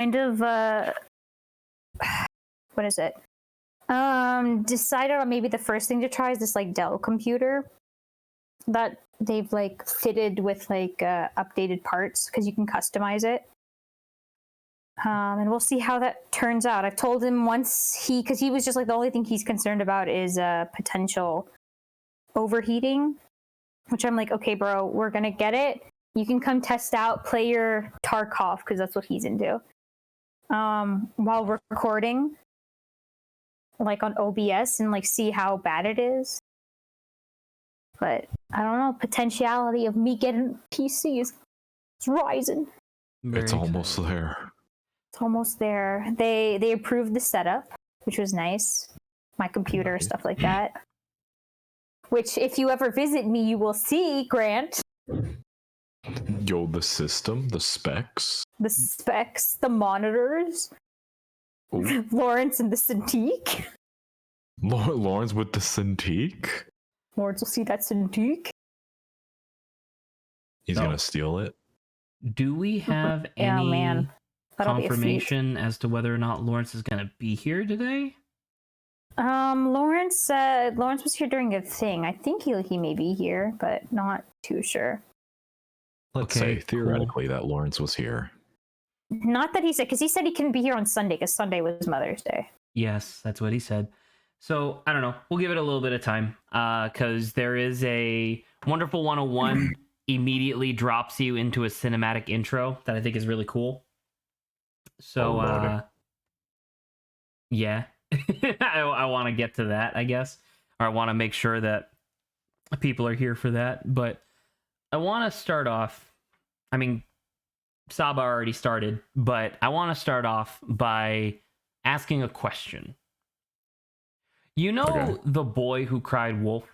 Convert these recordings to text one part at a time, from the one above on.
of what is it? Decided on maybe the first thing to try is this like Dell computer that they've like fitted with like updated parts because you can customize it. And we'll see how that turns out. I've told him once because he was just like the only thing he's concerned about is potential overheating, which I'm like, okay, bro, we're gonna get it. You can come test out, play your Tarkov because that's what he's into. While recording, like on OBS, and like see how bad it is. But I don't know. Potentiality of me getting PC is rising. It's almost there. It's almost there. They approved the setup, which was nice. My computer, stuff like that. Which, if you ever visit me, you will see, Grant. Yo, the system, the specs. The specs, the monitors. Ooh. Lawrence and the Cintiq. Lawrence with the Cintiq? Lawrence will see that Cintiq. He's gonna steal it. Do we have any confirmation as to whether or not Lawrence is gonna be here today? Lawrence was here during a thing. I think he may be here, but not too sure. Let's say theoretically that Lawrence was here. Not that he said, because he said he couldn't be here on Sunday because Sunday was Mother's Day. Yes, that's what he said. So I don't know. We'll give it a little bit of time because there is a Wonderful 101 immediately drops you into a cinematic intro that I think is really cool. So yeah, I want to get to that, I guess, or I want to make sure that people are here for that. But I want to start off. I mean, Saba already started, but I want to start off by asking a question. You know the boy who cried wolf?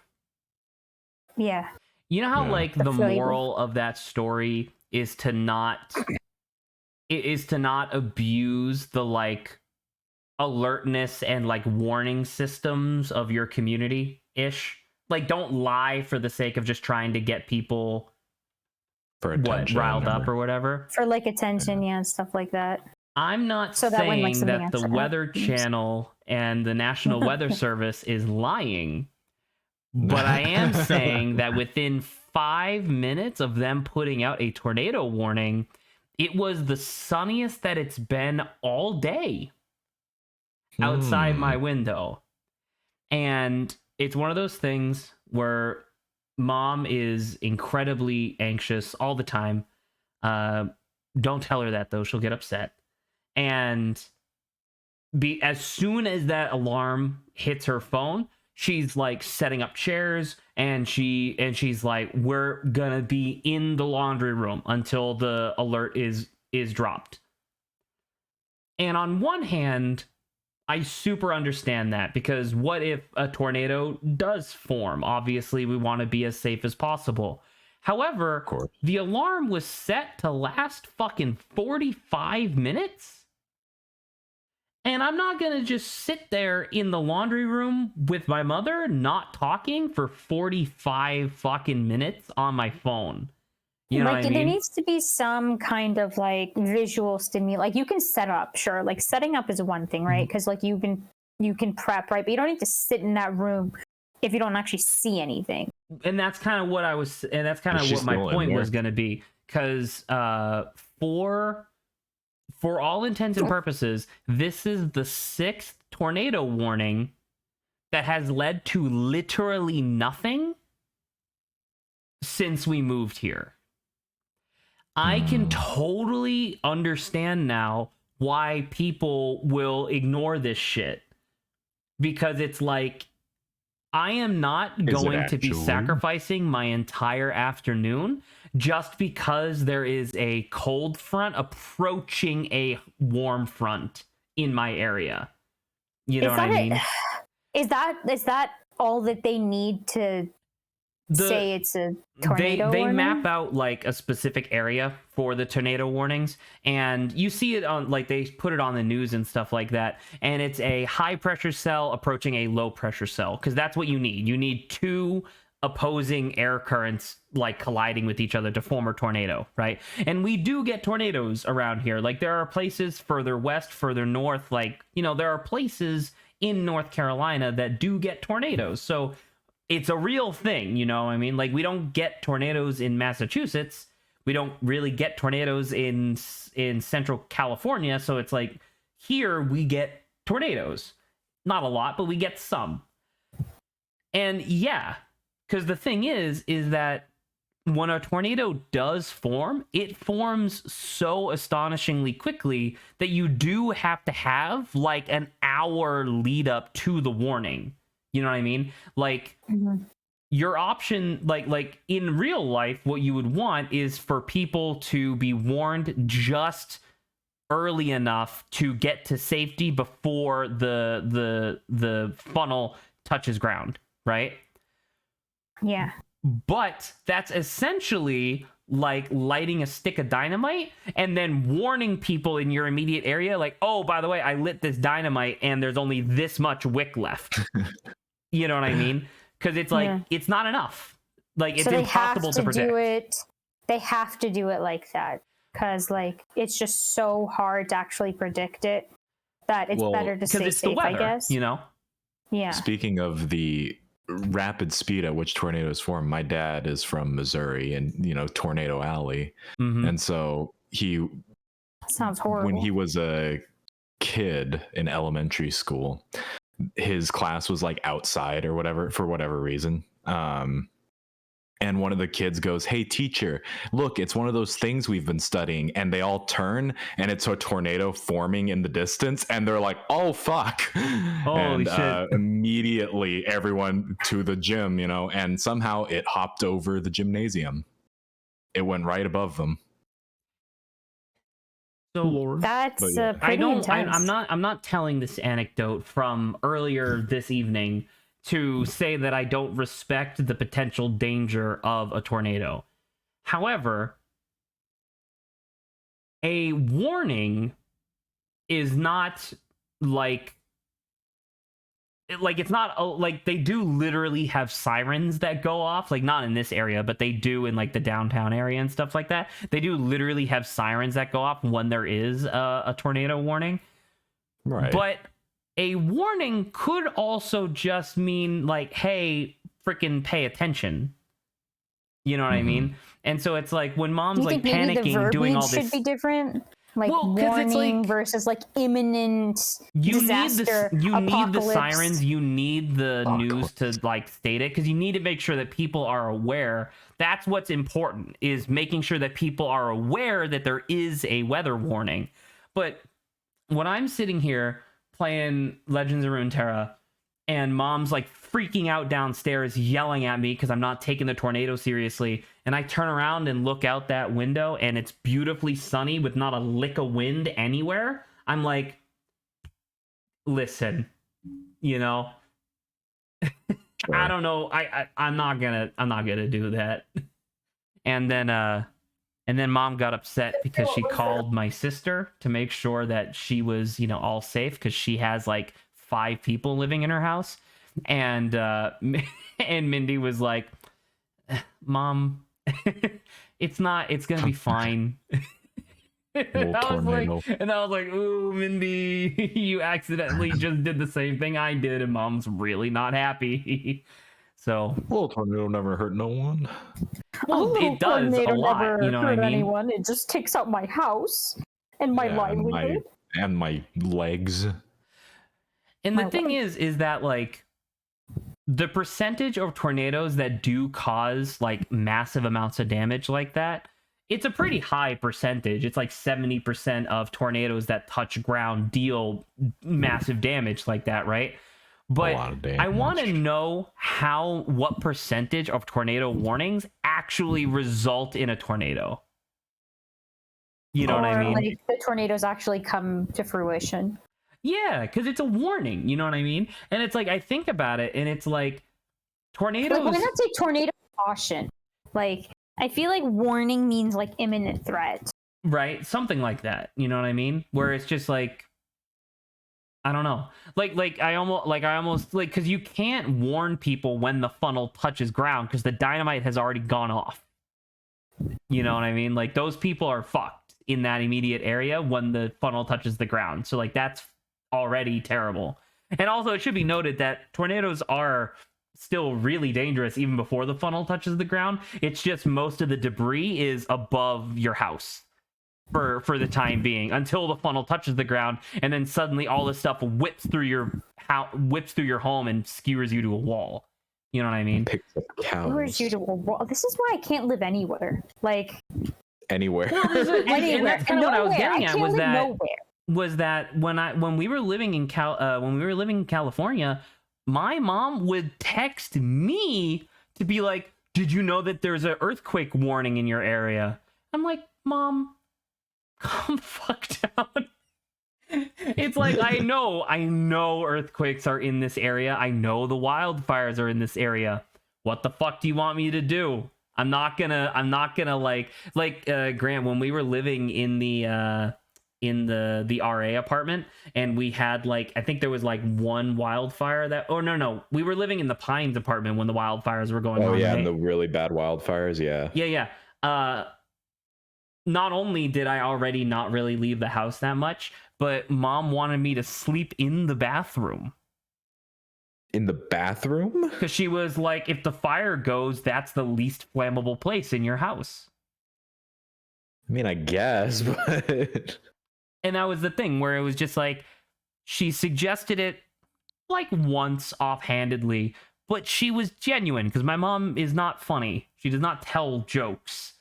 Yeah. You know how like the moral of that story is to not abuse the like alertness and like warning systems of your community ish? Like, don't lie for the sake of just trying to get people riled up or whatever. For like attention, and stuff like that. I'm not saying that the Weather Channel and the National Weather Service is lying, but I am saying that within 5 minutes of them putting out a tornado warning, it was the sunniest that it's been all day outside my window. And it's one of those things where mom is incredibly anxious all the time. Don't tell her that, though. She'll get upset. And as soon as that alarm hits her phone, she's like setting up chairs, and she's like, we're gonna be in the laundry room until the alert is dropped. And on one hand, I super understand that, because what if a tornado does form? Obviously, we want to be as safe as possible. However, the alarm was set to last fucking 45 minutes. And I'm not going to just sit there in the laundry room with my mother not talking for 45 fucking minutes on my phone. You know what I mean? There needs to be some kind of like visual stimuli. Like you can set up, sure. Like setting up is one thing, right? Because like you can prep, right? But you don't need to sit in that room if you don't actually see anything. And that's kind of what what my point was going to be. Because for all intents and purposes, this is the 6th tornado warning that has led to literally nothing since we moved here. I can totally understand now why people will ignore this shit. Because it's like, I am not going to be sacrificing my entire afternoon just because there is a cold front approaching a warm front in my area. You know what I mean? Is that all that they need to say it's a tornado They warning? map out like a specific area for the tornado warnings, and you see it on, like, they put it on the news and stuff like that, and it's a high pressure cell approaching a low pressure cell, because that's what you need. You need 2 opposing air currents like colliding with each other to form a tornado, right? And we do get tornadoes around here. Like there are places further west, further north, like, you know, there are places in North Carolina that do get tornadoes. So it's a real thing, you know what I mean? Like we don't get tornadoes in Massachusetts. We don't really get tornadoes in Central California. So it's like here we get tornadoes. Not a lot, but we get some. And yeah, because the thing is that when a tornado does form, it forms so astonishingly quickly that you do have to have like an hour lead up to the warning. You know what I mean? Like your option, like in real life, what you would want is for people to be warned just early enough to get to safety before the funnel touches ground, right? Yeah. But that's essentially like lighting a stick of dynamite and then warning people in your immediate area, like, oh, by the way, I lit this dynamite and there's only this much wick left. You know what I mean? Because it's like, it's not enough. Like, it's impossible to predict. They have to do it like that. Because, like, it's just so hard to actually predict it that it's better to stay safe, weather, I guess. You know? Yeah. Speaking of the rapid speed at which tornadoes form, my dad is from Missouri and, you know, Tornado Alley. And so sounds horrible. When he was a kid in elementary school, his class was like outside or whatever for whatever reason. And one of the kids goes, "Hey, teacher, look, it's one of those things we've been studying." And they all turn and it's a tornado forming in the distance. And they're like, "Oh, fuck." Holy shit. Immediately everyone to the gym, you know, and somehow it hopped over the gymnasium. It went right above them. So that's pretty intense. I'm not telling this anecdote from earlier this evening to say that I don't respect the potential danger of a tornado. However, a warning is not like it's not like they do literally have sirens that go off, like not in this area, but they do in like the downtown area and stuff like that. They do literally have sirens that go off when there is a tornado warning. Right. But a warning could also just mean like, hey, freaking pay attention. You know what I mean? And so it's like when mom's like panicking, doing all this should be different. Like warning like, versus like imminent disaster. You need the sirens. You need the news to like state it because you need to make sure that people are aware. That's what's important, is making sure that people are aware that there is a weather warning. But when I'm sitting here playing Legends of Runeterra and mom's like freaking out downstairs yelling at me because I'm not taking the tornado seriously, and I turn around and look out that window and it's beautifully sunny with not a lick of wind anywhere, I'm like, listen, you know, sure. I don't know, I'm not gonna do that. And then mom got upset because she called my sister to make sure that she was, you know, all safe, because she has like 5 people living in her house. And and Mindy was like, "Mom, it's gonna be fine." And I was like, "Ooh, Mindy, you accidentally just did the same thing I did," and mom's really not happy. So, little tornado never hurt no one. Well, it does a lot. You know what I mean? Anyone. It just takes out my house and my livelihood and my legs. And the thing is that like the percentage of tornadoes that do cause like massive amounts of damage like that, it's a pretty high percentage. It's like 70% of tornadoes that touch ground deal massive damage like that, right? But I want to know what percentage of tornado warnings actually result in a tornado. You know what I mean? Like the tornadoes actually come to fruition. Yeah, because it's a warning, you know what I mean? And it's like, I think about it, and it's like, tornadoes... Like, why not say tornado caution? Like, I feel like warning means, like, imminent threat. Right? Something like that, you know what I mean? Where it's just like, I don't know. Like I almost because you can't warn people when the funnel touches ground because the dynamite has already gone off. You know what I mean? Like those people are fucked in that immediate area when the funnel touches the ground. So like that's already terrible. And also it should be noted that tornadoes are still really dangerous even before the funnel touches the ground. It's just most of the debris is above your house for the time being until the funnel touches the ground, and then suddenly all this stuff whips through your home and skewers you to a wall. You know what I mean? Picks up cows. Skewers you to a wall. This is why I can't live anywhere. Like Anywhere. Well, and that's kind of what I was getting at was that when we were living in California, my mom would text me to be like, "Did you know that there's an earthquake warning in your area?" I'm like, "Mom, calm the fuck down." It's like I know earthquakes are in this area. I know the wildfires are in this area. What the fuck do you want me to do? I'm not gonna like Grant, when we were living in the RA apartment and we had like, I think there was like one wildfire no, we were living in the Pines apartment when the wildfires were going on. Oh yeah, right? and the really bad wildfires, yeah. Yeah. Not only did I already not really leave the house that much, but mom wanted me to sleep in the bathroom. In the bathroom? Because she was like, if the fire goes, that's the least flammable place in your house. I mean, I guess, but... And that was the thing where it was just like, she suggested it like once offhandedly, but she was genuine because my mom is not funny. She does not tell jokes.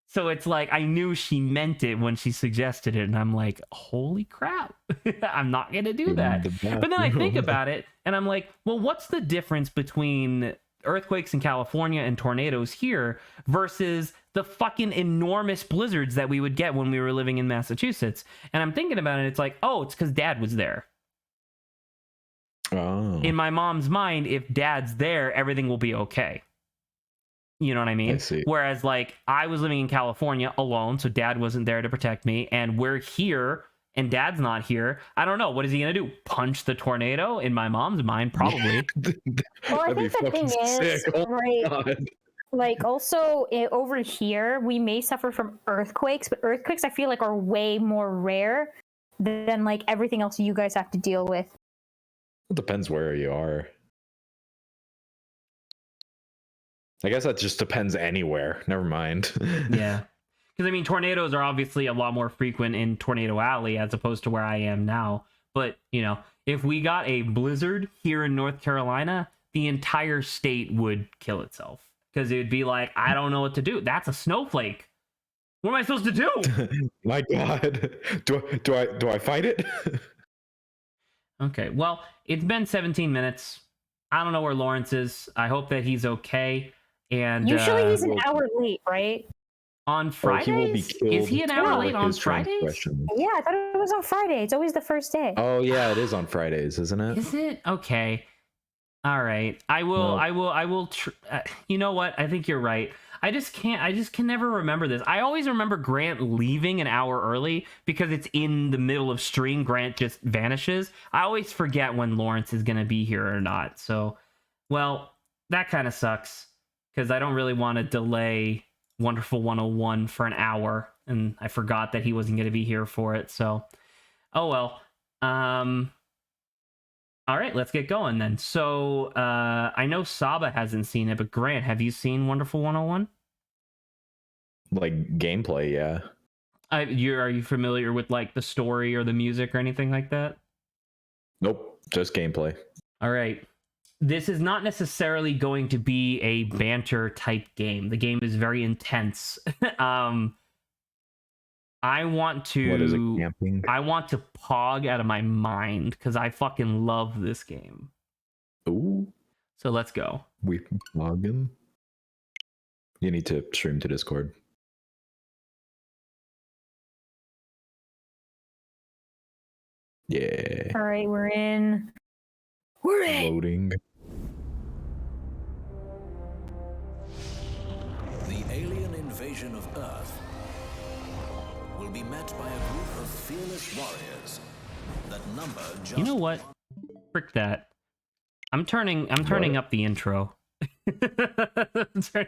So it's like, I knew she meant it when she suggested it. And I'm like, holy crap, I'm not going to do that. But then I think about it and I'm like, well, what's the difference between earthquakes in California and tornadoes here versus the fucking enormous blizzards that we would get when we were living in Massachusetts? And I'm thinking about it. It's like, oh, it's because dad was there. Oh. In my mom's mind, if dad's there, everything will be okay. You know what I mean? I see. Whereas, like, I was living in California alone, so dad wasn't there to protect me, and we're here, and dad's not here. I don't know. What is he going to do? Punch the tornado? In my mom's mind, probably. Well, I think the thing is, right, like, also, over here, we may suffer from earthquakes, but earthquakes, I feel like, are way more rare than, like, everything else you guys have to deal with. It depends where you are. I guess that just depends anywhere. Never mind. Yeah. Because, I mean, tornadoes are obviously a lot more frequent in Tornado Alley as opposed to where I am now. But, you know, if we got a blizzard here in North Carolina, the entire state would kill itself. Because it would be like, I don't know what to do. That's a snowflake. What am I supposed to do? My God. Do I fight it? Okay, well, it's been 17 minutes. I don't know where Lawrence is. I hope that he's okay. And usually he's an hour late, right? On Fridays? Is he an hour late on Fridays? Yeah, I thought it was on Friday. It's always the first day. Oh yeah, it is on Fridays, isn't it? Is it? Okay. All right. I will. You know what? I think you're right. I just can never remember this. I always remember Grant leaving an hour early because it's in the middle of stream. Grant just vanishes. I always forget when Lawrence is going to be here or not. So, well, that kind of sucks because I don't really want to delay Wonderful 101 for an hour. And I forgot that he wasn't going to be here for it. So, oh well. All right, let's get going then. So, I know Saba hasn't seen it, but Grant, have you seen Wonderful 101? Like gameplay, yeah. Are you familiar with like the story or the music or anything like that? Nope, just gameplay. All right. This is not necessarily going to be a banter type game. The game is very intense. I want to. What is it? Camping? I want to pog out of my mind because I fucking love this game. Ooh. So let's go. We pogging. You need to stream to Discord. Yeah. All right, we're in. We're in. Loading. The alien invasion of Earth will be met by a group of fearless warriors That number just You know what? Frick that. I'm turning up the intro.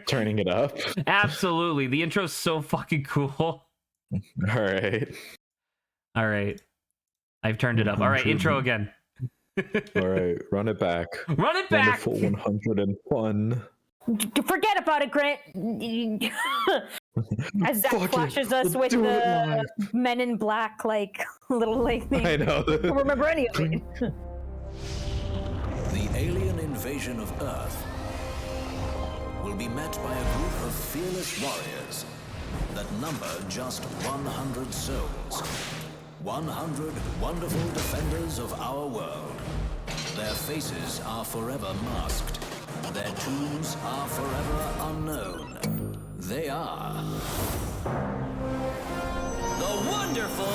Turning it up. Absolutely. The intro's so fucking cool. All right. All right. I've turned it up. All right, intro again. All right, run it back. Run it back. Wonderful 100 and fun. Forget about it, Grant. As Zach Fuck flashes it. us We'll with do it the live. Men in Black, like little like thing. I know. I don't remember any of it. the alien invasion of Earth will be met by a group of fearless warriors that number just 100 souls. 100 wonderful defenders of our world. Their faces are forever masked. Their tombs are forever unknown. They are the wonderful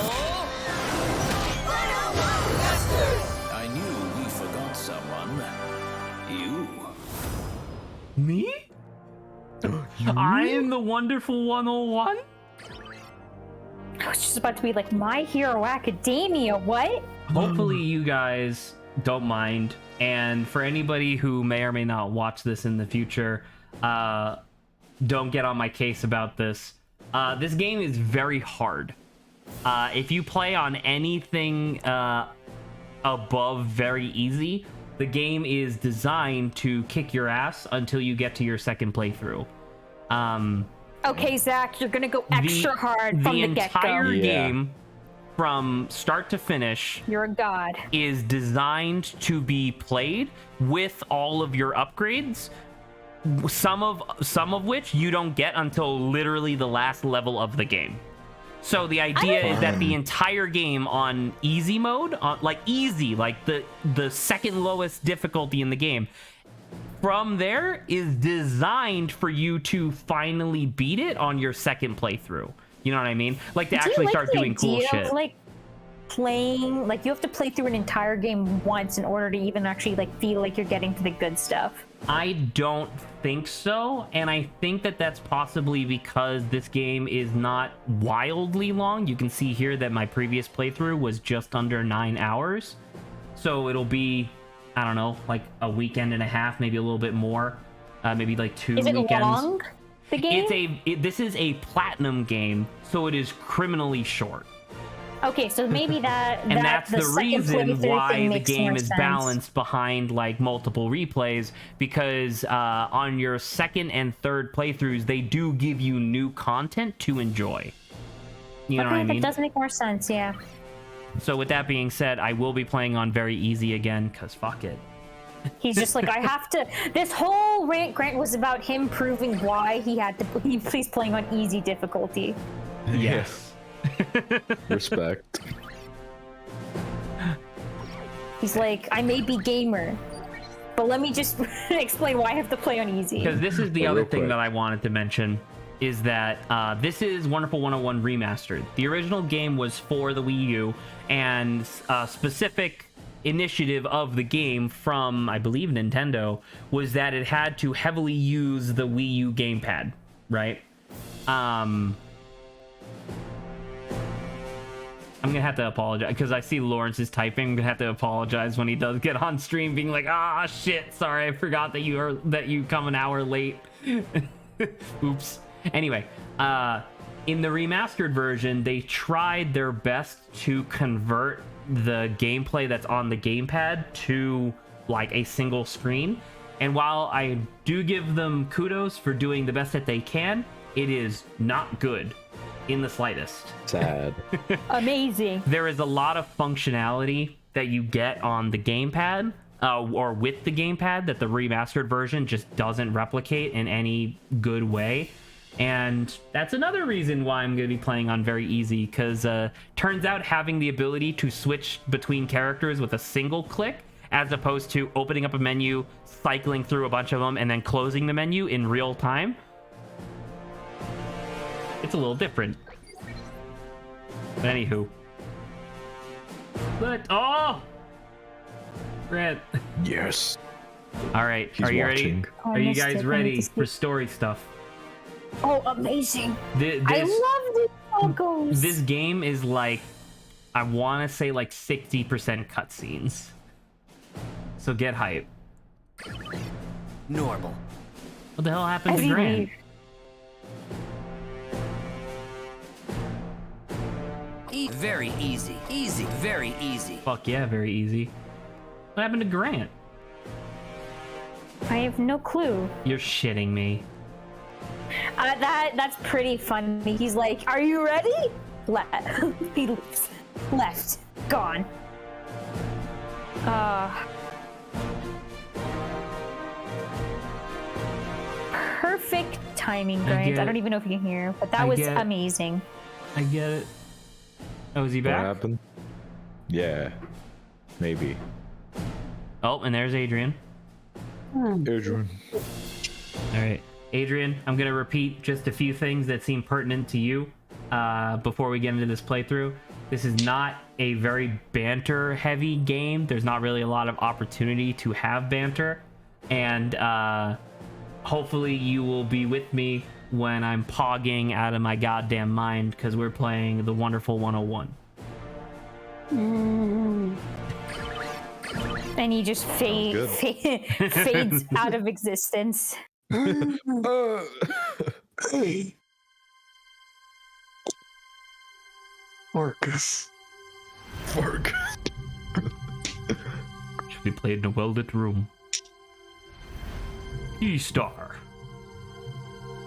101 Masters! I knew we forgot someone. You. Me? I am the wonderful 101? I was just about to be like, My Hero Academia, what? Hopefully you guys don't mind. And for anybody who may or may not watch this in the future, don't get on my case about this. This game is very hard. If you play on anything above very easy, the game is designed to kick your ass until you get to your second playthrough. Okay, Zach, you're gonna go extra hard from the get-go. The entire game, from start to finish, You're a god. is designed to be played with all of your upgrades. Some of which you don't get until literally the last level of the game. So the idea is that the entire game on easy mode, like the second lowest difficulty in the game, from there is designed for you to finally beat it on your second playthrough. You know what I mean? Like to actually start doing cool shit. Of, like playing, like you have to play through an entire game once in order to even actually like feel like you're getting to the good stuff. I don't think so, and I think that that's possibly because this game is not wildly long. You can see here that my previous playthrough was just under 9 hours, so it'll be, I don't know, like a weekend and a half, maybe a little bit more, maybe like 2 weekends. Is it long, the game? This is a platinum game, so it is criminally short. Okay, so maybe that's the reason why the game is sense. balanced behind like multiple replays, because on your second and third playthroughs they do give you new content to enjoy. You know what I mean? That does make more sense, yeah. So with that being said, I will be playing on very easy again, because fuck it. He's just like, I have to. This whole rant Grant was about him proving why he had to. He's playing on easy difficulty. Yes. Respect. He's like, I may be gamer, but let me just explain why I have to play on easy. Because this is the other thing that I wanted to mention, is that this is Wonderful 101 Remastered. The original game was for the Wii U, and a specific initiative of the game from, I believe, Nintendo, was that it had to heavily use the Wii U gamepad, right? I'm gonna have to apologize because I see Lawrence is typing. I'm gonna have to apologize when he does get on stream, being like, "Ah, shit, sorry, I forgot that you come an hour late." Oops. Anyway, in the remastered version, they tried their best to convert the gameplay that's on the gamepad to like a single screen. And while I do give them kudos for doing the best that they can, it is not good in the slightest. Sad. Amazing. There is a lot of functionality that you get on the gamepad or with the gamepad that the remastered version just doesn't replicate in any good way. And that's another reason why I'm going to be playing on very easy, because turns out having the ability to switch between characters with a single click, as opposed to opening up a menu, cycling through a bunch of them, and then closing the menu in real time, it's a little different. But anywho. Oh! Grant. Yes. Alright, He's are you watching. ready? Are you guys ready for story stuff? Oh, amazing. This, I love the logos. This game is like I want to say like 60% cutscenes. So get hype. Normal. What the hell happened to Grant? Very easy. Easy. Very easy. Fuck yeah, very easy. What happened to Grant? I have no clue. You're shitting me. That's pretty funny. He's like, "Are you ready?" He leaves. Left. Gone. Perfect timing, Grant. I don't even know if you can hear, but that was amazing. I get it. Oh, is he back? What happened? Yeah, maybe. Oh, and there's Adrian. Adrian. All right, Adrian, I'm going to repeat just a few things that seem pertinent to you before we get into this playthrough. This is not a very banter-heavy game. There's not really a lot of opportunity to have banter. And hopefully you will be with me when I'm pogging out of my goddamn mind, because we're playing the Wonderful 101. And he just fades out of existence. Hey. Marcus. Fork. Should be played in a well-lit room. E-Star.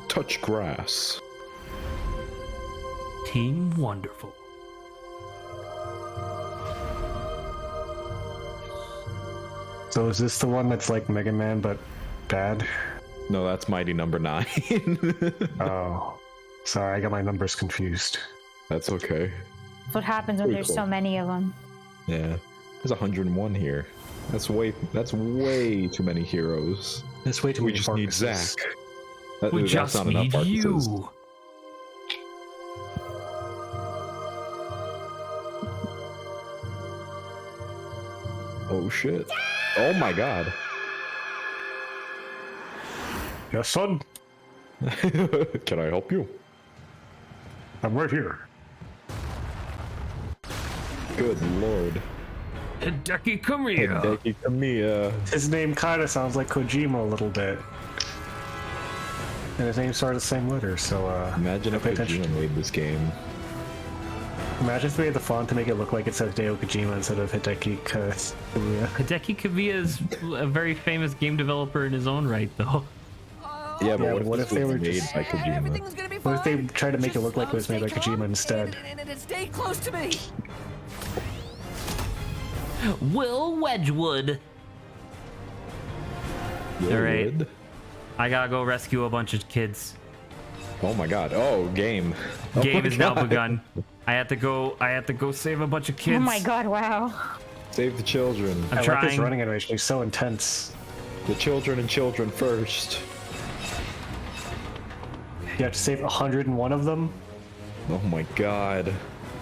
Touch grass. Team Wonderful. So is this the one that's like Mega Man but bad? No, that's Mighty Number 9. Oh, sorry, I got my numbers confused. That's okay. That's what happens when there's so many of them. Yeah, there's 101 here. That's way too many heroes. That's way too We many just need Marcuses. Zach. We that's just not enough need Marcuses. you. Oh shit. Oh my god. Yes, son. Can I help you? I'm right here. Good lord. Hideki Kamiya. Hideki Kamiya. His name kind of sounds like Kojima a little bit. And his name started the same letter, so Imagine if pay attention. Kojima made this game. Imagine if they made the font to make it look like it says Hideo Kojima instead of Hideki Kamiya. Hideki Kamiya is a very famous game developer in his own right, though. Yeah, but what if they were made just... by Kojima? Everything's gonna be What if they fine. tried to make it look like it was made by Stay calm Kojima instead? and stay close to me. Will Wedgwood. Yeah, All right. would. I gotta go rescue a bunch of kids. Oh my god. Oh, game. Oh Game my is now God. begun. I have to go save a bunch of kids. Oh my god, wow. Save the children. I'm I like this trying. running animation. He's so intense. The children and children first. You have to save 101 of them? Oh my god.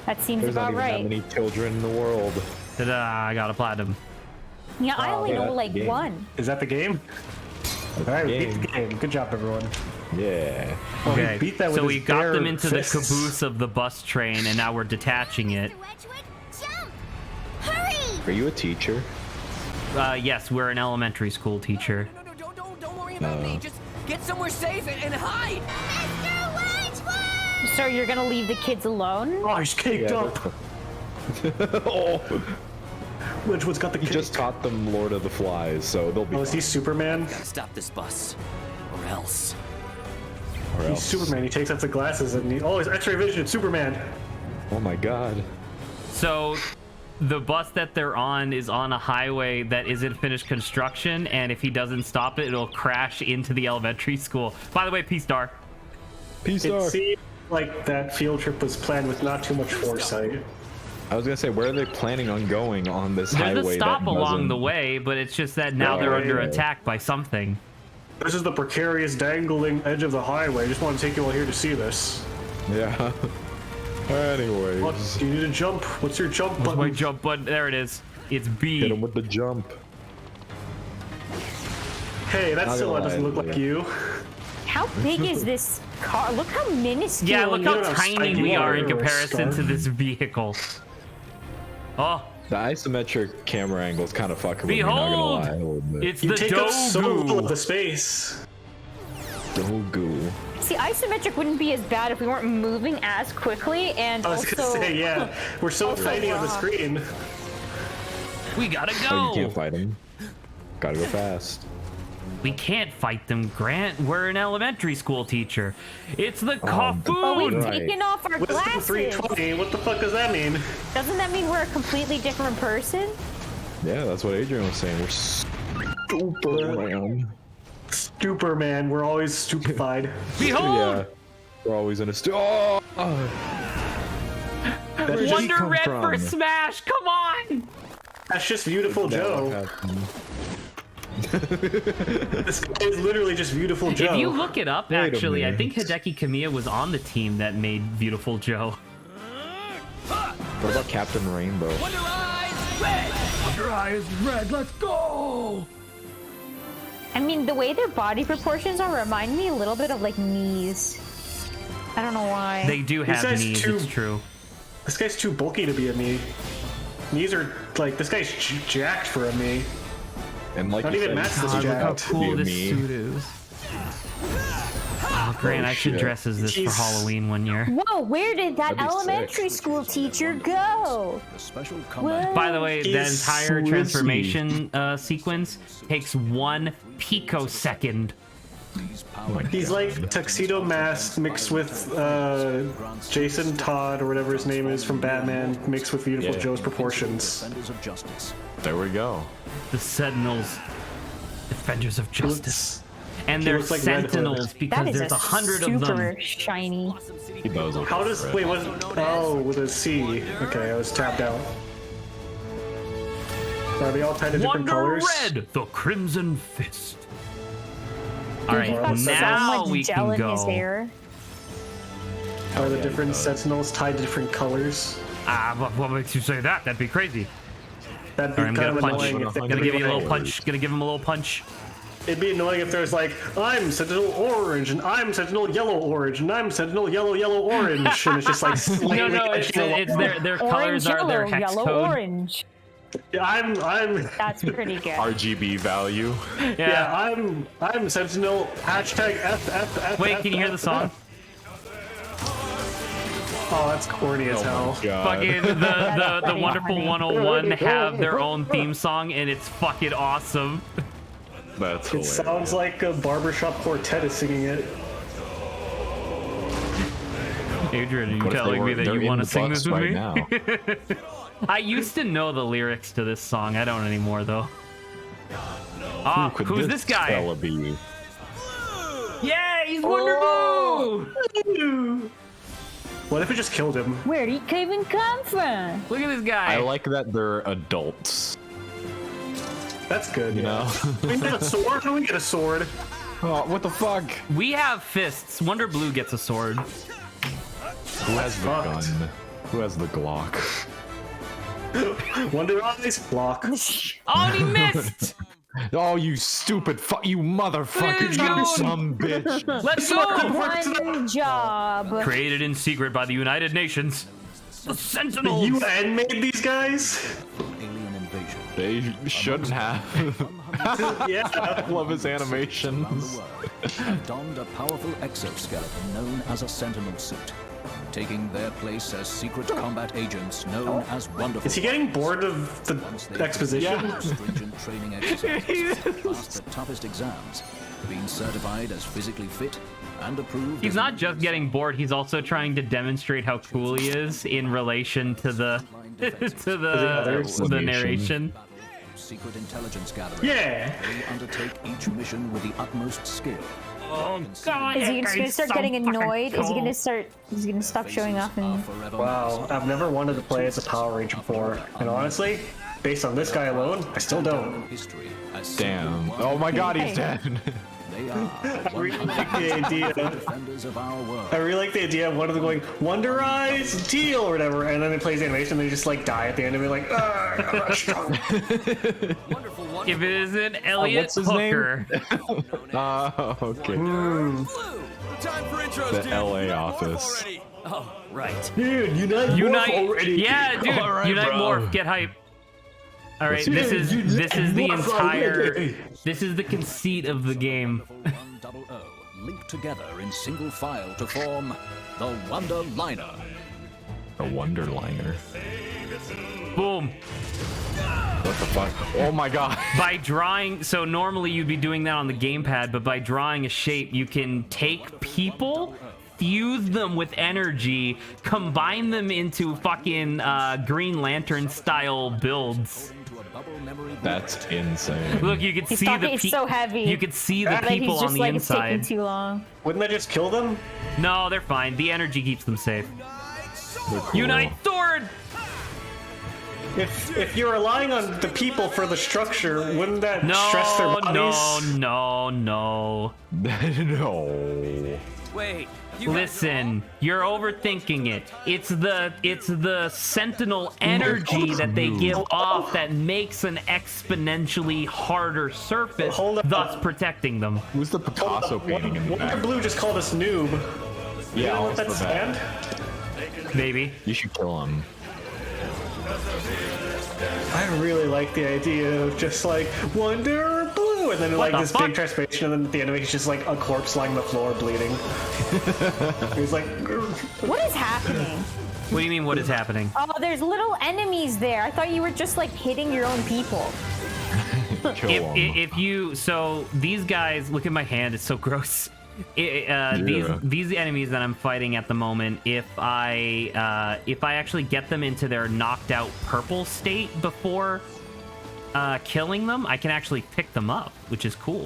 That seems There's not about even that right. many children in the world. Ta-da, I got a platinum. Yeah, I only yeah, know that's like the game. one. Is that the game? Alright, we beat the game. Good job, everyone. Yeah. Oh, he Okay, beat that with so his we got bare them into fists. the caboose of the bus train, and now we're detaching it. Wedgwood, jump! Hurry! Are you a teacher? Yes, we're an elementary school teacher. No, don't worry about me. Just get somewhere safe and hide. Mr. Wedgwood! So you're gonna leave the kids alone? Oh, he's caked Yeah, up. Oh, Wedgwood's got the he cake. just taught them Lord of the Flies, so they'll be Oh, is he fine. Superman? Stop this bus, or else. Or He's else. Superman. He takes off the glasses and he's X-ray vision. Superman. Oh my god. So the bus that they're on is on a highway that isn't finished construction, and if he doesn't stop it, it'll crash into the elementary school. By the way, P-Star. Peace It out. seemed like that field trip was planned with not too much foresight. I was gonna say, where are they planning on going on this There's highway? a stop that along doesn't- the way, but it's just that now Yeah, they're right, under yeah. attack by something. This is the precarious dangling edge of the highway. I just want to take you all here to see this. Yeah. Anyways, What? You need to jump. What's your jump What's button? my jump button? There it is. It's B. hit him with the jump. Hey, that Not silhouette gonna doesn't lie, look like yeah. you. How big is this car? Look how minuscule. Yeah, look it how don't have tiny spiky we are in water or a comparison to scarf. this vehicle. Oh, The isometric camera angle is kind of fucking with me, not gonna lie. a little bit. it's You the take up so little of the Dogu. space. Dogu. See, isometric wouldn't be as bad if we weren't moving as quickly, and I was also gonna say, yeah, we're so also tiny on the raw. screen. We gotta Oh, you go. can't fight him. Gotta go fast. We can't fight them, Grant. We're an elementary school teacher. It's the but Kafun. we've Right. taken off our Wisdom glasses. 320, what the fuck does that mean? Doesn't that mean we're a completely different person? Yeah, that's what Adrian was saying. We're Superman. Superman, we're always stupefied. Behold, Yeah. We're always in a Oh! Where did he Wonder come Red from? for Smash. Come on. That's just Beautiful Joe. This guy is literally just Beautiful Joe. If you look it up, Wait a actually, I minute. think Hideki Kamiya was on the team that made Beautiful Joe. What about Captain Rainbow? Wonder Eyes Red! Your eye is red. Let's go. I mean, the way their body proportions are remind me a little bit of like knees. I don't know why. They do have guy's knees. too- It's true. This guy's too bulky to be a me. Knees are like, this guy's jacked for a me. And like Not you even said, Matt's this God, look how jacked. cool this me. suit is. Oh, Grant, I should shit. dress as this for Jeez. Halloween one year. Whoa, where did that That'd be elementary school teacher go? The special combat What? By the way, that He's entire swissy. transformation sequence takes 1 picosecond. these power He's like Tuxedo Mask mixed with Jason Todd or whatever his name is from Batman mixed with Beautiful Yeah. Joe's proportions. defenders of justice. There we go. The Sentinels, defenders of justice. And they're looks like Red Hood. Sentinels That because is there's a 100 of super them. shiny. He does look How does red. wait what? Oh, with a C. Okay, I was tapped out. Are they all tied to different Wonder colors? Red, the Crimson Fist. All Dude, right, he's got now so much we gel can in his go. hair. Are the different Sentinels tied to different colors? What makes you say that? That'd be crazy. That'd be All right, I'm kind gonna of punch. annoying if they Gonna give you a little like- punch. Gonna give him a little punch. It'd be annoying if there was like, I'm Sentinel Orange, and I'm Sentinel Yellow Orange, and I'm Sentinel Yellow Orange, and it's just like No, slightly it's edging along. their Orange, colors are their yellow, hex yellow, code. orange. I'm That's pretty good. RGB value. yeah, I'm Sentinel #FFF. Wait, can you hear the song? Oh, that's corny as hell. God. Fucking the funny, Wonderful honey. 101 have their own theme song, and it's fucking awesome. That's It hilarious. sounds like a barbershop quartet is singing it. Adrian, are you What if they telling me were- that they're you in want to the sing bus this with right me? now. I used to know the lyrics to this song. I don't anymore, though. Ah, Who could who's this guy? fella be? Yeah, he's Wonder Boo! What if it just killed him? Where did he even come from? Look at this guy. I like that they're adults. That's good. You know? We get a sword. We get a sword. Oh, what the fuck? We have fists. Wonder Blue gets a sword. Who has the fucked. gun? Who has the Glock? Wonder Eyes block. Oh, and he missed! Oh, you stupid you motherfucker, Let's you go. some bitch. Let's go! One job. Created in secret by the United Nations. The Sentinels! The UN made these guys? Alien invasion. They shouldn't have. Yeah. I love his Around animations. the world have donned a powerful exoskeleton known as a Sentinel suit, taking their place as secret combat agents known as Wonderful. Is he getting bored of the Once they've exposition? completed stringent training exercises, passed the toughest exams, being certified as physically fit and approved. He's as not just getting bored, he's also trying to demonstrate how cool he is in relation to the to others. the narration. secret intelligence gathering. Yeah. They undertake each mission with the utmost skill. Oh god! Is he gonna start getting annoyed? Is he gonna start? Is he gonna stop showing off? And Wow, I've never wanted to play as a Power Ranger before, and honestly, based on this guy alone, I still don't. History as Damn. Oh my god, he's dead. they are I really like the idea. defenders of our world. I really like the idea of one of them going Wonder Eyes, Teal, or whatever, and then they play the animation, and they just like die at the end of it, like, I'm not strong. Wonderful, wonderful. If it isn't Elliot what's his name? Hooker, Oh, okay. Blue. Time for intros, The dude. LA We're at home office. already. Oh, right. Dude, Unite Morph already. Yeah, dude. All right, Unite bro. Morph. Get hype. All right, Dude, this is the Morph entire. already. This is the conceit of the game. Level 100 linked together in single file to form the Wonder Liner. A Wonderliner. Boom. What the fuck? Oh my god. By drawing, so normally you'd be doing that on the gamepad, but by drawing a shape, you can take people, fuse them with energy, combine them into fucking Green Lantern style builds. That's insane. Look, you can He's see talking, the he's so heavy. You can see the That people he's just on the like it's taking inside. too long. Wouldn't that just kill them? No, they're fine. The energy keeps them safe. They're cool. Unite Sword! If you're relying on the people for the structure, wouldn't that stress their No, bodies? no. No. Wait. Listen, you're overthinking it. It's the Sentinel energy that they give off that makes an exponentially harder surface, Hold up. thus protecting them. Who's the Picasso painting in the Wonder back? Blue just called us noob. Yeah, Let also that that. stand. Maybe. You should kill him. I really like the idea of just like Wonder Blue, and then like the this fuck? big transformation, and then at the end of it, he's just like a corpse lying on the floor bleeding. He's like, What is happening? What do you mean, what is happening? Oh, there's little enemies there. I thought you were just like hitting your own people. Kill him. If you, so these guys, look at my hand, it's so gross. These enemies that I'm fighting at the moment, if I actually get them into their knocked out purple state before killing them, I can actually pick them up, which is cool.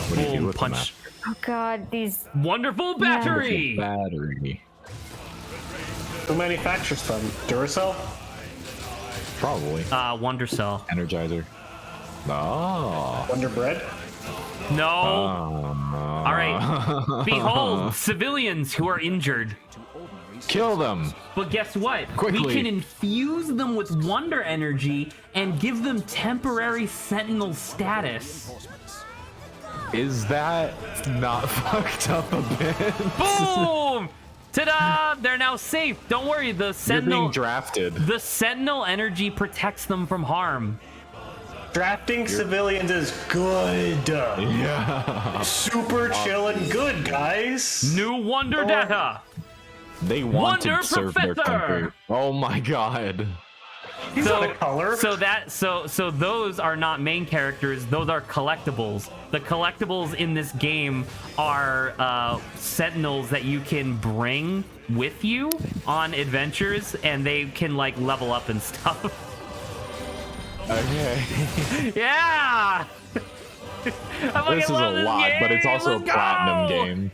What do you do Boom, with punch. Oh god, these. Wonderful Yeah. battery. Battery. who manufactures them? Duracell? Probably. Wonder Cell. Energizer. Oh. Wonder Bread? No. All right. Behold, civilians who are injured. Kill them. But guess what? Quickly. We can infuse them with wonder energy and give them temporary sentinel status. Is that not fucked up a bit? Boom! Ta-da! They're now safe. Don't worry, the You're sentinel being drafted. the sentinel energy protects them from harm. Drafting civilians is good. Yeah. Super chill and good, guys. New wonder data. They want Wonder to serve their Professor! country. Oh my god. He's not a color. So those are not main characters, those are collectibles. The collectibles in this game are sentinels that you can bring with you on adventures, and they can like level up and stuff. Okay. Yeah. This is a lot, but it's also a Let's platinum go! game.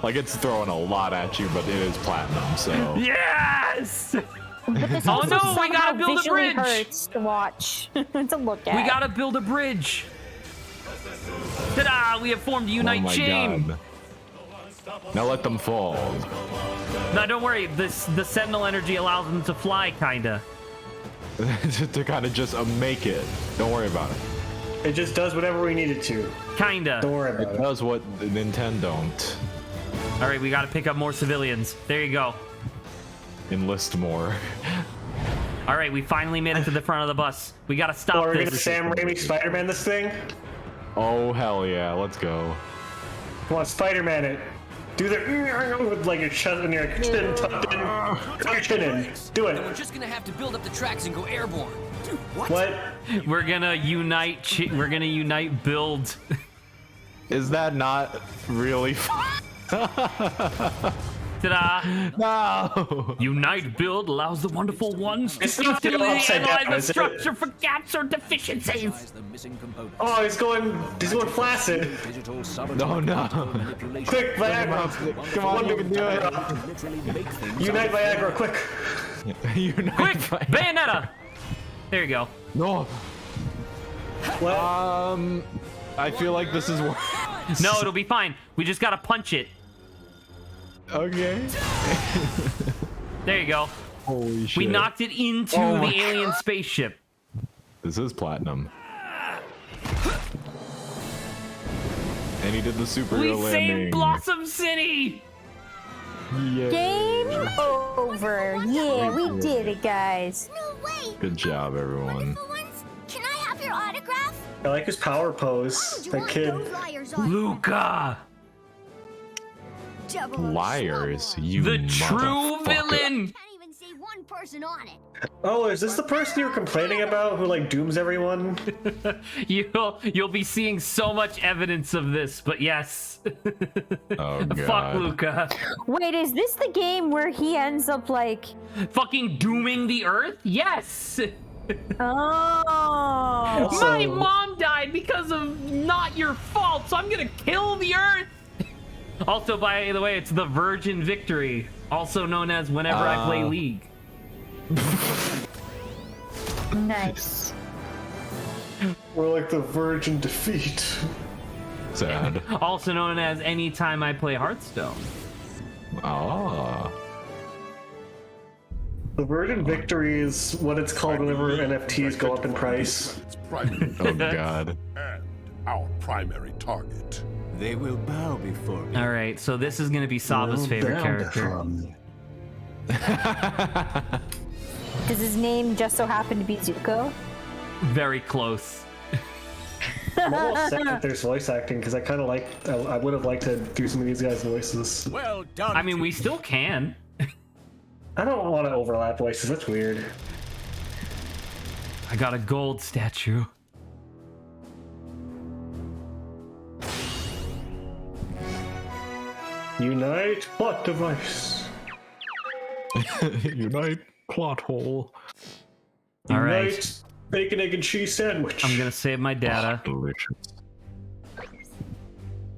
Like, it's throwing a lot at you, but it is platinum, so. Yes. But this Oh, also no, we gotta somehow build a visually bridge. hurts to watch, to look at. We gotta build a bridge. Ta-da! We have formed a Unite Oh my chain. god. Now let them fall. No, don't worry. The sentinel energy allows them to fly, kinda. To kind of just make it. Don't worry about it. It just does whatever we need it to. Kinda. Don't worry It about it. does what the Nintendo don't. All right, we gotta pick up more civilians. There you go. Enlist more. All right, we finally made it to the front of the bus. We gotta Oh, stop we're gonna this. Sam Raimi Spider-Man this thing? Oh, hell yeah. Let's go. Come on, Spider-Man it. Do the with like your chest and your chin tucked in. Tuck your chin in. Do And we're it. just gonna have to build up the tracks and go airborne. Dude, what? What? We're gonna unite. We're gonna unite. Build. Is that not really fun? Ta-da! No! Unite build allows the wonderful ones to It's not still instantly upside down, analyze is the it? structure for gaps or deficiencies. The missing components. Oh, he's going flaccid. Digital No, no. Quick, Viagra. Come on, you can do it. literally make things Unite Viagra, quick. Unite Quick, Fire. Bayonetta. There you go. No. What? I feel like this is worse. No, it'll be fine. We just gotta punch it. Okay. There you go. Holy shit. We knocked it into Oh my the alien spaceship. This is platinum. And he did the superhero We landing. saved Blossom City. Game over. Yeah, we did it, guys. No way. Good job, everyone. Wonderful ones, can I have your autograph? I like his power pose. That kid. Luca, Liars, you the true motherfucker. villain. Can't even see one person on it. Oh, is this the person you were complaining about who like dooms everyone? You'll be seeing so much evidence of this, but yes. Oh god. Fuck Luca. Wait, is this the game where he ends up like? Fucking dooming the Earth? Yes. Oh. Also- My mom died because of not your fault, so I'm gonna kill the Earth. Also, by the way, it's the Virgin Victory, also known as whenever I play League. Nice. We're like the virgin defeat. Sad. Also known as anytime I play Hearthstone. Ah. The virgin victory is what it's called whenever NFTs go up in price. Its primary Oh god. and our primary target. They will bow before me. All right, so this is gonna be Saba's favorite character. Does his name just so happen to be Zuko? Very close. I'm almost sad that there's voice acting because I kind of like. I would have liked to do some of these guys' voices. Well done. I mean, we still can. I don't want to overlap voices. That's weird. I got a gold statue. Unite plot device. Unite plot hole. All right. Unite bacon, egg, and cheese sandwich. I'm gonna save my data Delicious.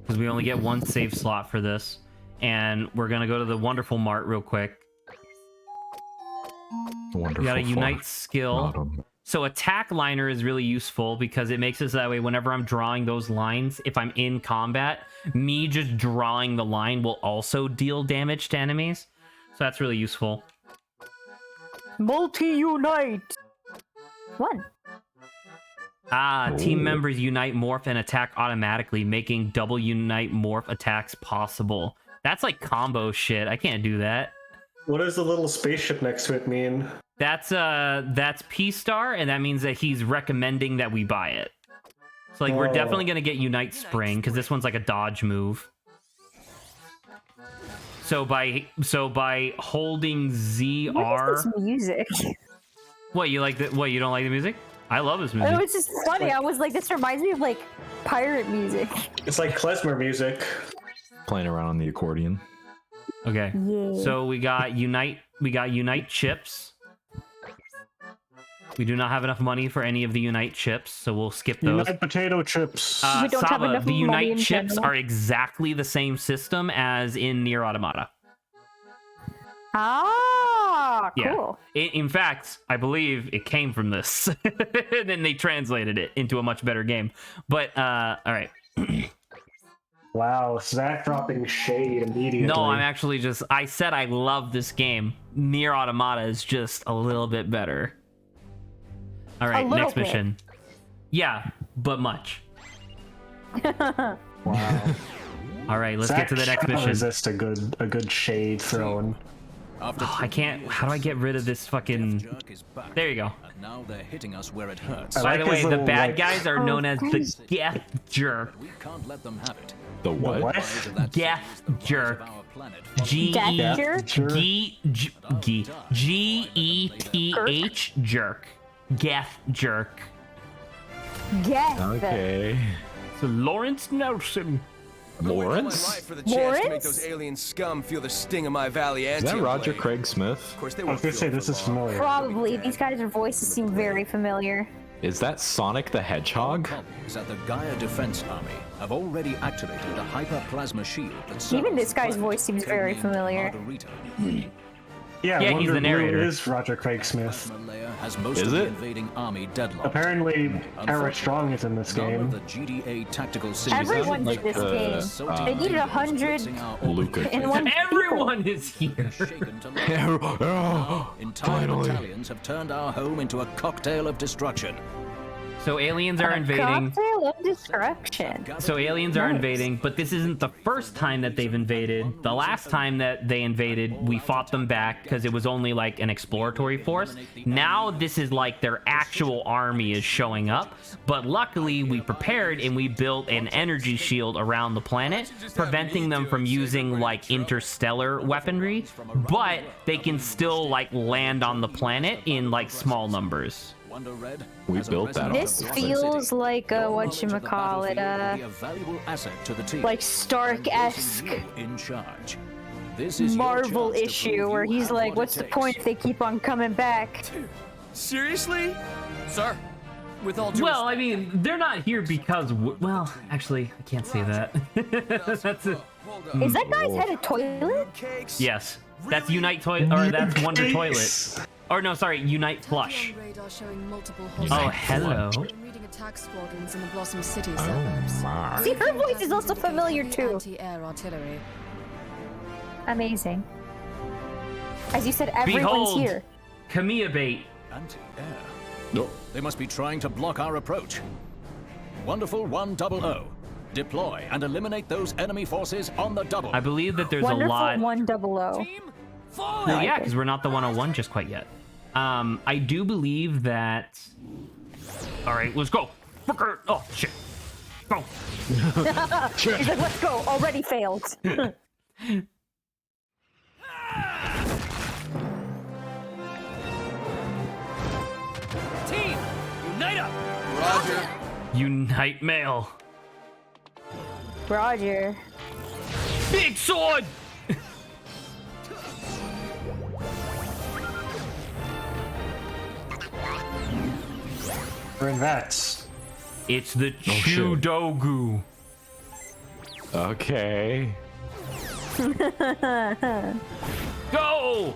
because we only get one save slot for this, and we're gonna go to the Wonderful Mart real quick. Wonderful. You got a Unite fluff. skill. Bottom. So attack liner is really useful because it makes it so that way whenever I'm drawing those lines, if I'm in combat, me just drawing the line will also deal damage to enemies. So that's really useful. Multi-unite. One. Team Ooh. members unite, morph, and attack automatically, making double unite morph attacks possible. That's like combo shit. I can't do that. What does the little spaceship next to it mean? That's P-Star, and that means that he's recommending that we buy it. So like we're Oh. definitely gonna get Unite Spring because this one's like a dodge move. So by holding What ZR, is this music? what you like? What you don't like the music? I love this music. It was just funny. I was like, this reminds me of like pirate music. It's like klezmer music. Playing around on the accordion. Okay. Yeah. So we got Unite chips. We do not have enough money for any of the Unite chips, so we'll skip those. Unite potato chips. We don't have Saba, enough the money Unite in chips general. are exactly the same system as in Nier Automata. Ah, Yeah. cool. In fact, I believe it came from this. And then they translated it into a much better game. But, all right. Wow, Zach dropping shade immediately. No, I'm actually just... I said I love this game. Nier Automata is just a little bit better. All right, little next bit. mission. Yeah, but much. Wow. All right, let's Zach get to the next cannot mission. resist a good shade thrown. After Oh, I can't... How do I get rid of this fucking... Jerk is back, There you go. and now they're hitting us where it hurts. I By like the way, his the little, bad like- guys are known as the thanks. Geth Jerk. We can't let them have it. The what? What? Rise of that Geth city is the rise Jerk. of our planet. G-E-T-H jerk. Geth jerk. Yes. Okay. So Lawrence Nelson. Lawrence? For the chance to make Lawrence? those alien scum feel the sting of my Valley Is that Antium Roger blade. Craig Smith? Of course, they I won't was gonna feel say this for is long. familiar. Probably. These guys' voices seem very familiar. Is that Sonic the Hedgehog? Colleagues at the Gaia Defense Army have already activated the hyperplasma shield that Even surrounds this the guy's planet, voice seems very codenamed familiar. Margarita. Yeah, Yeah, he's Wonder the narrator. Blue is Roger Craig Smith. Plasma layer has most Is of the it? invading army deadlocked. Apparently, Tara Strong is in this None game. of the GDA tactical Everyone's like in this the, game. They needed 100 Luca. in one Everyone is here. Entire Finally. battalions have turned our home into a cocktail of destruction. So aliens are invading. Cocktail Total destruction. So aliens are invading, but this isn't the first time that they've invaded. The last time that they invaded, we fought them back because it was only like an exploratory force. Now this is like their actual army is showing up. But luckily we prepared and we built an energy shield around the planet, preventing them from using like interstellar weaponry. But they can still like land on the planet in like small numbers. We built that. This feels like a whatchamacallit, like Stark-esque Marvel issue where he's like, what's the point if they keep on coming back? Seriously? Sir, with all due Well, I mean, they're not here because... Well, actually, I can't say that. That's a... Is that guy's head a toilet? Yes. That's Unite Toilet, or that's Wonder Toilet. Or no, sorry, Unite Flush. Oh, hello. See, her voice is also familiar too. Amazing. As you said, everyone's Behold, here. Kamiya bait. Anti-air. No, they must be trying to block our approach. Wonderful 100. Deploy and eliminate those enemy forces on the double. I believe that there's Wonderful a lot. 100. Well, yeah, because we're not the 101 just quite yet. I do believe that. All right, let's go. Oh shit. Go. He's like, let's go. Already failed. Team, unite up! Roger. Unite Mail. Roger. Big sword. We're in Vats. It's the Chudogu. Okay. Go!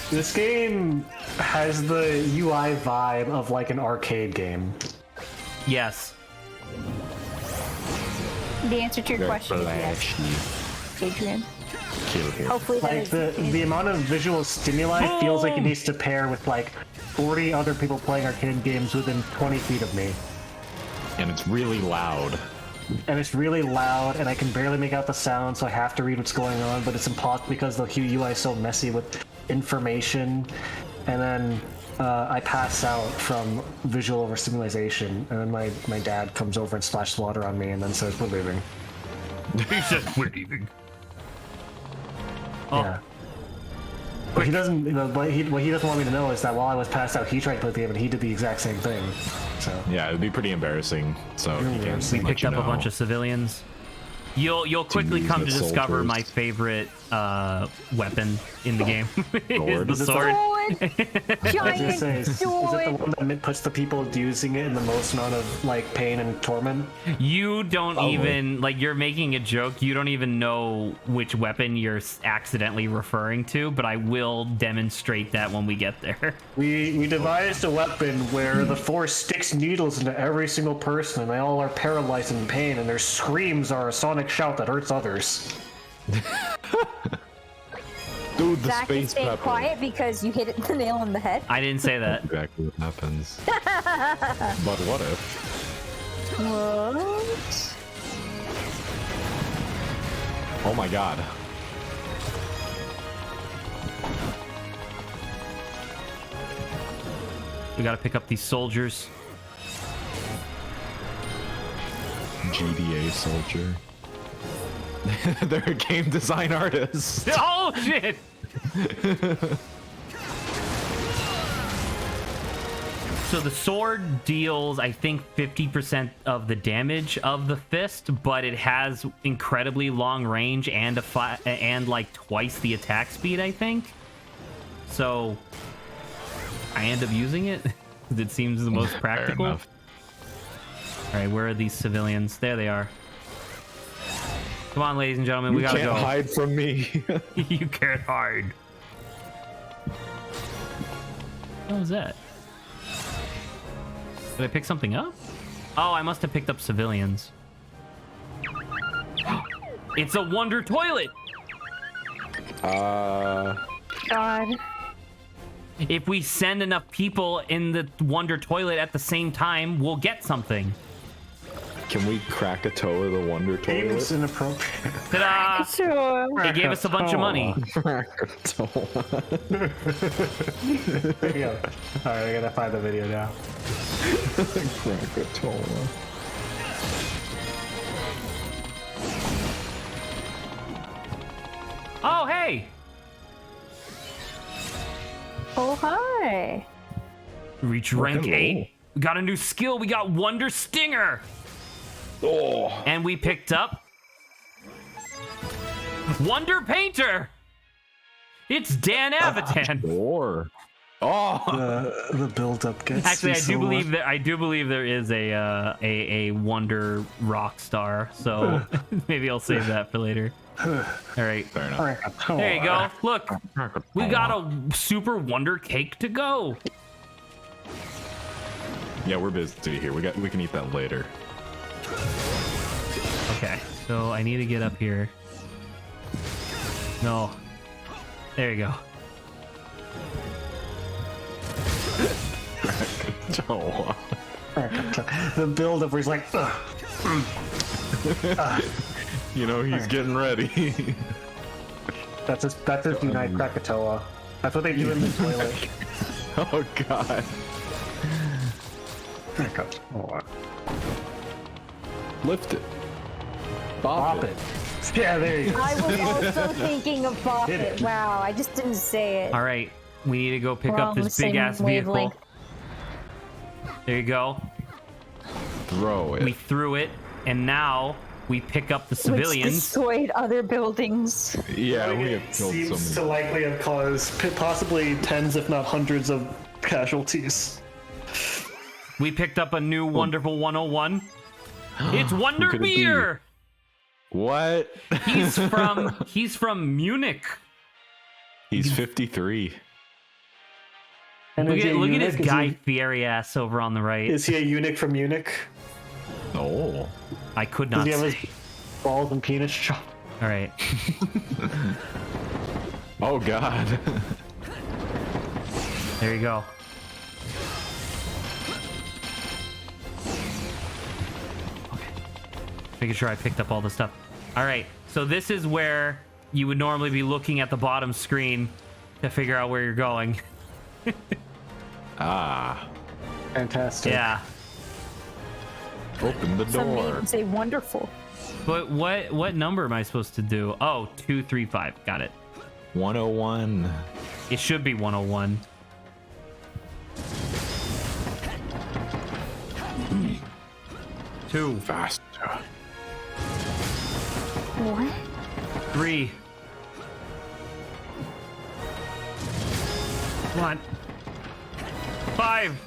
This game has the UI vibe of like an arcade game. Yes. The answer to your question is yes, Adrian. Hopefully that Like is the amount of visual stimuli feels like it needs to pair with like 40 other people playing arcade games within 20 feet of me. And it's really loud. And it's really loud, and I can barely make out the sound, so I have to read what's going on, but it's impossible because the UI is so messy with information. And then I pass out from visual overstimulation, and then my dad comes over and splashes water on me and then says, "We're leaving." He said we're leaving. Oh. Yeah. But he doesn't, you know, what he doesn't want me to know is that while I was passed out, he tried to play the game and he did the exact same thing. So yeah, it'd be pretty embarrassing. So you can't we picked up a bunch of civilians. You'll quickly come to discover soldiers. my favorite weapon in the game is the sword. giant is it the one that puts the people using it in the most amount of like pain and torment? You don't even like. You're making a joke. You don't even know which weapon you're accidentally referring to, but I will demonstrate that when we get there. We devised a weapon where the force sticks needles into every single person, and they all are paralyzed in pain, and their screams are a sonic shout that hurts others. Dude, the Zach is space staying pepper. quiet because you hit the nail on the head. I didn't say that. Exactly what happens. But what if? What? Oh my god. We gotta pick up these soldiers. GDA soldier. They're a game design artist. Oh shit! So the sword deals, I think, 50% of the damage of the fist, but it has incredibly long range and and like twice the attack speed, I think. So I end up using it because it seems the most practical. All right, where are these civilians? There they are. Come on, ladies and gentlemen, we gotta go. You can't hide from me. You can't hide. What was that? Did I pick something up? Oh, I must have picked up civilians. It's a wonder toilet! God. If we send enough people in the Wonder Toilet at the same time, we'll get something. Can we crack a toe of the Wonder Toilet? It's inappropriate. Ta-da! Sure. It gave us a bunch of money. Yeah. Alright, I gotta find the video now. Krakatoa. Oh, hey! Oh, hi. Reach rank hello. 8. We got a new skill. We got Wonder Stinger. Oh, And we picked up Wonder Painter. It's Dan Avitan. sure. Oh, The build-up gets. Actually, me so much. I do believe there is a Wonder Rock Star. So maybe I'll save that for later. All right. fair enough. There you go. Look, we got a super Wonder Cake to go. Yeah, we're busy here. We can eat that later. Okay, so I need to get up here. No. There you go. Oh. The build-up where he's like, ugh. You know, he's getting ready. That's his Unite Krakatoa. That's what they do in the toilet. Oh god. Krakatoa. Lift it. Bop it. Yeah, there you go. I was also thinking of Bop It. Wow, I just didn't say it. All right, we need to go pick We're up on the this same big ass vehicle. wavelength. There you go. Throw it. We threw it, and now we pick up the Which civilians. destroyed other buildings. Yeah, we have killed Seems so to many. likely have caused possibly tens, if not hundreds, of casualties. We picked up a new wonderful 101. It's Wonder could it be? Beer. What? He's from Munich. He's 53. And Look is he at a his eunuch? Guy Fieri ass over on the right. Is he a eunuch from Munich? Oh. I could Does not he have say. his balls and penis chopped? All right. Oh god. There you go. Okay. Making sure I picked up all the stuff. All right. So this is where you would normally be looking at the bottom screen to figure out where you're going. Ah. Fantastic. Yeah. Open the Some may door. even say wonderful. But what number am I supposed to do? Oh, 235. Got it. 101. It should be 101. Two, Faster. What? 3. One. 5.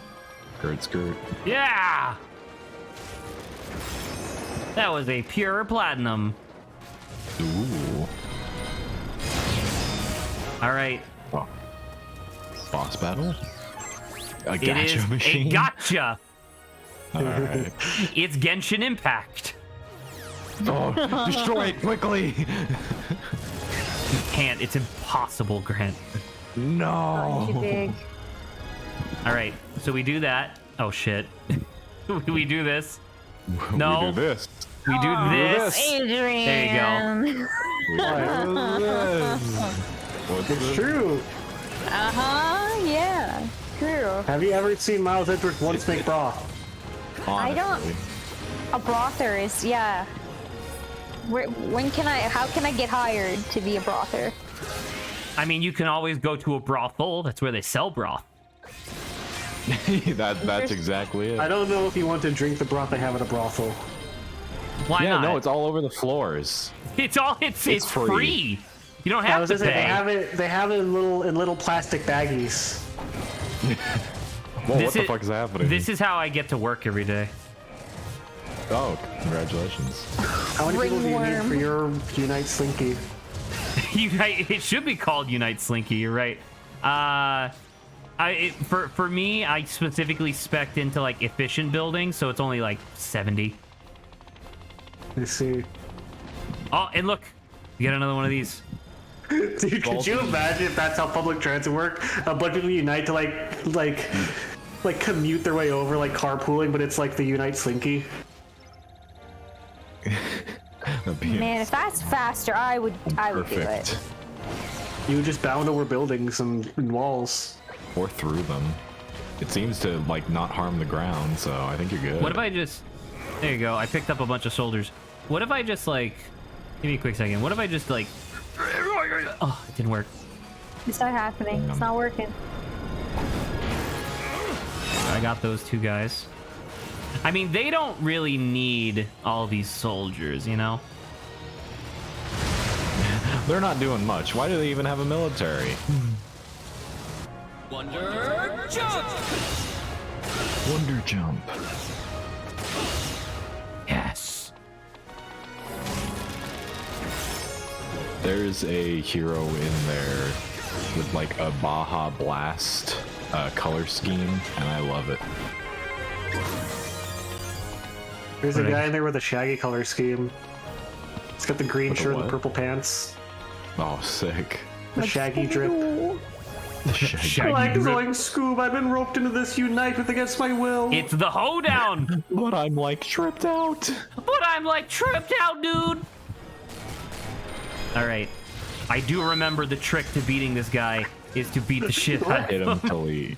Skirt. Yeah! That was a pure platinum. Ooh. All right. Oh. Boss battle? A It gacha is machine? a gotcha. Alright. It's Genshin Impact. Oh, destroy it quickly! You can't. It's impossible, Grant. No! Too big. All right. So we do that. Oh, shit. We do this. No. We do this. We do this. Adrian. There you go. We do this. What's It's this? true. Yeah. True. Have you ever seen Miles Edwards once make broth? I don't- Honestly. A brother is, yeah. How can I get hired to be a brother? I mean, you can always go to a brothel. That's where they sell broth. That's exactly it. I don't know if you want to drink the broth they have at a brothel. Why Yeah, not? no, it's all over the floors. It's free. You don't I have was to just saying, pay. they have it in little plastic baggies. Whoa, This what the is- fuck is happening? This is how I get to work every day. Oh, congratulations. How many people do you need Ringworm. for your Unite Slinky? It should be called Unite Slinky. You're right. For me, I specifically spec'd into like efficient buildings, so it's only like 70. Let's see. Oh, and look, we got another one of these. Dude, could you imagine if that's how public transit worked? A bunch of people unite to like commute their way over, like carpooling, but it's like the Unite Slinky. Man, if that's faster, I would do it. You would just bound over buildings and walls. Or through them. It seems to like not harm the ground, so I think you're good. What if I just... There you go. I picked up a bunch of soldiers. What if I just like... Give me a quick second. What if I just like... Oh, it didn't work. It's not happening. It's not working. I got those two guys. I mean, they don't really need all these soldiers, you know? They're not doing much. Why do they even have a military? Wonder Jump! Wonder Jump. Yes. There's a hero in there with like a Baja Blast color scheme, and I love it. There's a guy in there with a shaggy color scheme. It's got the green shirt and the purple pants. Oh, sick. The shaggy drip. Shaggy Like drip. going Scoob, I've been roped into this unite with against my will. It's the hoedown! But I'm like tripped out. Dude! Alright. I do remember the trick to beating this guy is to beat the shit out Hit of him him. till he...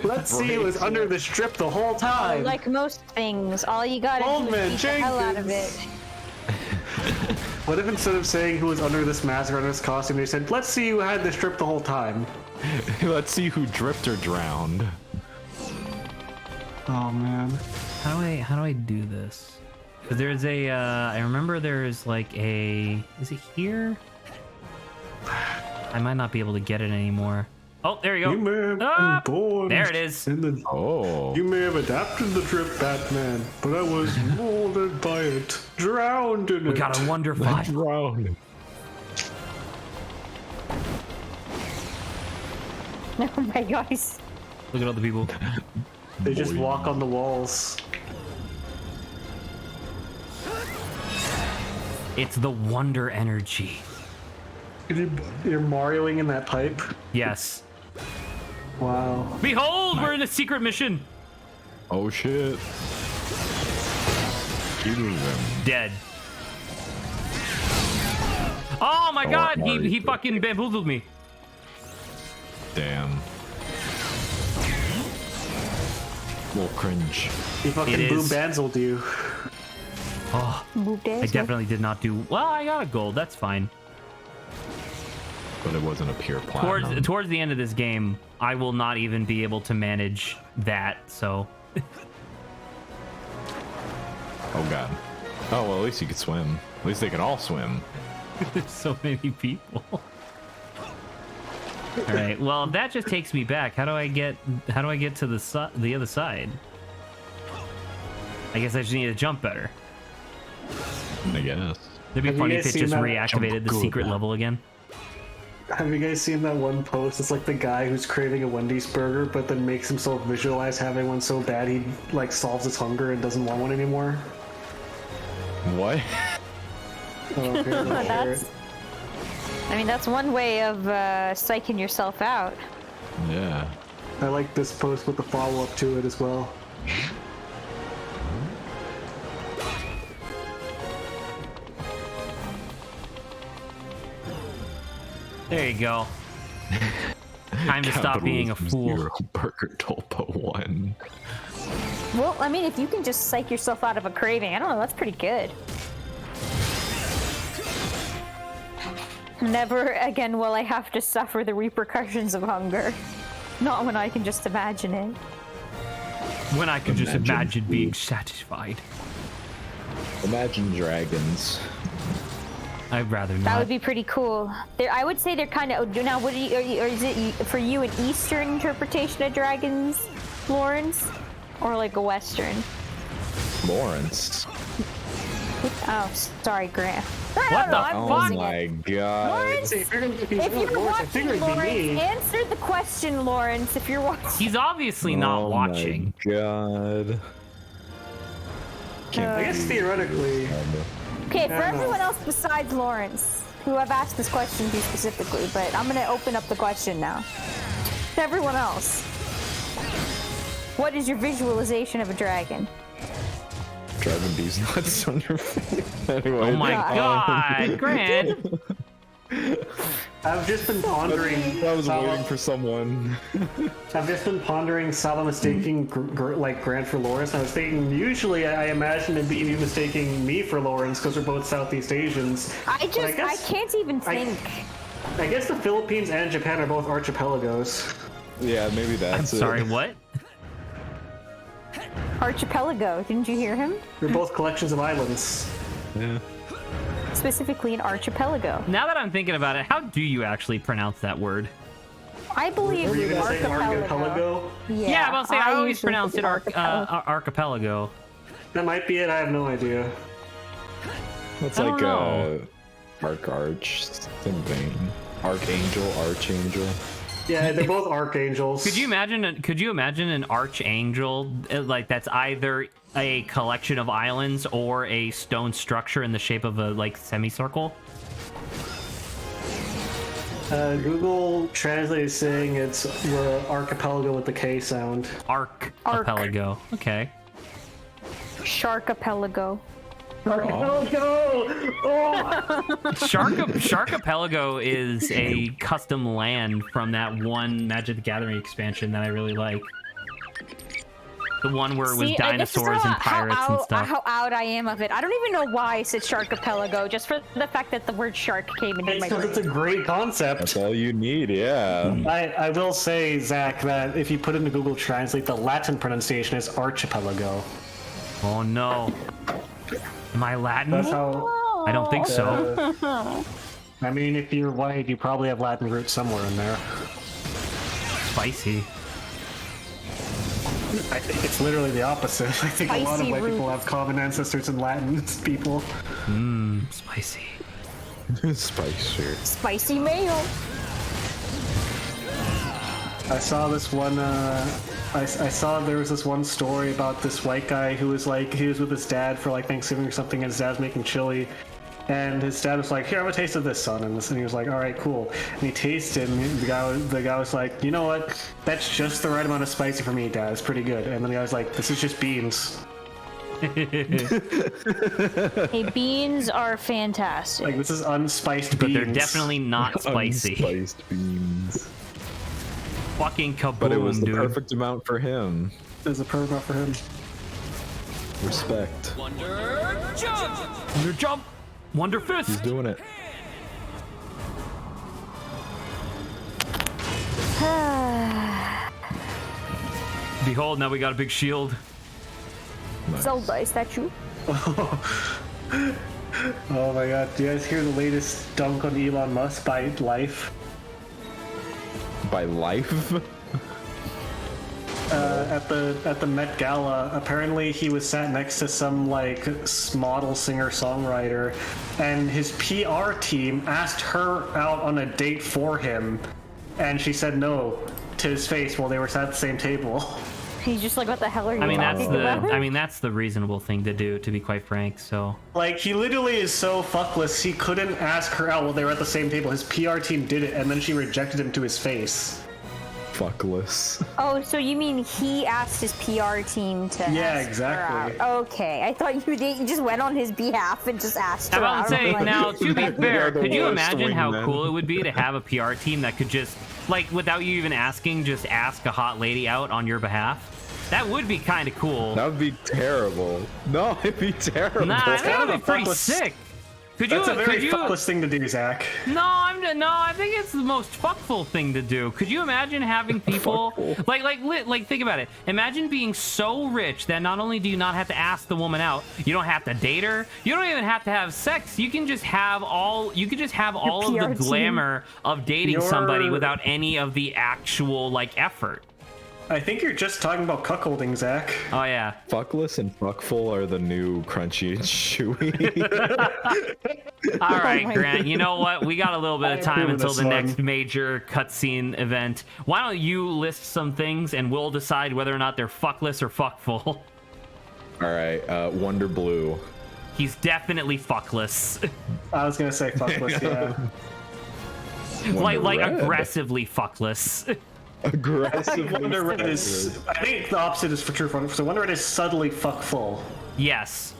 Let's see who was under the strip the whole time. Like most things, all you gotta do Oldman is beat the hell out of it. What if instead of saying who was under this mask or under this costume, they said, let's see who had the strip the whole time? Let's see who dripped or drowned. Oh, man. How do I do this? 'Cause there's a, I remember there's like a, is it here? I might not be able to get it anymore. Oh, there you go. You may have been born. There it is. You may have adapted the drip, Batman, but I was molded by it, drowned in it. We got a Wonder 5. Drowned. Oh my gosh. Look at all the people. They just walk on the walls. It's the Wonder Energy. You're Marioing in that pipe? Yes. Wow. Behold, we're in a secret mission. Oh shit. Kill them. Dead. Oh my god, Mario. he fucking bamboozled me. Damn. Little cringe. He fucking boom banzled you. Oh, I definitely did not do well. I got a gold. That's fine. But it wasn't a pure platinum. Towards the end of this game, I will not even be able to manage that. So. Oh god. Oh well, at least you could swim. At least they can all swim. There's so many people. All right. Well, that just takes me back. How do I get to the other side? I guess I just need to jump better. I guess. It'd be Have funny you if guys it seen just that? reactivated the Jump secret good. level again. Have you guys seen that one post? It's like the guy who's craving a Wendy's burger, but then makes himself visualize having one so bad he like solves his hunger and doesn't want one anymore. What? Oh, here, I'll share it. That's one way of psyching yourself out. Yeah. I like this post with the follow-up to it as well. There you go. Time to stop being a fool. Zero, Burger Tulpa 1. Well, if you can just psych yourself out of a craving, I don't know, that's pretty good. Never again will I have to suffer the repercussions of hunger. Not when I can just imagine it. When I could just imagine being satisfied. Imagine dragons. I'd rather not. That would be pretty cool. I would say they're kind of. Now, what do you, or is it for you an Eastern interpretation of dragons, Lawrence, or like a Western? Lawrence. Oh, sorry, Grant. What the I'm Oh losing my it. god. Lawrence, if you're watching, Lawrence, answer the question, Lawrence. If you're watching, He's obviously not watching. Oh my god. I guess theoretically. okay, for I don't know. everyone else besides Lawrence, who I've asked this question to specifically, but I'm gonna open up the question now. To everyone else. What is your visualization of a dragon? Driving these nuts on your face. Anyway, Oh my god, Grant! I've just been pondering. I was waiting for someone. I've just been pondering Saba mistaking like Grant for Lawrence. I was thinking usually I imagine him be mistaking me for Lawrence because we're both Southeast Asians. I can't even think. I guess the Philippines and Japan are both archipelagos. Yeah, maybe that's I'm sorry, what? Archipelago, didn't you hear him? They're both collections of islands. Yeah. Specifically an archipelago. Now that I'm thinking about it, how do you actually pronounce that word? I believe Were you gonna say archipelago. archipelago? Yeah, I'm about to say I always usually pronounce it think archipelago. That might be it. I have no idea. It's I like don't know. arch, same vein. Archangel. Yeah, they're both archangels. Could you imagine an archangel like that's either a collection of islands or a stone structure in the shape of a like semicircle? Google Translate is saying it's the archipelago with the K sound. Archipelago. Okay. Sharkapelago. Sharkapelago is a custom land from that one Magic the Gathering expansion that I really like. The one where it was dinosaurs and pirates and stuff. How out I am of it. I don't even know why I said Sharkapelago, just for the fact that the word shark came into my brain. It's a great concept. That's all you need, yeah. I will say, Zach, that if you put into Google Translate, the Latin pronunciation is archipelago. Oh no. Am I Latin? That's how. I don't think so. I mean, if you're white, you probably have Latin roots somewhere in there. Spicy. I think it's literally the opposite. I think a lot of white people have common ancestors in Latin people. Spicy. Spicy. Spicy mayo. I saw this one. I saw there was this one story about this white guy who was like, he was with his dad for like Thanksgiving or something, and his dad's making chili, and his dad was like, "Here, have a taste of this, son." And he was like, "All right, cool." And he tasted, and the guy was like, "You know what? That's just the right amount of spicy for me, Dad. It's pretty good." And then the guy was like, "This is just beans." Hey, beans are fantastic. Like, this is unspiced But beans. they're definitely not spicy. Unspiced beans. Fucking kaboom, But it was the dude. perfect amount for him. It was a perfect amount for him. Respect. Wonder jump! Wonder jump! Wonder fist! He's doing it. Behold, now we got a big shield. Zelda, is that you? Oh my god, do you guys hear the latest dunk on Elon Musk by Life? By life? At the Met Gala, apparently he was sat next to some like model singer-songwriter, and his PR team asked her out on a date for him, and she said no to his face while they were sat at the same table. He's just like, what the hell are you that's the reasonable thing to do, to be quite frank, so. Like, he literally is so fuckless, he couldn't ask her out while they were at the same table. His PR team did it, and then she rejected him to his face. Fuckless. Oh, so you mean he asked his PR team to ask exactly. her out. Okay, I thought you just went on his behalf and just asked her out. I'm saying, now, to be fair, could you imagine how wingman. cool it would be to have a PR team that could just, like, without you even asking, just ask a hot lady out on your behalf? That would be kind of cool. That would be terrible. No, it'd be terrible. Nah, that would be pretty fuckless- sick. That's a very fuckless thing to do, Zach. No, I think it's the most fuckful thing to do. Could you imagine having people like think about it? Imagine being so rich that not only do you not have to ask the woman out, you don't have to date her, you don't even have to have sex. You can just have all of the glamour of dating somebody without any of the actual like effort. I think you're just talking about cuckolding, Zach. Oh yeah. Fuckless and fuckful are the new crunchy and chewy. All right, Grant. You know what? We got a little bit of time agree with until this the one. next major cutscene event. Why don't you list some things and we'll decide whether or not they're fuckless or fuckful. All right, Wonder Blue. He's definitely fuckless. I was gonna say fuckless, yeah. like aggressively fuckless. Aggressive. Wonder Red is. I think the opposite is for true. So Wonder Red is subtly fuckful. Yes.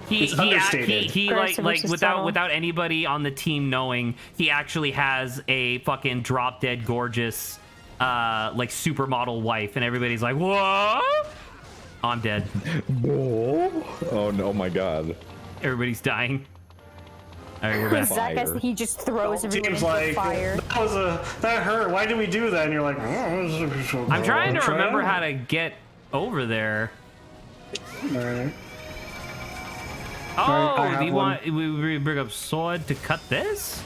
It's understated. He like without anybody on the team knowing, he actually has a fucking drop dead gorgeous like supermodel wife, and everybody's like, what? I'm dead. Oh no, my god. Everybody's dying. All right, we're back. Zach, he just throws everyone into like, fire. That hurt. Why did we do that? And you're like, I'm trying to remember how to get over there. Alright. Oh, do you want we bring up sword to cut this?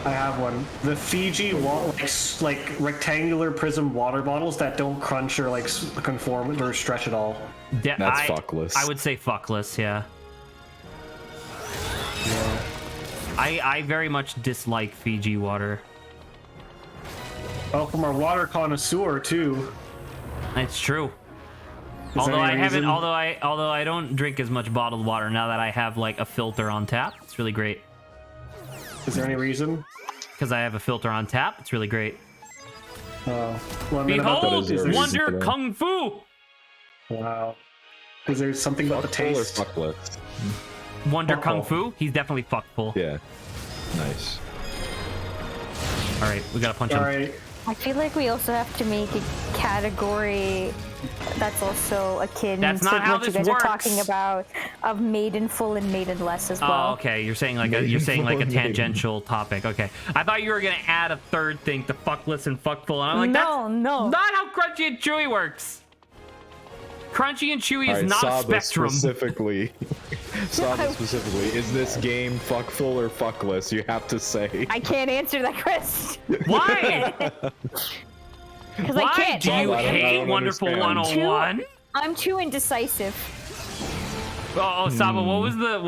I have one. The Fiji like rectangular prism water bottles that don't crunch or like conform or stretch at all. That's fuckless. I would say fuckless, yeah. I very much dislike Fiji water. Oh, from our water connoisseur too. It's true. Is although there I any haven't, reason? although I don't drink as much bottled water now that I have like a filter on tap. It's really great. Is there any reason? Because I have a filter on tap. It's really great. Well, Behold, Wonder Kung Fu. Wow. Is there something about the taste? Fuckless. Wonder Kung Fu. He's definitely fuckful. Yeah. Nice. All right, we gotta punch him. All right. I feel like we also have to make a category that's also akin That's to not how what you this guys works. are talking about of Maidenful and Maidenless as well. Oh, okay. You're saying like a tangential topic. Okay. I thought you were gonna add a third thing to fuckless and fuckful, and I'm like, No, no. not how Crunchy and Chewy works. Crunchy and Chewy is Alright, not a Saba spectrum. specifically. Saba specifically. Is this game fuckful or fuckless? You have to say. I can't answer that question. Why? Because I Why can't. do you I don't hate Wonderful understand. 101? I'm too indecisive. Oh, Saba, what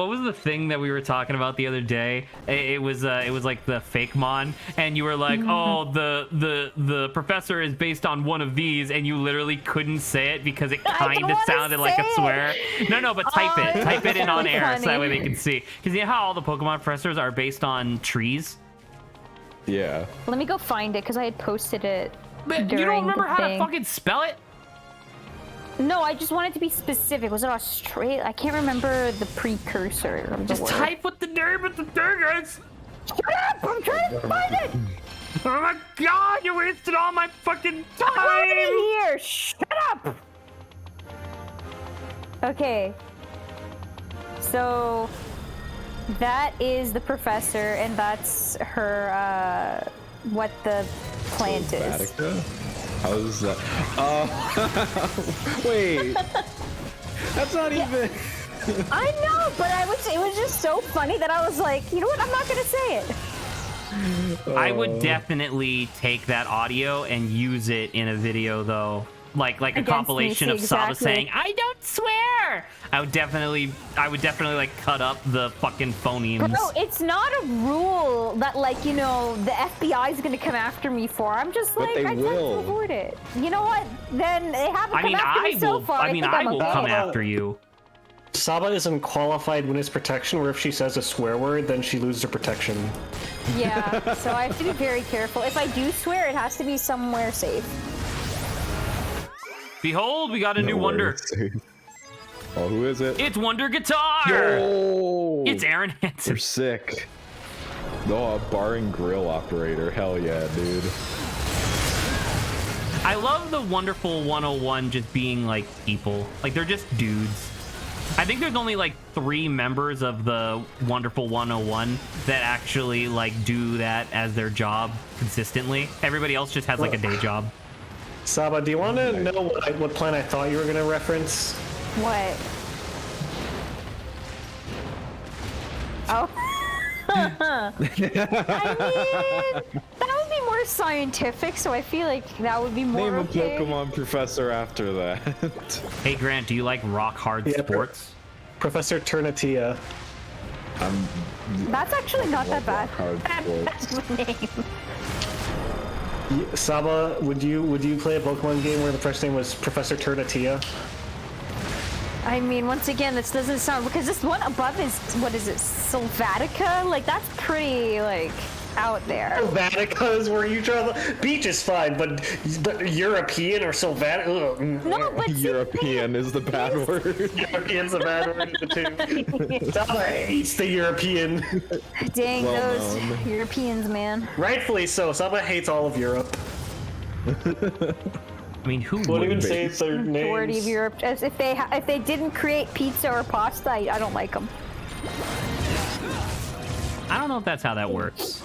was the thing that we were talking about the other day? It was like the fake mon, and you were like, oh, the professor is based on one of these, and you literally couldn't say it because it kind of sounded like a swear. No, but type it in on air so that way they can see. Because you know how all the Pokemon professors are based on trees? Yeah. Let me go find it because I had posted it. But you during don't remember the how to thing. fucking spell it? No, I just wanted to be specific. Was it Australia? I can't remember the precursor of the Just word. type what the name of the thing is. Shut up! I'm trying to find it! Oh my god, you wasted all my fucking I'm already time! here! Shut up! Okay. So, that is the professor, and that's her, what the plant is. Vatican? How's that? Wait. That's not even. I know, but it was just so funny that I was like, you know what? I'm not gonna say it. I would definitely take that audio and use it in a video, though. Like a Against compilation me, of Saba exactly. saying, "I don't swear." I would definitely like cut up the fucking phonemes. Bro, it's not a rule that like, you know, the FBI is gonna come after me for. I'm just But like, they I will. tend to avoid it. You know what? Then they haven't I come mean, after me so will. far. I mean, think I I'm will okay. come after you. Saba isn't qualified witness protection, where if she says a swear word, then she loses her protection. Yeah, so I have to be very careful. If I do swear, it has to be somewhere safe. Behold, we got a new wonder. Oh, who is it? It's Wonder Guitar. Yo! It's Aaron Hansen. They're sick. Oh, a bar and grill operator. Hell yeah, dude. I love the Wonderful 101 just being like people. Like they're just dudes. I think there's only like 3 members of the Wonderful 101 that actually like do that as their job consistently. Everybody else just has like a day job. Saba, do you want to know what plan I thought you were going to reference? What? Oh. I mean, that would be more scientific, so I feel like that would be more Name a okay. Pokemon professor after that. Hey Grant, do you like rock hard sports? Professor Turnitia. That's actually not that bad. Hard That's the name. Saba, would you play a Pokemon game where the first name was Professor Turnitia? I mean, once again, this doesn't sound, because this one above is, what is it, Sylvatica? Like, that's pretty, like, out there. Sylvatica is where you draw the... Beach is fine, but European or Sylvatica... No, but European is the bad word. European's the bad word of the two. Saba hates the European. Dang, those Europeans, man. Rightfully so. Saba hates all of Europe. I mean, who won't even say their Majority names? of Europe, as if they didn't create pizza or pasta, I don't like them. I don't know if that's how that works.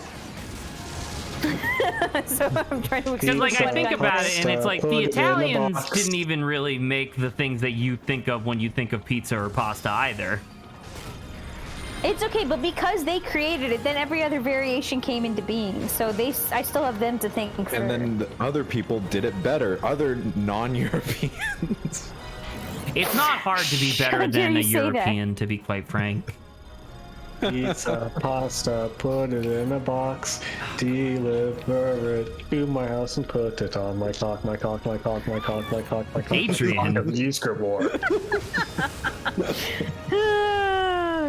So I'm trying to Because, like, I think about it, and it's like the Italians box. didn't even really make the things that you think of when you think of pizza or pasta either. It's okay, but because they created it, then every other variation came into being. So I still have them to thank for. And then the other people did it better. Other non-Europeans. It's not hard to be better than a European, to be quite frank. Pizza, pasta, put it in a box, deliver it to my house and put it on my cock, my cock, my cock, my cock, my cock, my cock. Adrian.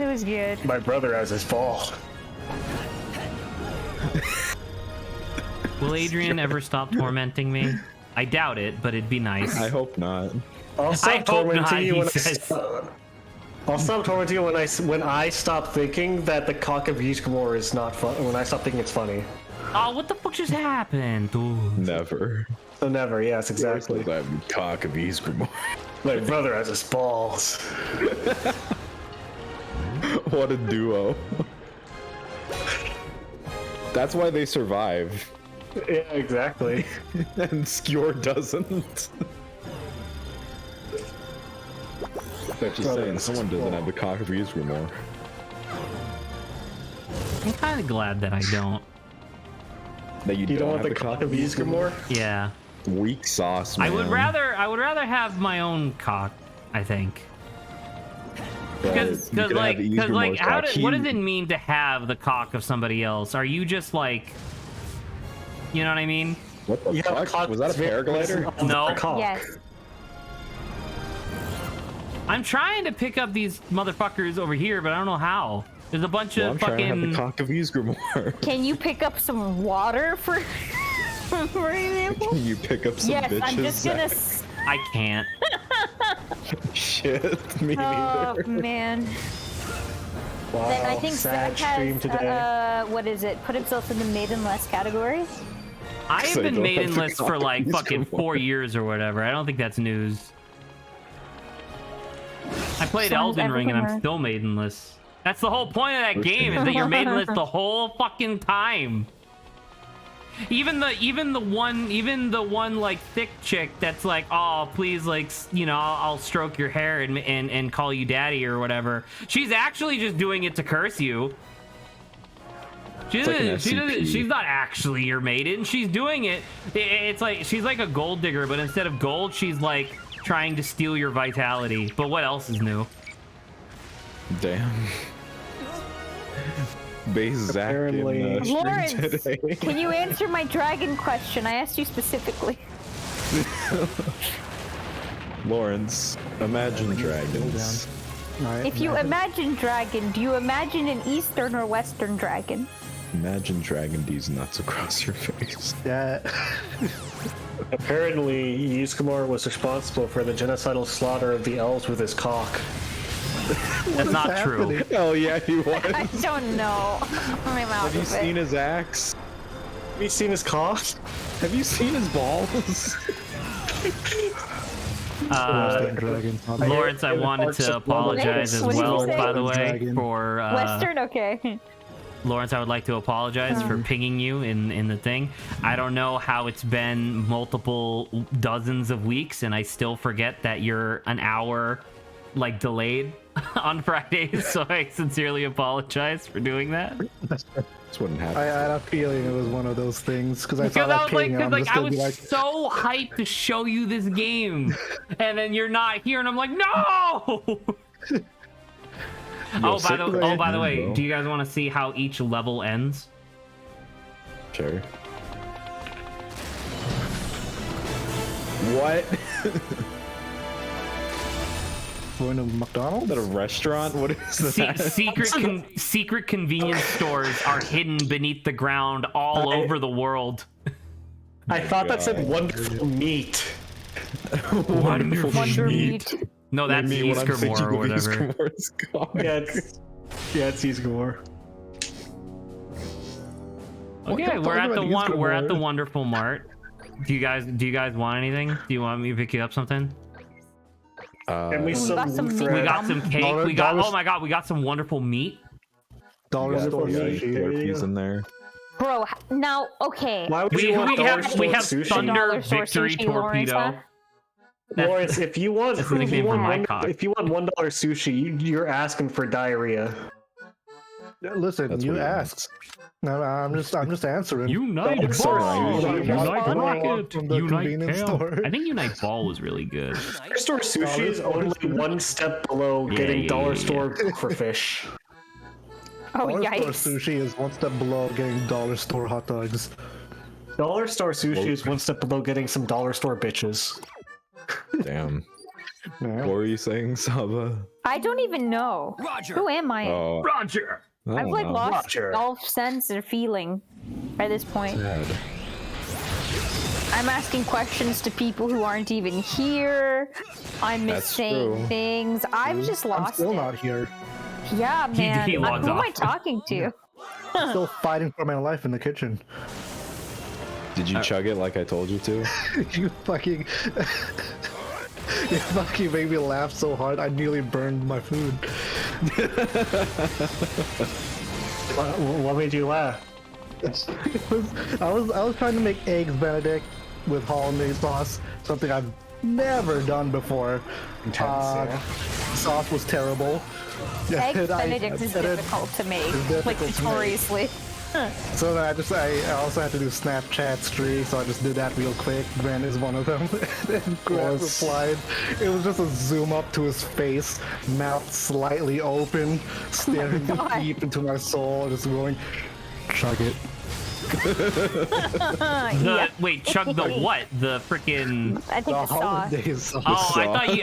It was good. My brother has his ball. Will Adrian ever stop tormenting me? I doubt it, but it'd be nice. I hope not. I'll stop tormenting you when I'll stop tormenting you when I stop thinking that the cock of Yishkamor is not fun. When I stop thinking it's funny. Oh, what the fuck just happened? Dude. Never. So never, yes, exactly. That cock of Yishkamor. My brother has his balls. What a duo. That's why they survive. Yeah, exactly. And Skjor doesn't. I'm just saying, someone doesn't have the cock of Ysgramor. I'm kind of glad that I don't. That you don't want have the cock of Ysgramor? Yeah. Weak sauce, man. I would rather have my own cock, I think. Because like what does it mean to have the cock of somebody else? Are you just like, you know what I mean? What the fuck? Was that a paraglider? No. Yes. I'm trying to pick up these motherfuckers over here, but I don't know how. There's a bunch of I'm fucking. trying to have the cock of Ysgramor. Can you pick up some water for example? Can you pick up some bitches? I'm just gonna. I can't. Shit, me neither. Oh man. Wow, Then I think sad Zach stream has, today. what is it? Put himself in the maidenless category. I have So been don't have the maidenless cock for of like fucking Ysgramor. 4 years or whatever. I don't think that's news. I played Sounds Elden Ring and I'm everywhere. still maidenless. That's the whole point of that game, is that you're maidenless the whole fucking time. Even the one like thick chick that's like, oh please, like, you know, I'll stroke your hair and call you daddy or whatever. She's actually just doing it to curse you. She's not actually your maiden. She's doing it. It's like she's like a gold digger, but instead of gold, she's like trying to steal your vitality. But what else is new? Damn. Base Zach Apparently. in stream Lawrence, today. can you answer my dragon question? I asked you specifically. Lawrence, imagine dragons. If you imagine dragon, do you imagine an eastern or western dragon? Imagine dragging these nuts across your face. Yeah. Apparently, Yuskamor was responsible for the genocidal slaughter of the elves with his cock. That's not true. Hell yeah, he was. I don't know. I'm out Have you of seen it. his axe? Have you seen his cock? Have you seen his balls? Lawrence, I wanted to apologize as What did you well, say? by the way, for Western, okay. Lawrence, I would like to apologize for pinging you in the thing. I don't know how it's been multiple dozens of weeks, and I still forget that you're an hour like delayed on Fridays. So I sincerely apologize for doing that. This wouldn't happen. I had a feeling it was one of those things because I saw Because that I was like, ping. I'm just I gonna was be like, so hyped to show you this game, and then you're not here, and I'm like, no. By the way, do you guys want to see how each level ends? Sure. What? going to McDonald's? Is that a restaurant? What is that? Secret convenience stores are hidden beneath the ground all over the world. I thought that said wonderful meat. Wonderful meat. No, that's Easkermore or whatever. It's Easkermore. Okay, we're at the Wonderful Mart. Do you guys want anything? Do you want me to pick you up something? And we got some cake. We got some wonderful meat. Dollar store sushi in there. Bro, now okay. Why would we have sushi? Thunder Victory Torpedo. Lawrence, if you want $1 $1 sushi, you're asking for diarrhea. Listen, That's you what asked. No, I'm just answering. Unite Ball, Unite Rocket, from the Unite convenience Cam. store. I think Unite Ball was really good. Dollar store sushi is only one step below getting dollar store for fish. Oh, Dollar yikes. store sushi is one step below getting dollar store hot dogs. Dollar store sushi is one step below getting some dollar store bitches. Damn. What were you saying, Saba? I don't even know. Roger. Who am I? Roger. I've lost all sense or feeling by this point. Sad. I'm asking questions to people who aren't even here. I'm missing things. I've just lost I'm still it. not here. Yeah, man. He logs who am I off. talking to? I'm still fighting for my life in the kitchen. Did you chug it like I told you to? You fucking made me laugh so hard I nearly burned my food. What made you laugh? I was trying to make eggs Benedict with hollandaise sauce, something I've never done before. Sauce was terrible. Eggs Benedict is difficult to make, like notoriously. So then I also had to do Snapchat streaks, so I just did that real quick. Grant is one of them. And Grant replied. It was just a zoom up to his face, mouth slightly open, staring deep into my soul, just going, chug it. Wait, chug the what? The freaking. I think the sauce. Hollandaise sauce. Oh, I thought he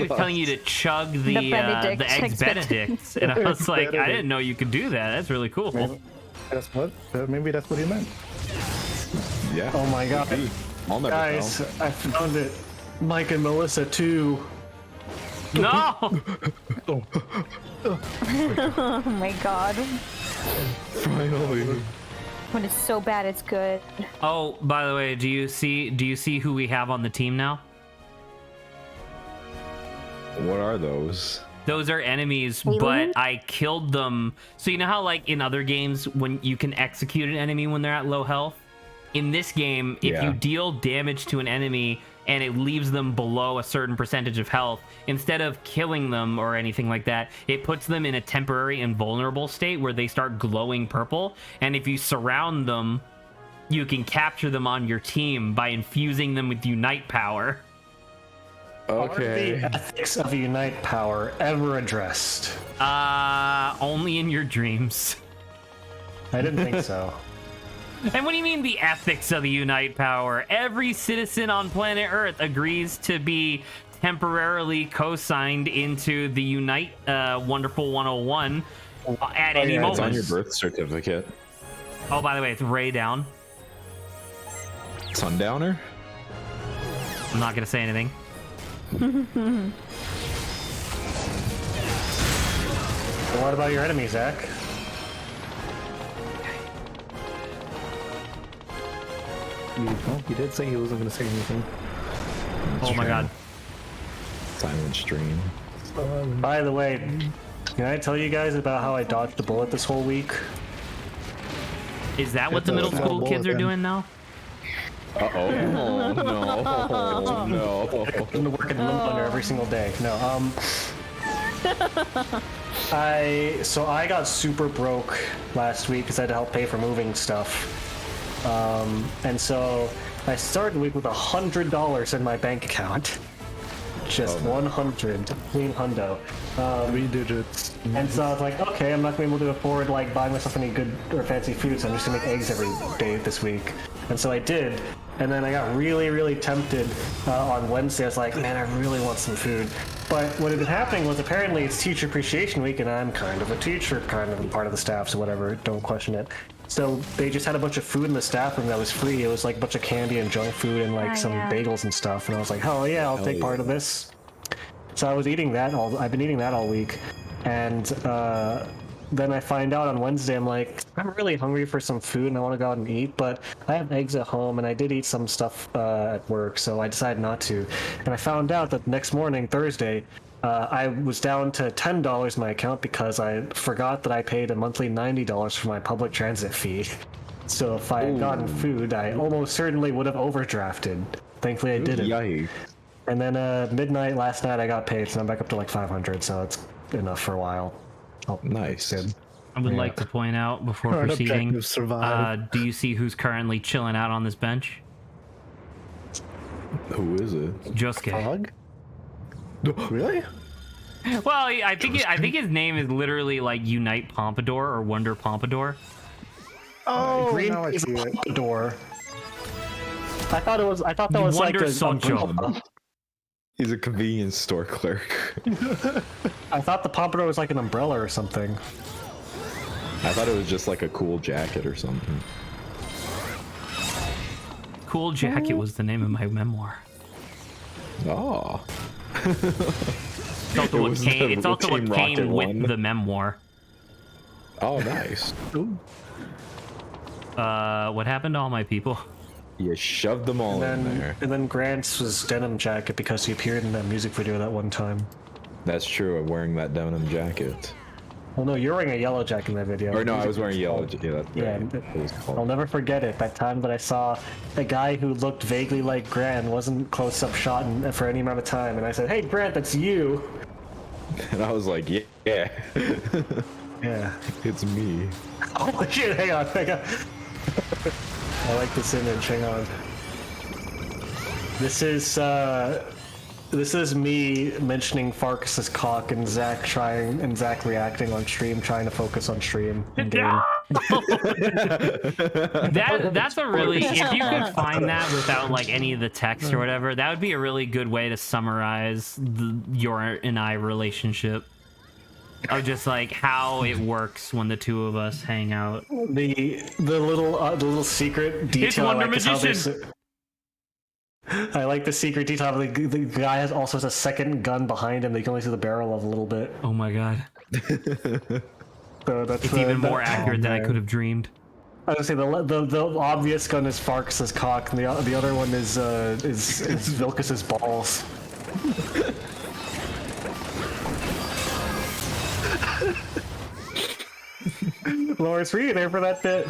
was telling you to chug the eggs Benedict, and I was like, I didn't know you could do that. That's really cool. Maybe that's what he meant. Yeah. Oh my god. I'll never Guys, know. I found it. Mike and Melissa too. No! Oh my god. Finally. When it's so bad, it's good. Oh, by the way, do you see who we have on the team now? What are those? Those are enemies, but I killed them. So you know how like in other games when you can execute an enemy when they're at low health? In this game, if you deal damage to an enemy and it leaves them below a certain percentage of health, instead of killing them or anything like that, it puts them in a temporary invulnerable state where they start glowing purple. And if you surround them, you can capture them on your team by infusing them with Unite power. Okay. Are the ethics of Unite power ever addressed? Only in your dreams. I didn't think so. And what do you mean the ethics of the Unite power? Every citizen on planet Earth agrees to be temporarily co-signed into the Unite Wonderful 101 at any moment. It's on your birth certificate. Oh, by the way, it's Ray Down. Sundowner? I'm not gonna say anything. What about your enemy, Zach? He did say he wasn't going to say anything. Oh my god. Silent stream. By the way, can I tell you guys about how I dodged a bullet this whole week? Is that what the middle school kids are doing now? Uh-oh. Oh, no. No. I come to work in Limb Thunder every single day. No, I got super broke last week because I had to help pay for moving stuff. And so I started the week with $100 in my bank account. Just 100, clean hundo. 3 digits. And so I was like, okay, I'm not going to be able to afford like buying myself any good or fancy food, so I'm just going to make eggs every day this week. And so I did. And then I got really, really tempted on Wednesday. I was like, man, I really want some food. But what had been happening was apparently it's Teacher Appreciation Week, and I'm kind of a teacher, kind of a part of the staff, so whatever, don't question it. So they just had a bunch of food in the staff room that was free. It was like a bunch of candy and junk food and like some bagels and stuff. And I was like, oh yeah, I'll take part of this. So I was eating that I've been eating that all week. And then I find out on Wednesday, I'm like, I'm really hungry for some food and I want to go out and eat, but I have eggs at home and I did eat some stuff at work, so I decided not to. And I found out that next morning, Thursday, I was down to $10 in my account because I forgot that I paid a monthly $90 for my public transit fee. So if I had gotten food, I almost certainly would have overdrafted. Thankfully, I didn't. Yikes. And then midnight last night, I got paid, so I'm back up to like 500, so it's enough for a while. Oh, nice. I would like to point out before proceeding, do you see who's currently chilling out on this bench? Who is it? Josuke. Frog? Really? Well, I think his name is literally like Unite Pompadour or Wonder Pompadour. Oh, Green now I see it. Pompadour. I thought that was Wonder like a Sojo. He's a convenience store clerk. I thought the pompadour was like an umbrella or something. I thought it was just like a cool jacket or something. Cool Jacket was the name of my memoir. Oh. It's also what came with the memoir. Oh, nice. What happened to all my people? You shoved them all in there. And then Grant's was denim jacket because he appeared in that music video that one time. That's true. I'm wearing that denim jacket. Well, no, you're wearing a yellow jacket in that video. Or no, I was wearing yellow. Yeah, I'll never forget it. That time that I saw a guy who looked vaguely like Grant, wasn't close-up shot for any amount of time, and I said, "Hey, Grant, that's you." And I was like, "Yeah, yeah, it's me." Oh shit! Hang on. I like this image. Hang on. This is me mentioning Farkas's cock and Zach reacting on stream, trying to focus on stream. That's a really, if you could find that without like any of the text or whatever, that would be a really good way to summarize your and I relationship. Of just like how it works when the two of us hang out. The little secret detail. It's Wonder Magician. I like the secret detail. The guy also has a second gun behind him that you can only see the barrel of a little bit. Oh my god. So that's it's even more accurate than I could have dreamed. I was gonna say the obvious gun is Farkas's cock, and the other one is Vilkas's balls. Lawrence, were you there for that bit?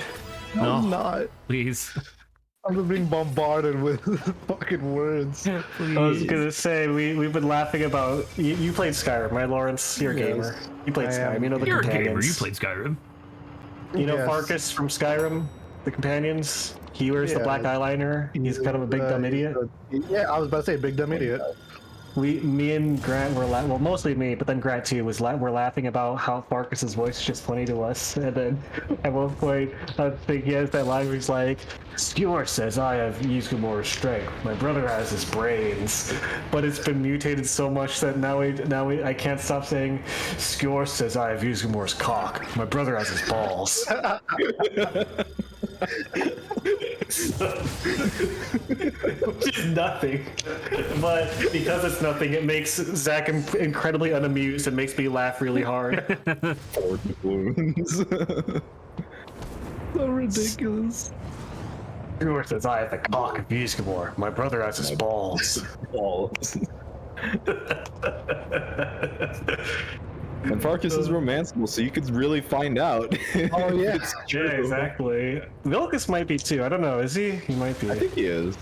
No, I'm not. Please. I'm just being bombarded with fucking words. Please. I was gonna say we've been laughing about you played Skyrim, right, Lawrence? You're a gamer. You played Skyrim. You know the You're companions. a gamer. You played Skyrim. You know Farkas from Skyrim, the companions. He wears the black eyeliner. He's kind of a big dumb idiot. Yeah, I was about to say big dumb idiot. Me and Grant were well, mostly me, but then Grant too we're laughing about how Farkas's voice is just funny to us. And then at one point, I think he has that line where he's like, "Skewer says I have Yuzumor's strength. My brother has his brains." But it's been mutated so much that now I can't stop saying, "Skewer says I have Yuzumor's cock. My brother has his balls." Which is nothing, but because it's nothing, it makes Zach incredibly unamused and makes me laugh really hard. So ridiculous. Skewer says I have the cock of Yuzumor. My brother has his balls. And Farkas is romanceable, so you could really find out. Oh yeah, yeah, exactly. Vilkas might be too. I don't know. Is he? He might be. I think he is.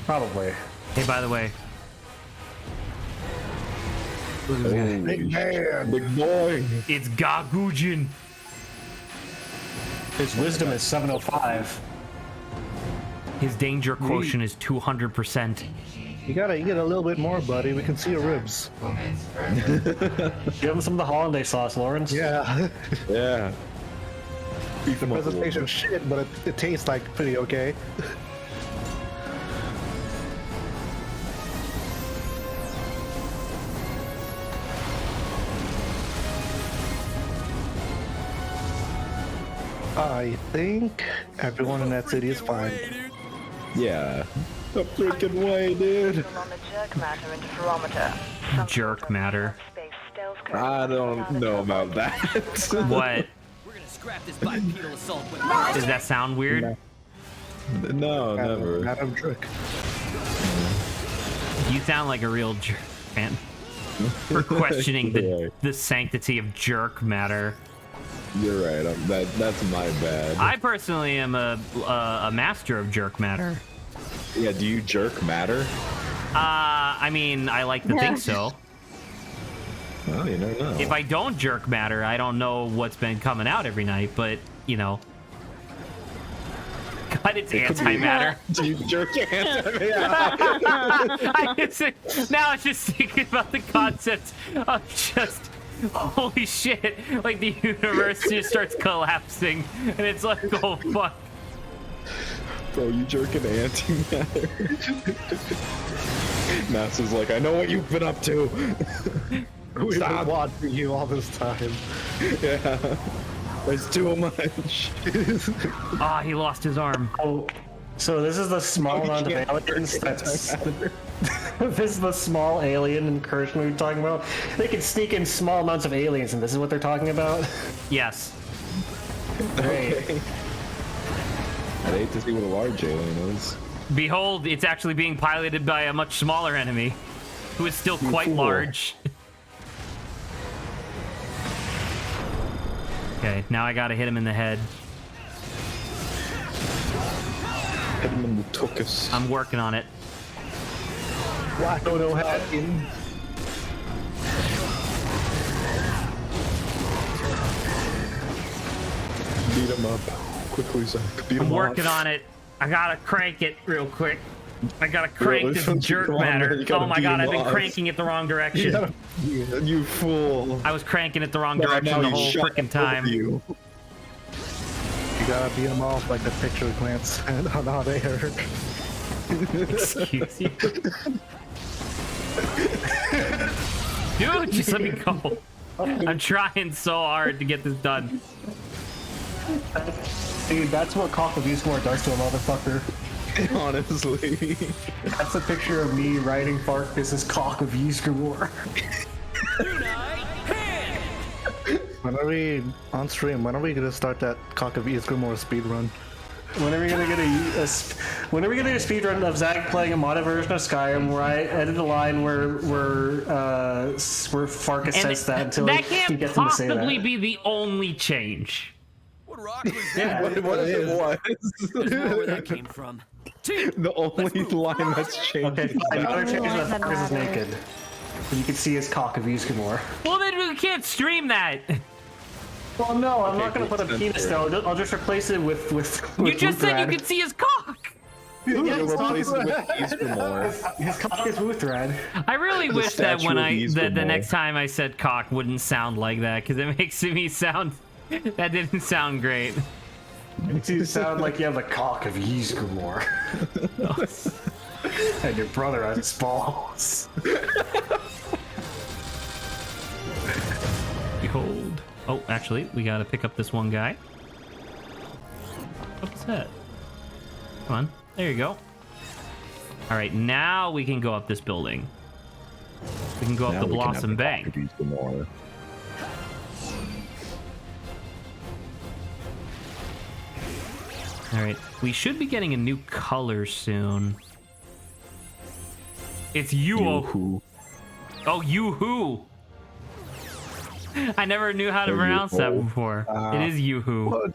Probably. Hey, by the way. Big man, big boy. It's Gagujin. His wisdom is 705. His danger quotient is 200%. You gotta eat a little bit more, buddy. We can see your ribs. Give him some of the hollandaise sauce, Lawrence. Yeah. Yeah. The presentation shit, but it tastes like pretty okay. I think everyone in that city is fine. Yeah. The freaking way, dude. Jerk matter. I don't know about that. What? We're gonna scrap this bipedal assault weapon. Does that sound weird? No, never. Madam Jerk. You sound like a real jerk, man. For questioning the sanctity of jerk matter. You're right. That's my bad. I personally am a master of jerk matter. Yeah, do you jerk matter? I mean, I like to think so. Well, you never know. If I don't jerk matter, I don't know what's been coming out every night, but, you know. God, it's antimatter. Do you jerk your antimatter? Now I'm just thinking about the concept of just, holy shit, like the universe just starts collapsing, and it's like, oh fuck. Bro, you jerking antimatter. NASA's like, I know what you've been up to. We've been watching you all this time. Yeah. There's too much. Ah, he lost his arm. Oh, so this is the small amount of aliens that's... This is the small alien incursion we were talking about. They can sneak in small amounts of aliens, and this is what they're talking about? Yes. Great. Okay. I'd hate to see what a large alien is. Behold, it's actually being piloted by a much smaller enemy, who is still quite large. Okay, now I gotta hit him in the head. Hit him in the tuchus. I'm working on it. Wacko hat in. Beat him up. Quickly, Zach. Beat him I'm working off. on it. I gotta crank it real quick. I gotta crank this listen, jerk come on, man, matter. you gotta Oh my beat god, him I've been off. cranking it the wrong direction. You fool. I was cranking it the wrong Now direction the you whole shut freaking up, time. You. You gotta beat him off like the picture glance and on hot air. Excuse you. Dude, just let me go. I'm trying so hard to get this done. Dude, that's what Cock of Use More does to a motherfucker. Honestly. That's a picture of me writing Fark. This is Cock of Use More. When are we on stream? When are we gonna start that Cock of Isgrimor speed run? When are we gonna get a speed run of Zach playing a modded version of Skyrim where I edit a line where Farkas says that until that he can't gets him to say possibly that. be the only change. What rock was Yeah, that? What if it was? There's more where that came from. The only line that's changed. Okay, another change is that Farkas is naked. You can see his Cock of Use More. Well, then we can't stream that. Well, no, I'm not gonna put a penis though. I'll just replace it with You just said you Wuthrad. could see his cock. Yeah, his cock Replace is it with Isgrimor. his cock is Wuthrad. I really wish that when statue of the Isgrimor. next time I said cock wouldn't sound like that, because it makes me sound. That didn't sound great. You sound like you have the Cock of Ysgrimor. And your brother has balls. Behold. Oh, actually, we gotta pick up this one guy. What's that? Come on. There you go. Alright, now we can go up this building. We can go up the Blossom Bank. Alright, we should be getting a new color soon. It's Yoo-hoo. Oh, Yoo-hoo! I never knew how to pronounce that before. It is Yoo-hoo.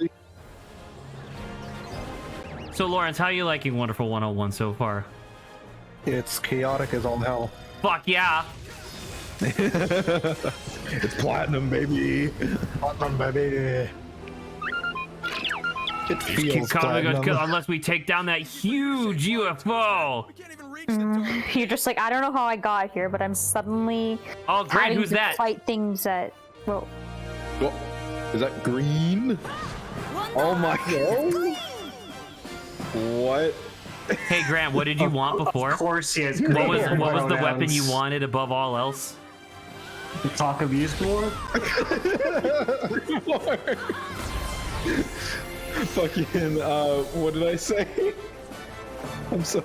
So, Lawrence, how are you liking Wonderful 101 so far? It's chaotic as all hell. Fuck yeah! It's platinum, baby. Platinum, baby. It feels platinum. Unless we take down that huge UFO. You're just like, I don't know how I got here, but I'm suddenly Oh, great! having Who's to that? fight things that. Well, Oh, is that green? Oh my god. What? Hey, Grant, what did you want before? Of course he has. What was the weapon you wanted above all else? The Cock of Ysgrimor? Fucking, what did I say? I'm so...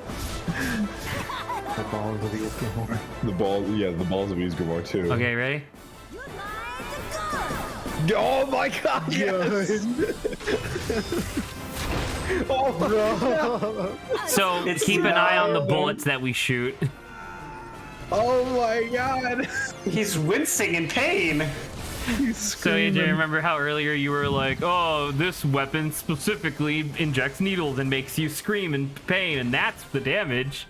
The balls of Ysgramor. The balls of Ysgramor too. Okay, ready? Oh my god, yes! Oh bro! So keep an eye on the bullets that we shoot. Oh my god! He's wincing in pain. So AJ, remember how earlier you were like, oh, this weapon specifically injects needles and makes you scream in pain, and that's the damage.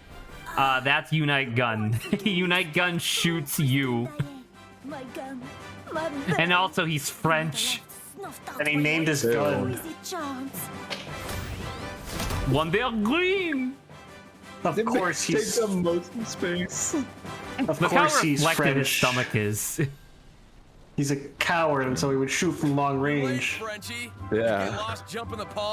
That's Unite Gun. Unite Gun shoots you. And also he's French. And he named his gun. Wonder Green! Of course he's... Takes up most of space. Of Look how course he's reflective his French. stomach is. He's a coward, and so he would shoot from long range. Yeah.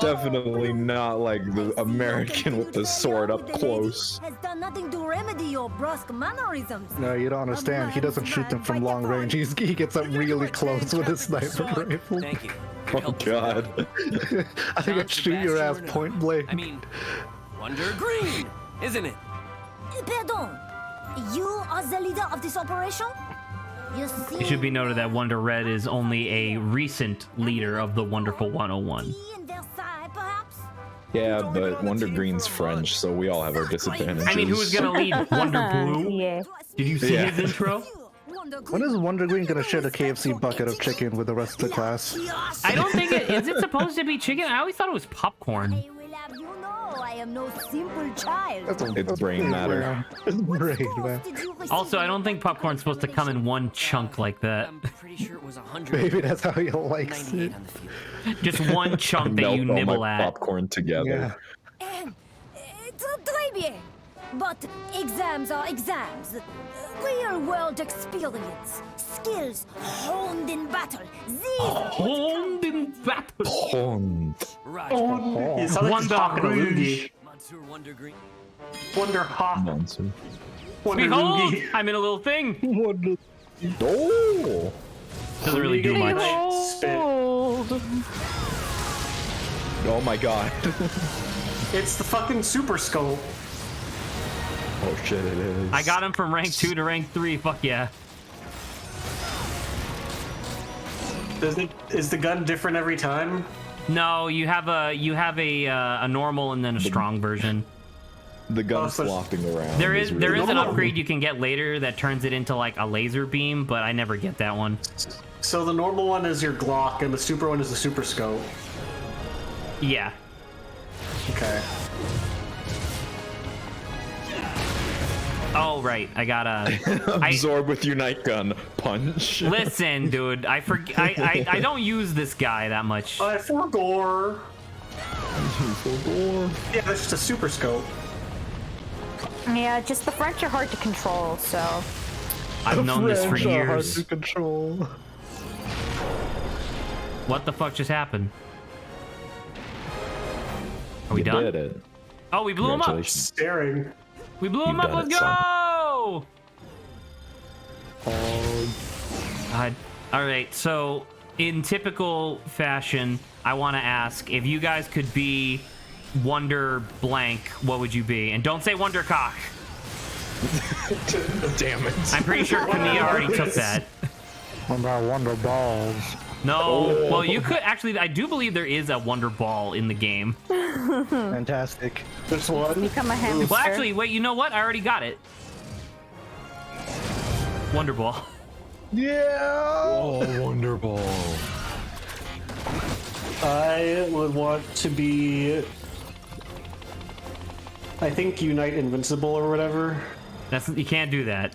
Definitely not like the American with the sword up close. Has done nothing to remedy your brusque mannerisms. No, you don't understand. He doesn't shoot them from long range. He gets up really close with his sniper rifle. Thank you. Oh god. I think I'd shoot your ass point blank. I mean, Wonder Green, isn't it? Pardon, you are the leader of this operation? You see, It should be noted that Wonder Red is only a recent leader of the Wonderful 101. in Versailles, perhaps? Yeah, but Wonder Green's French, so we all have our disadvantages. I mean, who was gonna lead Wonder Blue? Yeah. Did you see Yeah. his intro? When is Wonder Green gonna share the KFC bucket of chicken with the rest of the class? I don't think is it supposed to be chicken? I always thought it was popcorn. I will have you know, I am no simple child. It's brain matter. It's brain, man. Also, I don't think popcorn's supposed to come in one chunk like that. I'm pretty sure it was 100. Maybe that's how he likes it. on the field. Just one chunk that Melt you all nibble my at. popcorn together. Yeah. Très bien. But exams are exams. Real world experience. Skills honed in battle. These Honed in battle. Pond. He sounds like he's Wonder talking to Rouge. Loogie. Monsieur Wonder Green. Wonder Hawk. Nonsense. Wonder Behold, Loogie. I'm in a little thing. Oh! Doesn't really do much. Spit. Oh my god. It's the fucking super scope. Oh shit, it is. I got him from rank 2 to rank 3. Fuck yeah. Is the gun different every time? No, you have a normal and then a strong version. The gun's Oh, so- flopping around. There is really an cool. upgrade you can get later that turns it into like a laser beam, but I never get that one. So the normal one is your Glock, and the super one is the super scope. Yeah. Okay. Oh right, I gotta. Absorb with Unite Gun. Punch. Listen, dude, I don't use this guy that much. I forgore. Yeah, that's just a super scope. Yeah, just the French are hard to control, so. I've known this for French are hard years. to control. What the fuck just happened? Are we You done? did it. Oh, we blew him up. Congratulations. Staring. We blew him You've up. done Let's it, go. son. All right. So, in typical fashion, I want to ask if you guys could be Wonder Blank, what would you be? And don't say Wonder Cock. Damn it. I'm pretty sure Camilla already took that. What about Wonder Balls? No. Well, you could actually. I do believe there is a Wonder Ball in the game. Fantastic. There's one. Become a hamster. Well, actually, wait. You know what? I already got it. Wonder Ball. Yeah. Oh, Wonder Ball. I would want to be. I think Unite Invincible or whatever. That's you can't do that.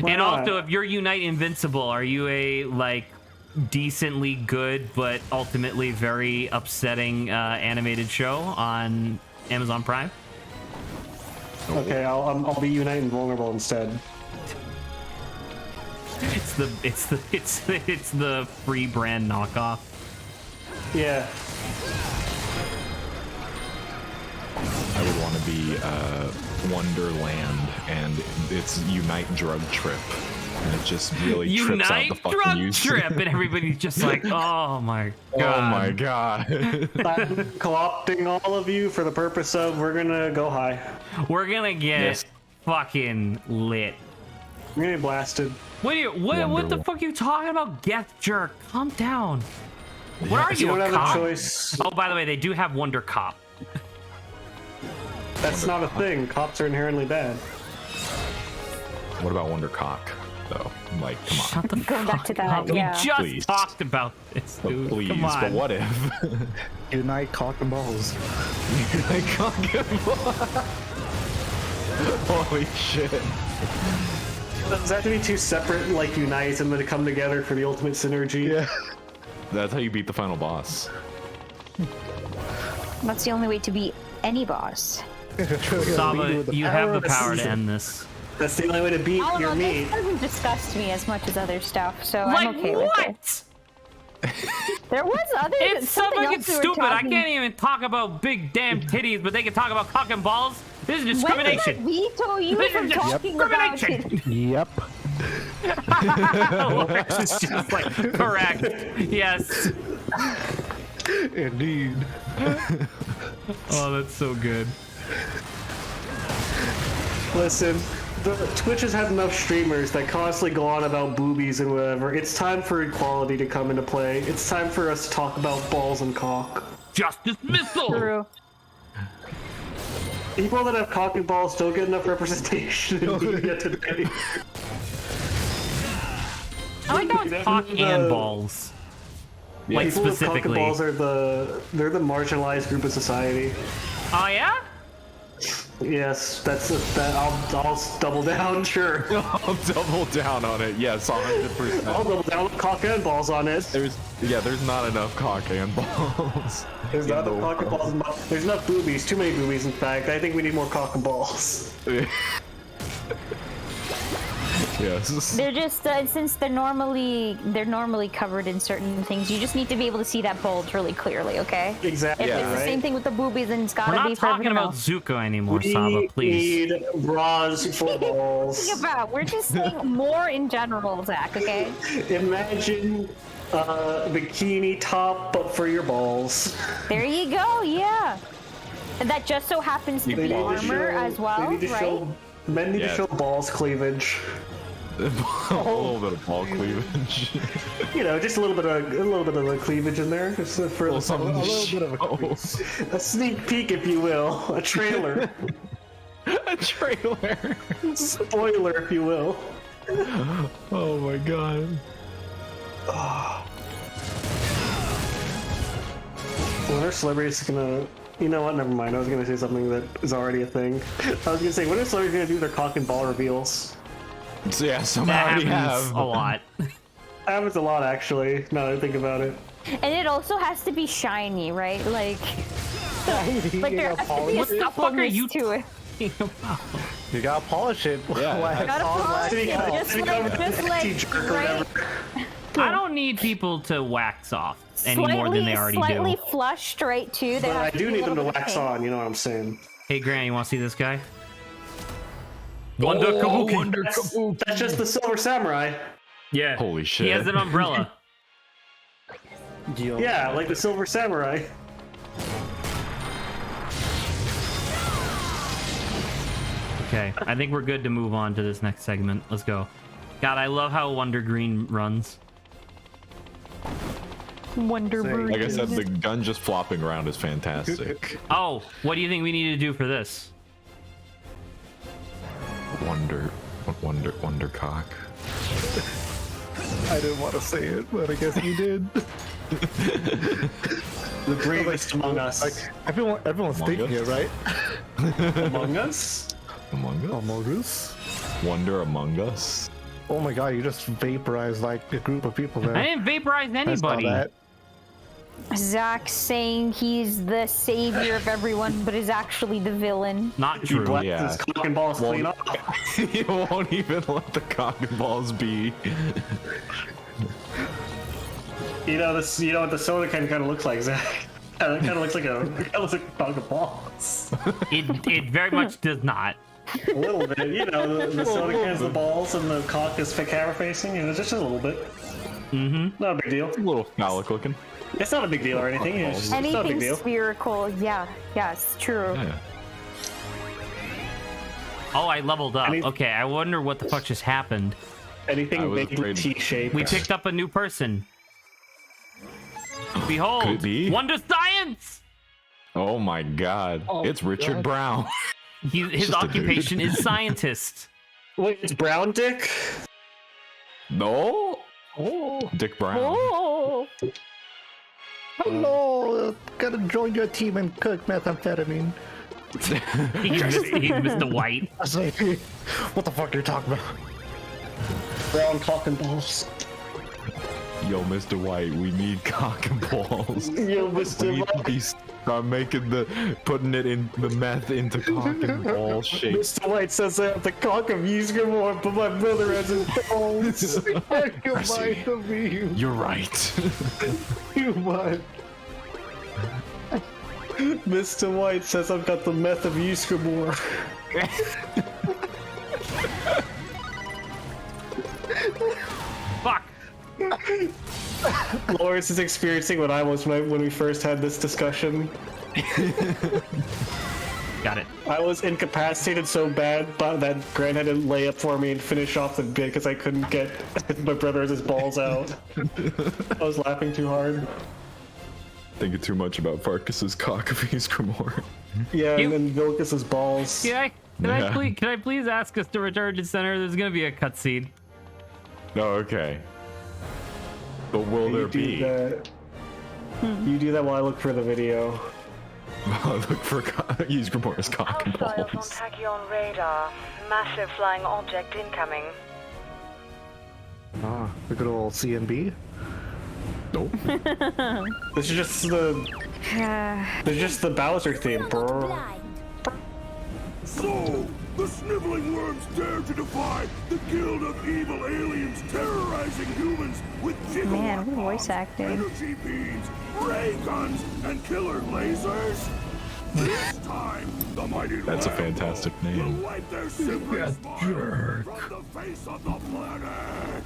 Why And not? also, if you're Unite Invincible, are you a like decently good but ultimately very upsetting animated show on Amazon Prime? Okay, I'll be Unite Invulnerable instead. It's the free brand knockoff. Yeah. I would want to be Wonderland, and it's Unite Drug Trip. And it just really trips out Unite the fucking drug user. trip, and everybody's just like, oh my god. Oh my god. I'm co-opting all of you for the purpose of we're gonna go high. We're gonna get Yes. fucking lit. We're gonna get blasted. What the fuck are you talking about, Geth Jerk? Calm down. What are You you, don't a have cop? a choice. Oh, by the way, they do have Wonder Cop. That's not a thing. Cops are inherently bad. What about Wonder Cock, though? Like, come on. Shut the Going back to that, We yeah. just Please. talked about this, But dude. please, Come on. but what if? Unite cock and balls. I can't get Holy shit. Does that have to be two separate, like, unites and then come together for the ultimate synergy? Yeah. That's how you beat the final boss. That's the only way to beat any boss. Saba, you have the power to season. end this. That's the only way to beat Oh your no, meat. this doesn't disgust me as much as other stuff, so Like I'm okay with it. what? There was other. It's so something fucking else we were stupid. I talking- can't even talk about big damn titties, but they can talk about cock and balls. This is When did discrimination. I veto you This from is just talking about discrimination. it? Yep. Lex is just like, correct. Yes. Indeed. Oh, that's so good. Listen, the Twitch has had enough streamers that constantly go on about boobies and whatever. It's time for equality to come into play. It's time for us to talk about balls and cock. Justice missile. True. People that have cock and balls don't get enough representation in media today. I like how it's cock and balls. Like People with cock and specifically. balls are they're the marginalized group of society. Oh yeah? Yes, that. I'll double down. Sure, I'll double down on it. Yes, 100%. I'll double down with cock and balls on it. There's not enough cock and balls. There's not enough cock and balls. There's enough boobies. Too many boobies, in fact. I think we need more cock and balls. Yes. They're just since they're normally covered in certain things. You just need to be able to see that bulge really clearly. Okay. Exactly. If Yeah, it's the right? same thing with the boobies, then it's We're gotta not be for talking everyone about else. Zuko anymore, Saba, please. need bras for balls. About. We're just saying more in general, Zach. Okay. Imagine a bikini top, but for your balls. There you go. Yeah. And that just so happens to be armor as well, They need to right? show, men need to Yes. show balls cleavage. A little bit of ball cleavage. You know, just a little bit of the cleavage in there, just for the Something A to little bit of a show. a sneak peek, if you will, a trailer, A trailer. spoiler, if you will. Oh my god. When our celebrities gonna, you know what? Never mind. I was gonna say something that is already a thing. I was gonna say, when are celebrities gonna do their cock and ball reveals? So yeah, some That already happens have. a lot. That happens a lot, actually. Now that I think about it. And it also has to be shiny, right? Like there has to be a What the fuck are you suppleness to it. You gotta polish it. Yeah, Like, Gotta on polish like- it, just like, right? I don't need people to wax off any more than they already slightly do. flushed, right? Too. There But I has to do be a need them to little bit of wax pink. on. You know what I'm saying? Hey, Grant, you want to see this guy? Wonder Kabuki. That's just the Silver Samurai. Yeah. Holy shit. He has an umbrella. Yeah, like the Silver Samurai. Okay, I think we're good to move on to this next segment. Let's go. God, I love how Wonder Green runs. Wonder Bird. Like I said, the gun just flopping around is fantastic. Oh, what do you think we need to do for this? Wonder cock. I didn't want to say it, but I guess you did. The bravest among us. Like everyone's Among thinking Us? it, right? Among us? Among Us? Among Us? Wonder Among Us? Oh my god, you just vaporized like a group of people there. I didn't vaporize I saw anybody. that. Zach saying he's the savior of everyone, but is actually the villain. Not He true. blacks yeah. his cock and balls clean up. You won't even let the cock and balls be. You know this. You know what the soda kind of looks like, Zach. It kind of looks like a. It looks like a cock and balls. It very much does not. A little bit, you know, the soda can's the balls and the cock is camera facing, you know, just a little bit. Mm-hmm. Not a big deal. A little phallic looking. It's not a big deal or anything. It's not a big Anything deal. spherical, yes, true. Yeah. Oh, I leveled up. Okay, I wonder what the fuck just happened. Anything big T-shaped. We picked up a new person. Behold, Could it be? Wonder Science! Oh my god. It's Richard Brown. His occupation is scientist. Wait, it's Brown Dick? No. Oh. Dick Brown. Oh, Hello, gotta join your team and cook methamphetamine. He's Mr. White. I say, what the fuck are you talking about? Brown cock and balls. Yo, Mr. White, we need cock and balls. Yo, Mr. White. Start putting it in the meth into cock and ball shape. Mr. White says I have the cock of Ysgramor, but my brother has his balls. You're right. You might. Mr. White says I've got the meth of Ysgramor. Fuck. Lawrence is experiencing what I was when we first had this discussion. Got it. I was incapacitated so bad that Grant had to lay up for me and finish off the bit because I couldn't get my brother's balls out. I was laughing too hard. Thinking too much about Farkas's cock of Ysgramor. Yeah, and then Vilcus's balls. Can I please ask us to return to center? There's gonna be a cutscene. Oh, okay. But will there be? You do that while I look for the video. I look for Ysgramor's cock and Hostiles on balls. Tachyon radar. Massive flying object incoming. Ah, the good old CNB. Nope. This is just the Bowser theme. So, the sniveling worms dare to defy the guild of evil aliens terrorizing humans with man, gigawatt voice bombs, acting. energy beams, ray guns, and killer lasers. This time, the mighty That's a Lambo fantastic will name. wipe their simpering smile from the face of the planet.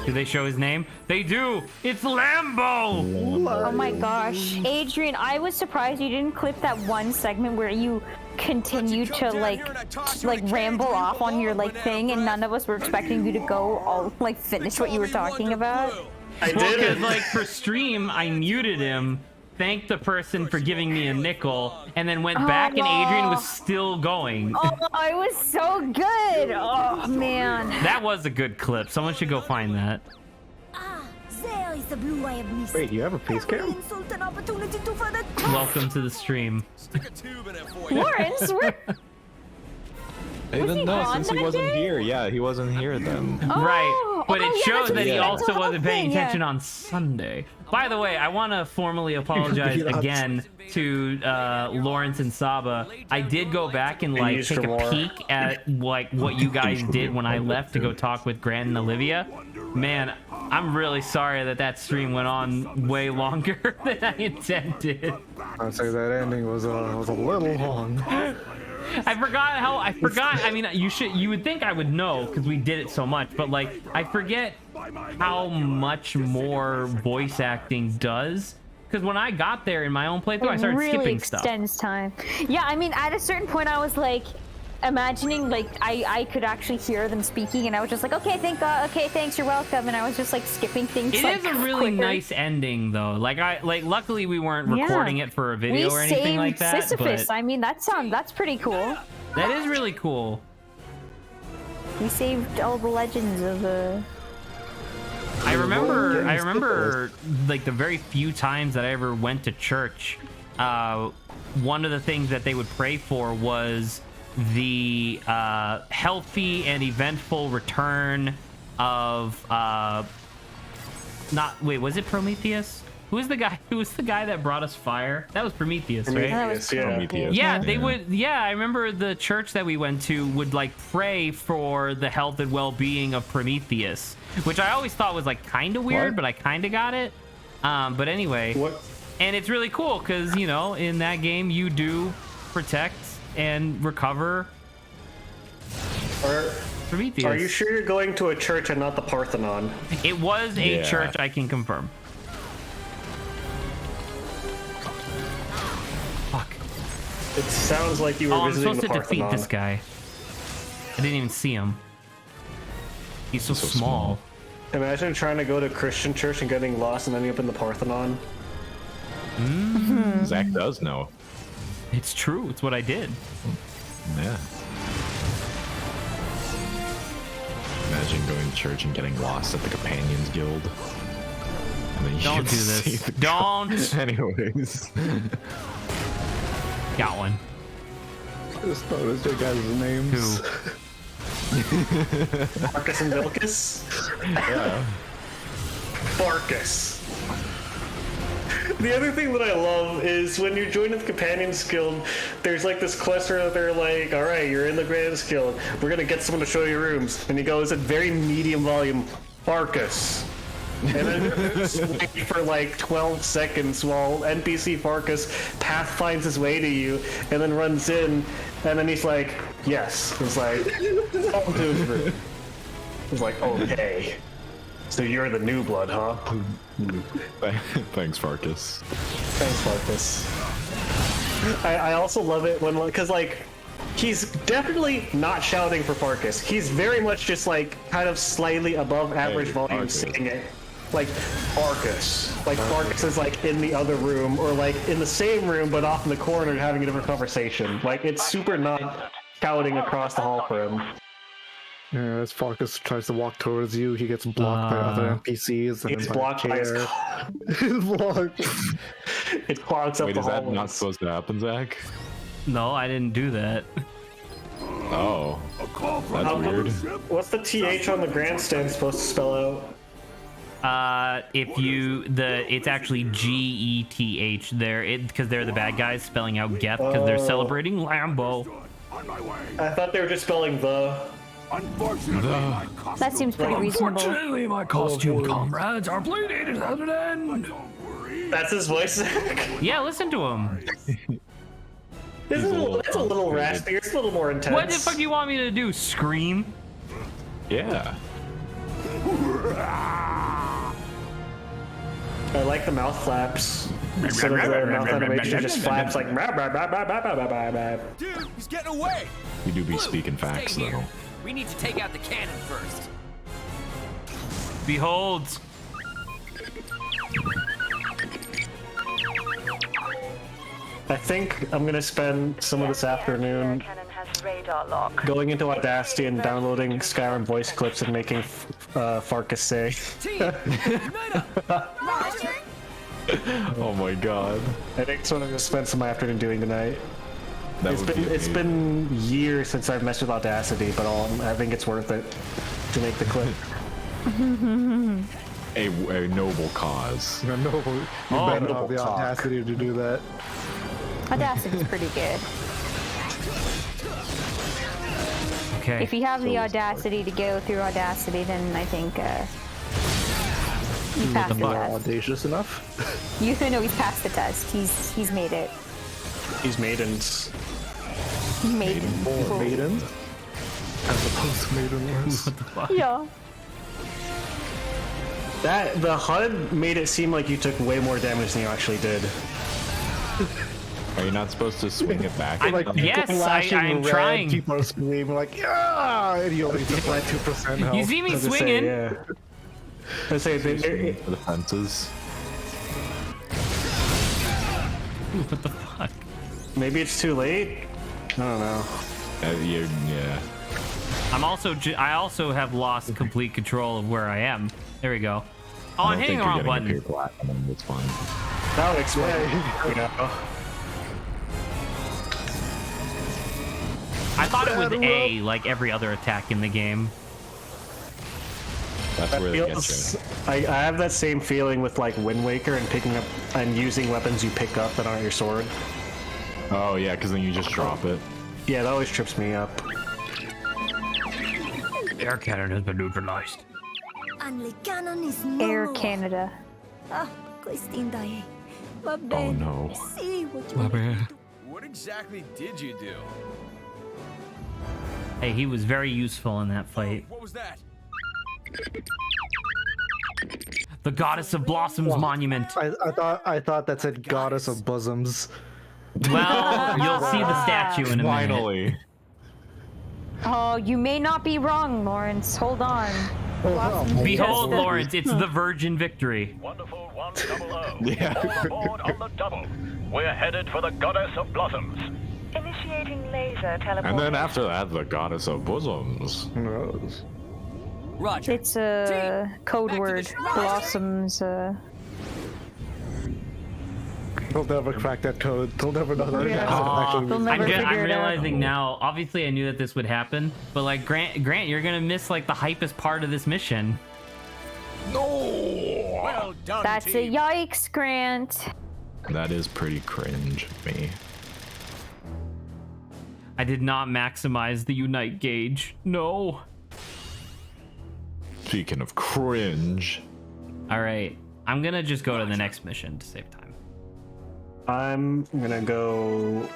Do they show his name? They do! It's Lambo! Oh my gosh. Adrian, I was surprised you didn't clip that one segment where you continued to like ramble off on your thing and none of us were expecting you to go all finish what you were talking about. I Well, did. because for stream, I muted him, thanked the person for giving me a nickel, and then went back and Adrian was still going. Oh, it was so good. Oh man. That was a good clip. Someone should go find that. Ah, there is the blue I have missed. Wait, you have a face cam? Insult an opportunity to further. Welcome to the stream. Lawrence, we're Even though since he wasn't here, yeah, he wasn't here then. Right, but it shows that he that's also the whole wasn't paying thing, yeah. attention on Sunday. By the way, I want to formally apologize again to Lawrence and Saba. I did go back and take a peek at what you guys did when I left to go talk with Grant and Olivia. Man, I'm really sorry that stream went on way longer than I intended. I'd say that ending was a little long. I forgot. I mean, you would think I would know because we did it so much, but I forget how much more voice acting does. Because when I got there in my own playthrough, I started skipping stuff. Extends time. Yeah, I mean, at a certain point, I was imagining I could actually hear them speaking, and I was just like, okay, thank God, okay, thanks, you're welcome, and I was just skipping things. It is a really nice ending, though. Luckily we weren't recording it for a video or anything like that. Sisyphus. But I mean, that's pretty cool. that is really cool. We saved all the legends of I remember the very few times that I ever went to church. One of the things that they would pray for was the healthy and eventful return of was it Prometheus? Who was the guy that brought us fire? That was Prometheus, right? Prometheus. Yeah, they would. Yeah, I remember the church that we went to would pray for the health and well-being of Prometheus, which I always thought was kind of weird, but I kind of got it. But anyway. What? And it's really cool because, you know, in that game you do protect and recover Prometheus. Are you sure you're going to a church and not the Parthenon? It was a church, I can confirm. Fuck. It sounds like you were I'm visiting supposed the to Parthenon. defeat this guy. I didn't even see him. He's so small. Imagine trying to go to a Christian church and getting lost and ending up in the Parthenon. Zach does know. It's true. It's what I did. Yeah. Imagine going to church and getting lost at the Companions Guild. And then you Don't get do to see this. the Don't. Anyways. Got one. Just noticed your guys' names. Who? Marcus and Vilcus? Yeah. Farkas. The other thing that I love is when you join the Companions Guild, there's like this cluster that they're like, all right, you're in the Grand Guild. We're going to get someone to show you rooms. And he goes at very medium volume, Farkas. And then just wait for like 12 seconds while NPC Farkas pathfinds his way to you and then runs in. And then he's like, yes. He's like, welcome to his room. He's like, okay. So you're the new blood, huh? Thanks, Farkas. Thanks, Farkas. I also love it when, because like, he's definitely not shouting for Farkas. He's very much just like kind of slightly above average volume saying it. Like Farkas. Like Farkas is like in the other room or like in the same room but off in the corner having a different conversation. Like it's super not shouting across the hall for him. Yeah, as Farkas tries to walk towards you, he gets blocked by other NPCs. He's blocked by his He's blocked. It clogs up Wait, the is that hallways. not supposed to happen, Zach? No, I didn't do that. Oh. That's weird. What's the TH on the grandstand supposed to spell out? It's actually GETH there, because they're the bad guys spelling out Geth because they're celebrating Lambo. I thought they were just spelling the. That seems pretty reasonable. Unfortunately, my costume comrades are bleeding at an end. That's his voice. Yeah, listen to him. It's a little raspy. It's a little more intense. What the fuck do you want me to do? Scream? Yeah. I like the mouth flaps. Instead of the mouth animation, it just flaps like. Dude, he's getting away. You do be Blue, speaking facts, stay here. though. We need to take out the cannon first. Behold. I think I'm gonna spend some of this afternoon going into Audacity and downloading Skyrim voice clips and making Farkas say. Oh my god. I think that's what I'm gonna spend some of my afternoon doing tonight. It's Be been years since I've messed with Audacity, but I think it's worth it to make the clip. a noble cause. You better have the audacity to do that. Audacity's pretty good. Okay. If you have the audacity to go through Audacity, then I think you passed the test. Audacious enough? You know he's passed the test. He's made it. He's maidens. Maiden. More maiden? As opposed to maiden worse. What the fuck? Yeah. The HUD made it seem like you took way more damage than you actually did. Are you not supposed to swing it back? Yes, I'm trying. People are screaming like, yeah! And you only took like 2% health. You see me swinging? I say for the fences. What the fuck? Maybe it's too late. I don't know. Yeah. I also have lost complete control of where I am. There we go. Oh, I'm hitting the wrong button. It's fine. That would explain. You know. I thought it was A, like every other attack in the game. That's where it gets you. I have that same feeling with like Wind Waker and picking up and using weapons you pick up that aren't your sword. Oh yeah, because then you just drop it. Yeah, that always trips me up. Air cannon has been neutralized. And the cannon is Air Canada. Ah, questa indai. Oh no. See what you My make me bad. do. What exactly did you do? Hey, he was very useful in that fight. What was that? The Goddess of Blossoms monument. I thought that said Goddess of Bosoms. Well, you'll see the statue in a minute. Finally. Oh, you may not be wrong, Lawrence. Hold on. Behold, Lawrence, it's the Virgin Victory. Wonderful 100. Yeah. All aboard on the double. We're headed for the Goddess of Blossoms. Initiating laser teleportation. And then after that, the Goddess of Bosoms. Roger. It's a code Back to the word. ship. Blossoms. They'll never crack that code. They'll never know that. Yeah. Actually, They'll never I'm figure it out. realizing now, obviously I knew that this would happen, but like Grant, you're gonna miss like the hypest part of this mission. No. Well done, That's a team. yikes, Grant. That is pretty cringe of me. I did not maximize the Unite gauge. No. Speaking of cringe. All right, I'm gonna just go to the next mission to save time. I'm gonna go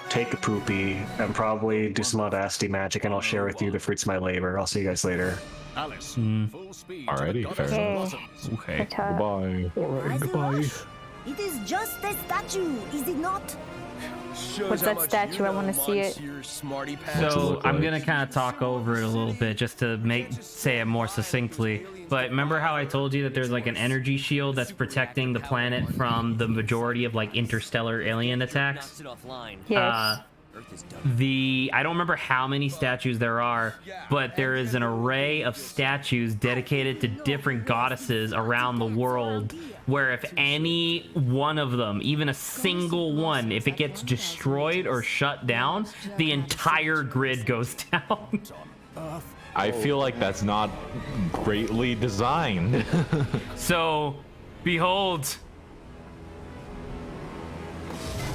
take a poopy and probably do some audacity magic, and I'll share with you the fruits of my labor. I'll see you guys later. Alice, full speed. Alrighty, to the fair Goddess of enough. Blossoms. Okay. Goodbye. Alright, As a goodbye. rush. It is just a statue, is it not? Shows What's how that much statue? you I know, wanna see it. Monsieur Smarty What's it Pants. So look I'm like? gonna kind of talk over it a little bit just to say it more succinctly. But remember how I told you that there's like an energy shield that's protecting the planet from the majority of like interstellar alien attacks? Knocks it offline. Yes. Earth is done. I don't remember how many statues there are, but there is an array of statues dedicated to different goddesses around the world, where if any one of them, even a single one, if it gets destroyed or shut down, the entire grid goes down. I feel like that's not greatly designed. So, behold.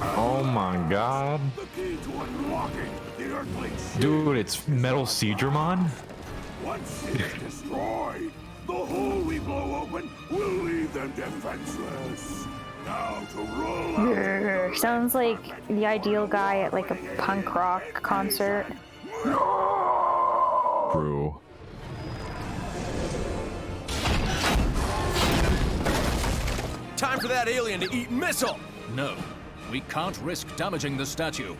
Oh my god. The key to unlocking the Earthling ship. Dude, it's Metal Seedramon? Once it is destroyed, the hole we blow open will leave them defenseless. Now to roll out. Grr, sounds like the ideal guy at like a punk rock concert. Brew. Time for that alien to eat missile. No, we can't risk damaging the statue.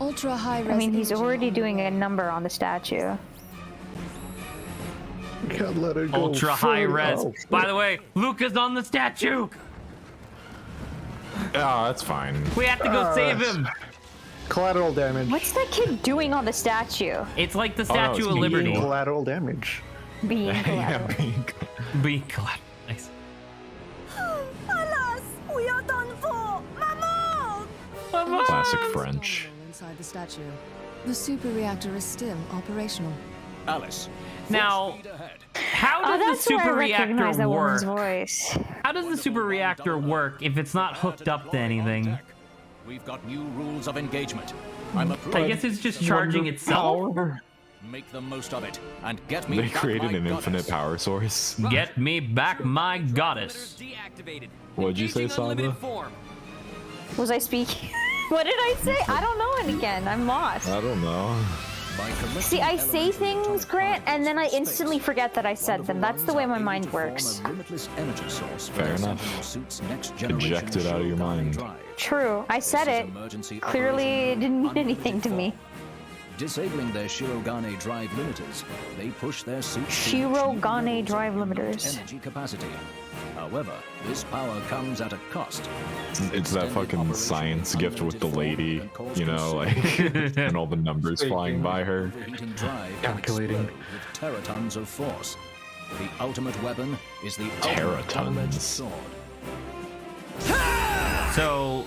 Ultra high I mean, he's already doing a number on the statue. Can't let it go. Ultra high free. res. Oh, By the way, Luca's on the statue. Oh, that's fine. We have to go save him. Collateral damage. What's that kid doing on the statue? It's like the no, Statue it's of me. Liberty. Collateral damage. Being Yeah, collateral. pink. Being collateral. Nice. Alas, we are done for! Maman! Classic French. Inside the statue. The super reactor is still operational. Alice. Now, Speed ahead. how Oh, does the that's where I super recognize reactor that woman's work? voice. How does the super reactor work if it's not hooked up to anything? We've got new rules of engagement. I'm I approving. guess it's just charging itself. Make the most of it and get me They back created my an goddess. infinite power source. Get me back my goddess. Deactivated. What'd you say, Engaging unlimited Saba? form. Was I speaking? What did I say? I don't know it again. I'm lost. I don't know. By collecting See, I say elements of things, atomic Grant, and then I particles in instantly space. forget that I said them. That's the way my mind Wonderful ones works. are able to form a limitless energy source for Fair their enough. Sentinel suit's next generation Eject it out of your Shirogane mind. drive. True, I said This is it. emergency Clearly, it operation didn't mean unlimited anything to me. form. Disabling their Shirogane drive limiters, they push their suits to Shirogane achieve drive levels of limiters. energy capacity. However, this power comes at a cost. It's that fucking science gift with the lady, you know, like, and all the numbers flying by her. Overheating drive can Calculating. explode with teratons of force. The ultimate weapon is the ultimate Teratons. double-edged sword. So,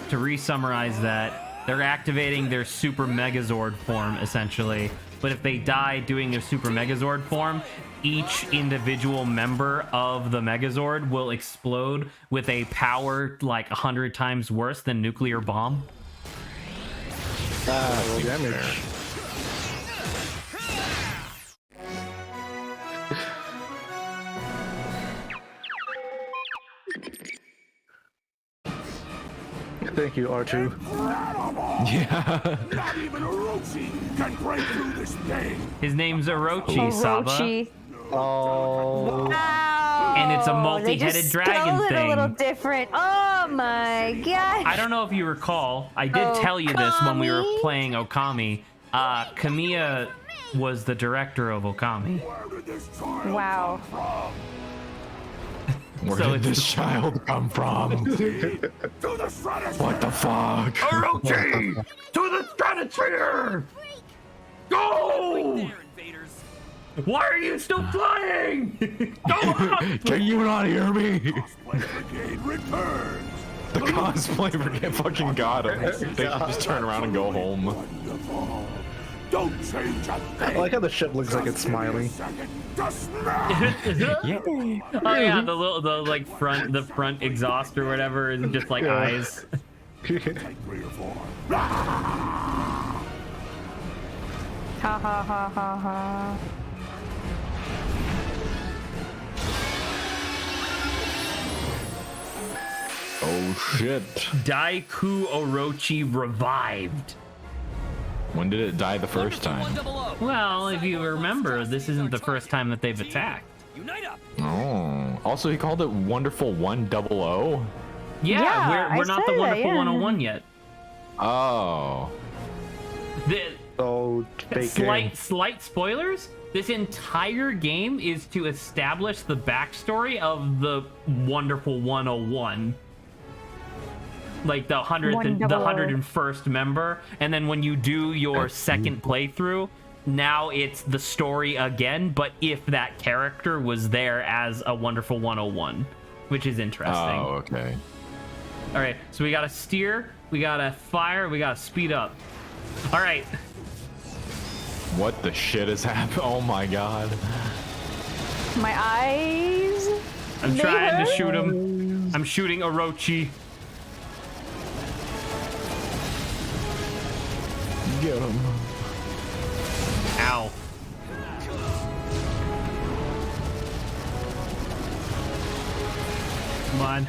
to re-summarize that, they're activating their Super Megazord form, essentially. But if they die doing their Super Megazord form, each individual member of the Megazord will explode with a power like 100 times worse than nuclear bomb. Damage. Thank you, R2. Yeah. Not even Orochi can break through this thing. His name's Orochi, Saba. Oh. Wow. And it's a They multi-headed just dragon spelled it thing. a little different. Oh my god. I don't know if you recall. I did tell you this when we were Okami? playing Okami. Kamiya was the director of Okami. Wow. Where So did this child come from? What the fuck? Orochi! To the stratosphere! Go! Why are you still flying? Go up! Can you not hear me? Brigade returns. The cosplay brigade fucking got him. They can just turn around and go home. Wonderful. Don't change a I thing. like how the ship looks like it's smiling. Just now. Oh yeah, the front exhaust or whatever is just like eyes. 3 or 4. Ha ha ha ha ha. Oh shit. Daiku Orochi revived. When did it die the first time? Well, if you remember, this isn't the first time that they've attacked. Unite up. Oh. Also, he called it Wonderful 100? Yeah, we're not the Wonderful 101 yet. Oh. Slight spoilers. This entire game is to establish the backstory of the Wonderful 101. Like the 101st member, and then when you do your second playthrough, now it's the story again, but if that character was there as a Wonderful 101, which is interesting. Oh, okay. All right, so we gotta steer, we gotta fire, we gotta speed up. All right. What the shit is happening? Oh my god. My eyes. I'm They trying to hurt. shoot him. I'm shooting Orochi. Get him. Ow. Come on.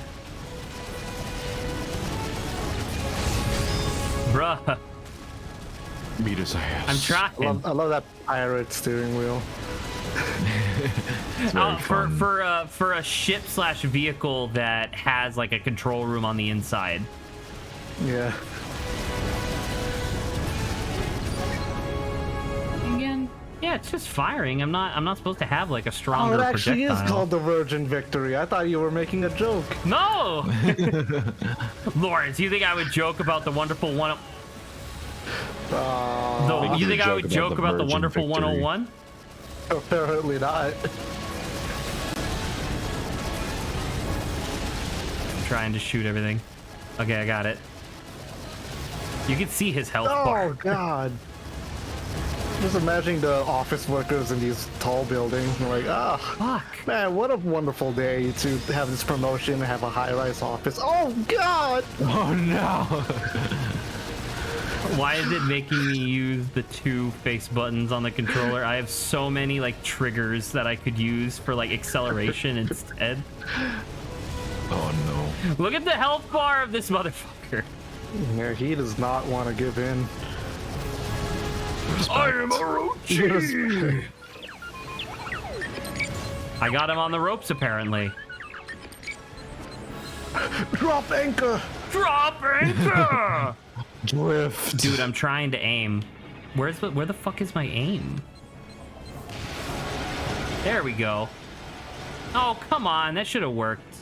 Bruh. Beat his ass. I'm trying. I love that pirate steering wheel. It's very fun. For a ship/vehicle that has like a control room on the inside. Yeah. Again, yeah, it's just firing. I'm not supposed to have like a stronger Oh, it actually projectile. is called the Virgin Victory. I thought you were making a joke. No, Lawrence, you think I would joke about the Wonderful One? You think I would joke about the Wonderful 101? Apparently not. I'm trying to shoot everything. Okay, I got it. You can see his health bar. Oh god. Just imagining the office workers in these tall buildings. Like, fuck. Man, what a wonderful day to have this promotion and have a high-rise office. Oh god! Oh no! Why is it making me use the 2 face buttons on the controller? I have so many like triggers that I could use for like acceleration instead. Oh no. Look at the health bar of this motherfucker. Yeah, he does not want to give in. I am Orochi! I got him on the ropes apparently. Drop anchor! Drop anchor! Drift. Dude, I'm trying to aim. Where the fuck is my aim? There we go. Oh, come on. That should have worked.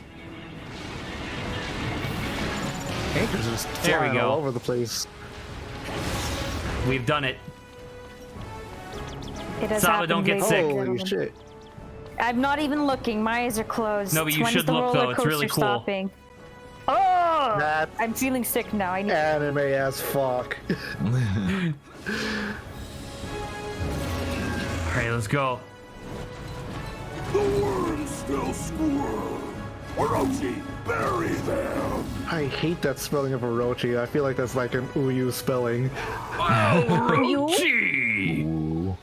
Anchor's just There we flying go. all over the place. We've done it. It has Saba, happened, don't get ladies sick. and Holy gentlemen. shit. I'm not even looking. My eyes are closed. No, but you When's should the look, though. roller It's really coaster cool. Stopping? Oh! That's I'm feeling sick now. I need. anime as fuck. Alright, let's go. The worms still squirm. Orochi, bury them. I hate that spelling of Orochi. I feel like that's like an Uyu spelling. Orochi! Ooh.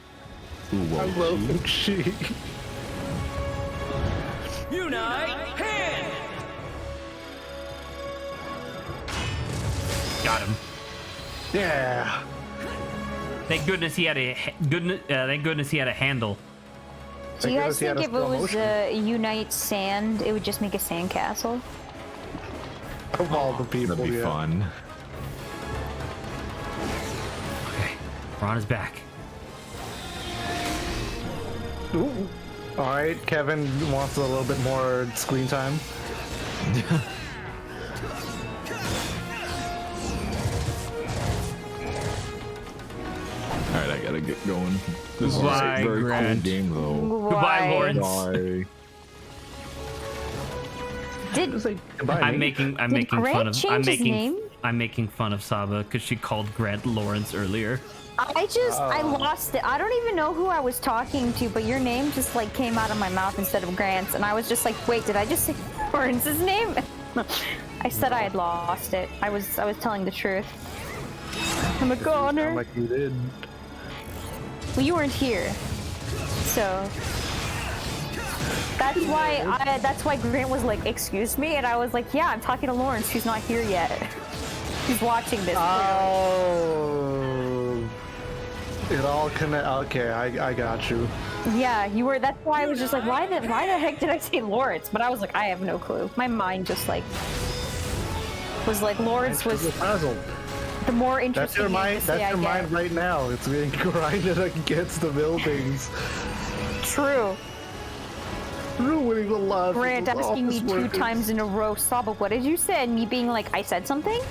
Ooh, I love Uchi. Unite, hand. Got him. Yeah. Thank goodness he had a thank goodness he had a handle. Do you guys think if it was Unite Sand, it would just make a sandcastle? Of all the people, that'd be fun. Okay, Ron is back. Ooh. All right, Kevin wants a little bit more screen time. Alright, I gotta get going. This is Bye, a very Grant. cool game, though. Goodbye, Lawrence. Bye. I'm making Grant fun of name? I'm making fun of Saba because she called Grant Lawrence earlier. I lost it. I don't even know who I was talking to, but your name just like came out of my mouth instead of Grant's, and I was just like, wait, did I just say Lawrence's name? I said I had lost it. I was telling the truth. I'm a goner. Like you did. Well, you weren't here, so that's why Grant was like, "Excuse me," and I was like, "Yeah, I'm talking to Lawrence, who's not here yet. He's watching this." Oh, it all connect. Okay, I got you. Yeah, you were. That's why I was just like, why the heck did I say Lawrence? But I was like, I have no clue. My mind just like was like Lawrence was the more interesting. That's your mind right now. It's being grinded against the buildings. True. Ruining the lives. Grant asking me 2 times in a row, Saba, what did you say? And me being like, I said something?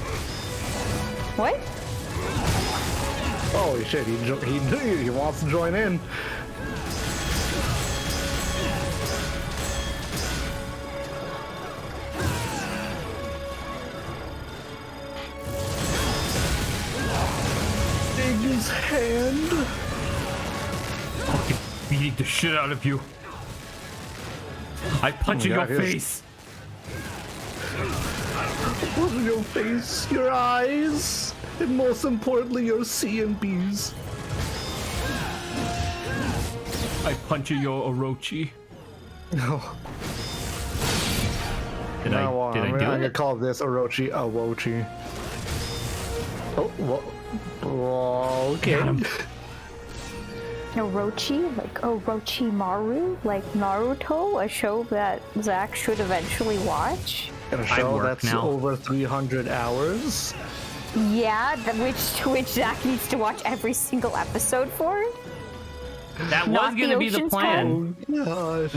What? Holy shit, he wants to join in. Dig his hand. Fucking beat the shit out of you. I punch in your face. Punch in your face, your eyes, and most importantly, your CMBs. I punch in your Orochi. No. Did I do I'm it? gonna call this Orochi Awochi. Oh, okay. Orochi, like Orochimaru, like Naruto, a show that Zach should eventually watch. And a show that's over 300 hours. Yeah, which Zach needs to watch every single episode for. That was gonna be the plan. Oh,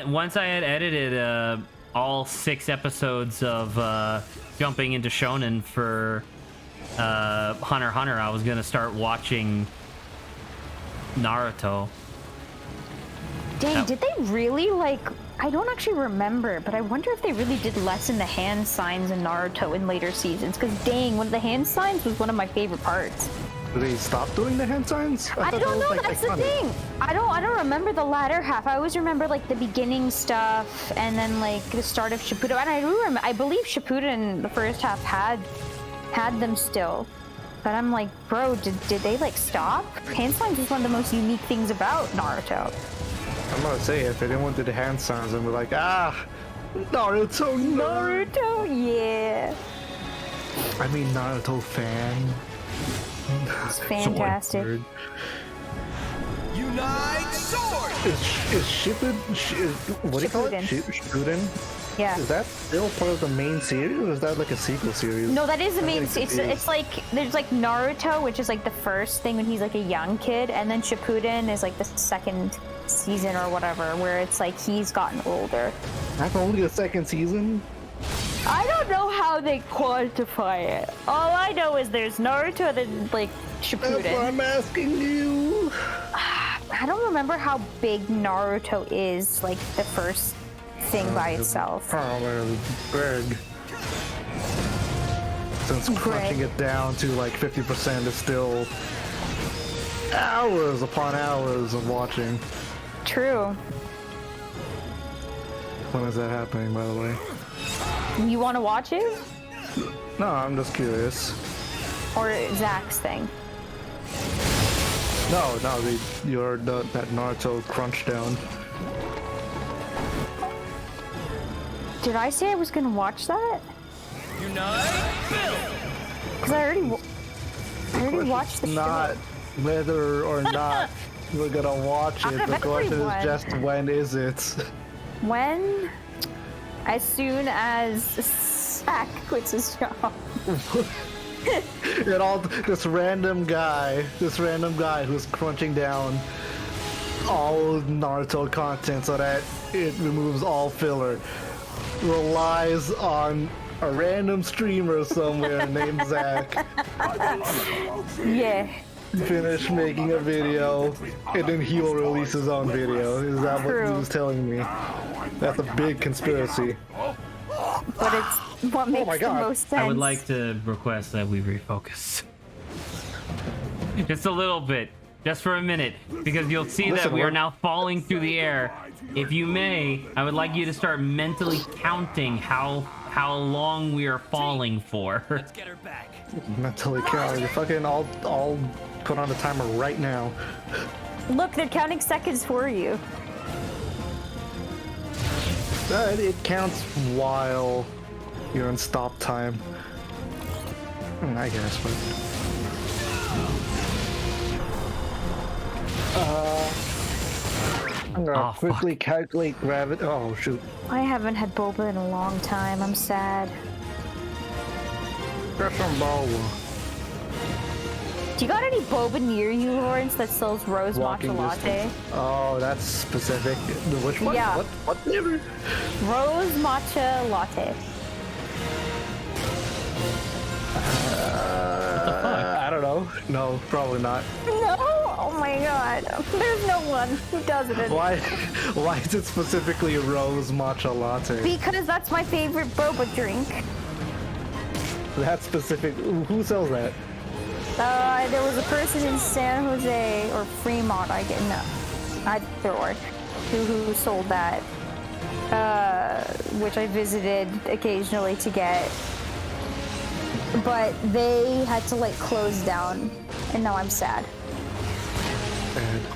Once I had edited all 6 episodes of jumping into Shonen for Hunter x Hunter, I was gonna start watching Naruto. Dang, did they really like? I don't actually remember, but I wonder if they really did lessen the hand signs in Naruto in later seasons. Because dang, one of the hand signs was one of my favorite parts. Did they stop doing the hand signs? I don't know. That's the thing. I don't remember the latter half. I always remember like the beginning stuff and then like the start of Shippuden. And I believe Shippuden the first half had them still. But I'm like, bro, did they like stop? Hand signs is one of the most unique things about Naruto. I'm gonna say, if anyone did the hand signs and we're like, Naruto, yeah. I mean, Naruto fan. It's fantastic. Unite sword! Is Shippuden, what do you call it? Shippuden? Yeah. Is that still part of the main series, or is that like a sequel series? No, that is the main. It's like there's like Naruto, which is like the first thing when he's like a young kid, and then Shippuden is like the second season or whatever, where it's like he's gotten older. That's only the second season? I don't know how they quantify it. All I know is there's Naruto and then like Shippuden. That's what I'm asking you. I don't remember how big Naruto is, like the first thing by itself. Probably big. Since crunching it down to like 50% is still hours upon hours of watching. True. When is that happening, by the way? You want to watch it? No, I'm just curious. Or Zach's thing? No, that Naruto crunch down. Did I say I was gonna watch that? Unite, build! Because I already watched the not show. whether or not we're gonna watch it. The question is just when is it? When? As soon as Zach quits his job. And all this random guy who's crunching down all Naruto content so that it removes all filler relies on a random streamer somewhere named Zach. Yeah. Finish making a video and then he will release his own video. Is that what he was telling me? That's a big conspiracy. But it's what makes the most sense. I would like to request that we refocus. Just a little bit. Just for a minute. Because you'll see that we are now falling through the air. If you may, I would like you to start mentally counting how long we are falling for. Let's get her back. Mentally counting. Fucking I'll put on the timer right now. Look, they're counting seconds for you. It counts while you're in stop time. I guess, but... I'm gonna quickly calculate gravity. Oh, shoot. I haven't had boba in a long time. I'm sad. Get some boba. Do you got any boba near you, Lawrence, that sells rose matcha latte? Oh, that's specific. Which one? Yeah. What flavor? Rose matcha latte. I don't know. No, probably not. No? Oh my god. There's no one who does it. Why is it specifically rose matcha latte? Because that's my favorite boba drink. That specific... Who sells that? There was a person in San Jose, or Fremont, either or, who sold that, which I visited occasionally to get. But they had to, like, close down, and now I'm sad.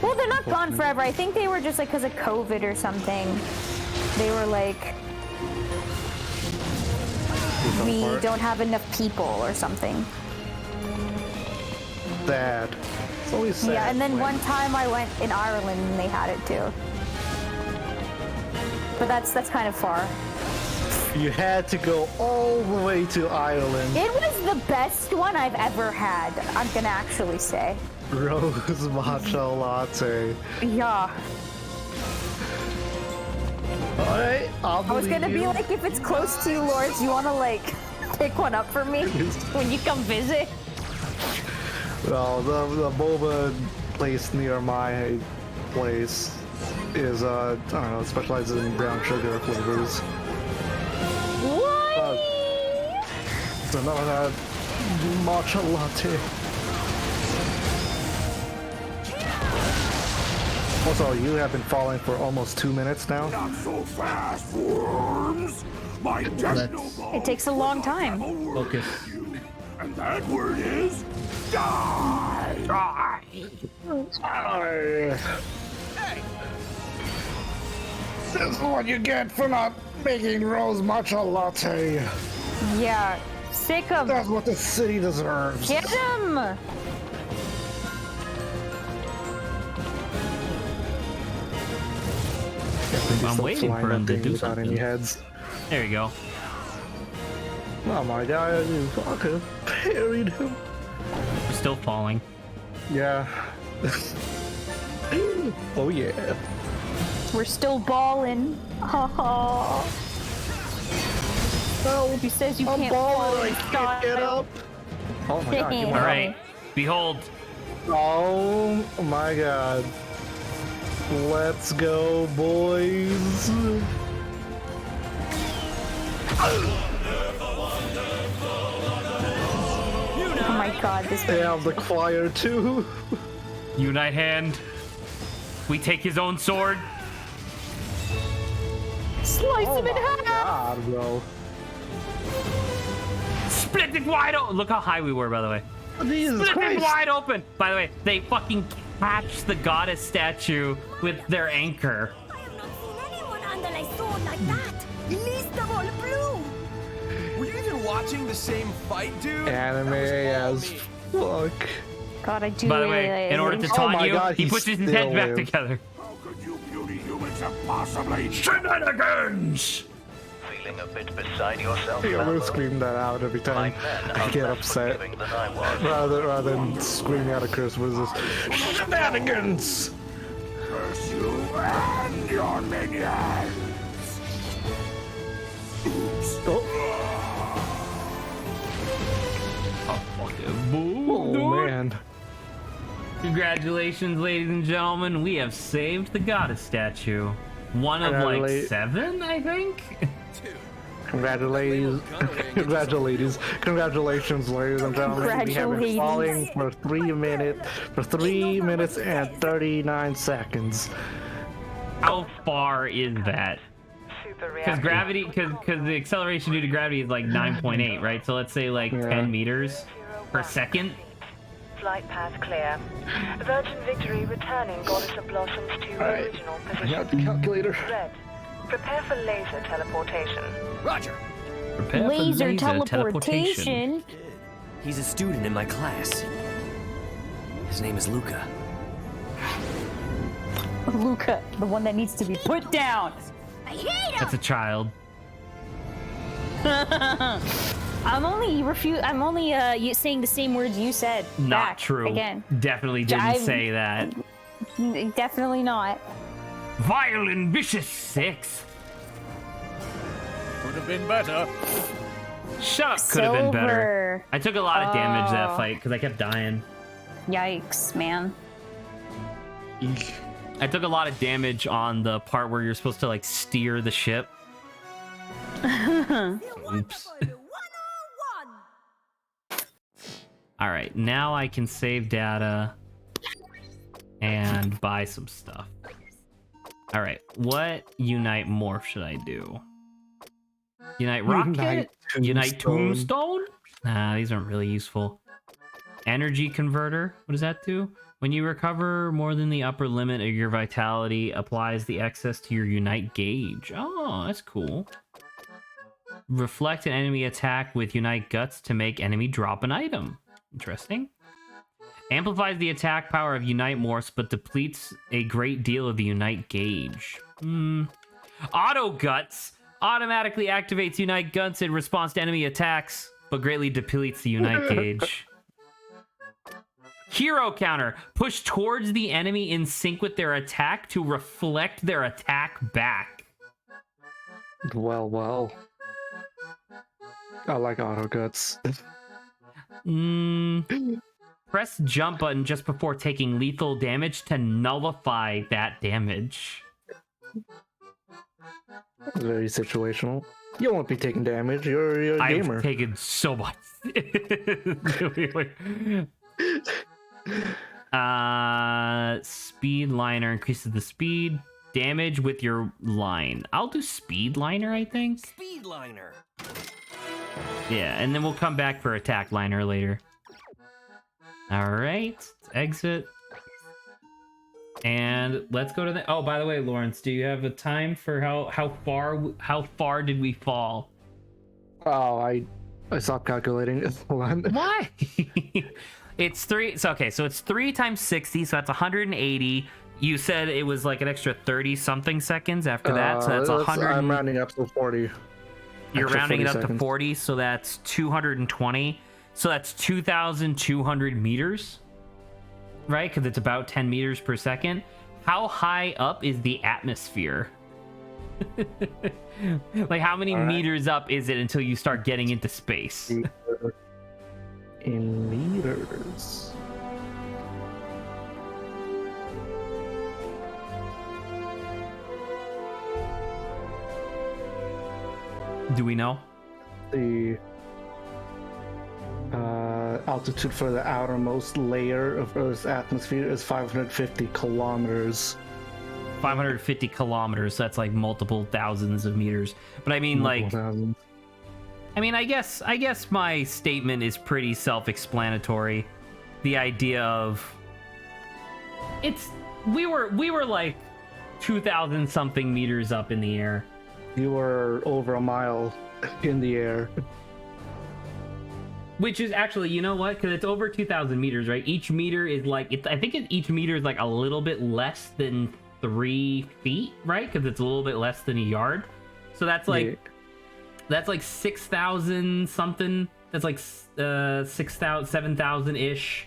Well, they're not gone forever. I think they were just, like, because of COVID or something. They were like, we don't have enough people or something. Sad. It's always sad. Yeah, and then one time I went in Ireland and they had it too. But that's kind of far. You had to go all the way to Ireland. It was the best one I've ever had, I'm gonna actually say. Rose matcha latte. Yeah. Alright, I was gonna be like, if it's close to you, Lawrence, you wanna like pick one up for me when you come visit? Well, the boba place near my place is, I don't know, it specializes in brown sugar flavors. What? It's another matcha latte. Also, you have been falling for almost 2 minutes now. Not so fast, worms! My It takes a long time. Focus. And that word is die! Die! This is what you get for not making rose matcha latte. Yeah, sick him. That's what the city deserves. Get him! I'm waiting for him to do something. Any heads. There you go. Oh my god, you fucking parried him. We're still falling. Yeah. Oh yeah. We're still balling. Oh, he says you can't fall. I can't get up. Oh my god. All right. Behold. Oh my god. Let's go, boys. Oh my god, this They have the choir too. Unite hand. We take his own sword. Slice him in half. God, bro. Split it wide open. Look how high we were, by the way. Jesus Split Christ. it wide open. By the way, they fucking catch the goddess statue with their anchor. I have not seen anyone handle a sword like that. Least of all blue. Were you even watching the same fight, dude? Anime as fuck. God, I do. By the really way, like in order to taunt you, God, he puts his head back together. How could you puny humans have possibly... Shenanigans! Feeling a bit beside yourself, I'm gonna Lambo? scream that out every time My men I are get less upset. forgiving than I was. Rather than screaming out a curse words, just shenanigans! Curse you and your minions! Oops. Oh man. Congratulations, ladies and gentlemen. We have saved the goddess statue. One of like 7, I think? Congratulations, congratulations, ladies and gentlemen. We have been falling for 3 minutes and 39 seconds. How far is that? Because gravity, because the acceleration due to gravity is like 9.8, right? So let's say like 10 meters per second. Flight path clear. Virgin Victory returning Goddess of Blossoms to original position. I got the calculator. Red. Prepare for laser teleportation. Roger. Prepare Laser for teleportation. He's a student in my class. His name is Luca. Luca, the one that needs to be put down. I hate him! That's a child. I'm only saying the same words you said. Not back true. Again. Definitely didn't say that. Definitely not. Vile and vicious 6. Could have been better. Shut up, could have been better. Silver. I took a lot of damage that fight because I kept dying. Yikes, man. I took a lot of damage on the part where you're supposed to like steer the ship. Oops. All right, now I can save data and buy some stuff. All right, what Unite Morph should I do? Unite Rocket? Unite Tombstone? Nah, these aren't really useful. Energy Converter, what does that do? When you recover more than the upper limit of your vitality, applies the excess to your Unite gauge. Oh, that's cool. Reflect an enemy attack with Unite Guts to make enemy drop an item. Interesting. Amplifies the attack power of Unite Morphs, but depletes a great deal of the Unite gauge. Auto Guts automatically activates Unite Guts in response to enemy attacks, but greatly depletes the Unite gauge. Hero Counter. Push towards the enemy in sync with their attack to reflect their attack back. Well. I like auto guts. Press jump button just before taking lethal damage to nullify that damage. Very situational. You won't be taking damage. You're a gamer. I've taken so much. Speed liner increases the speed damage with your line. I'll do speed liner, I think. Speed liner. Yeah, and then we'll come back for attack liner later. All right, let's exit. And let's go to the... Oh, by the way, Lawrence, do you have a time for how far did we fall? Oh, I stopped calculating. Why? It's 3. So okay, so it's 3 times 60, so that's 180. You said it was like an extra 30 something seconds after that, so that's 100. I'm rounding up to 40. You're rounding 40 it up seconds. to 40, so that's 220. So that's 2,200 meters, right? Because it's about 10 meters per second. How high up is the atmosphere? Like, how many meters up is it until you start getting into space? In meters. Do we know? The altitude for the outermost layer of Earth's atmosphere is 550 kilometers. 550 kilometers. So that's like multiple thousands of meters. But I mean, like, Thousands. I mean, I guess my statement is pretty self-explanatory. The idea of we were like 2,000 something meters up in the air. You were over a mile in the air. Which is actually, you know what? Because it's over 2,000 meters, right? Each meter is like, I think each meter is like a little bit less than 3 feet, right? Because it's a little bit less than a yard. So that's like, that's like 6,000 something. That's like 6,000, 7,000 ish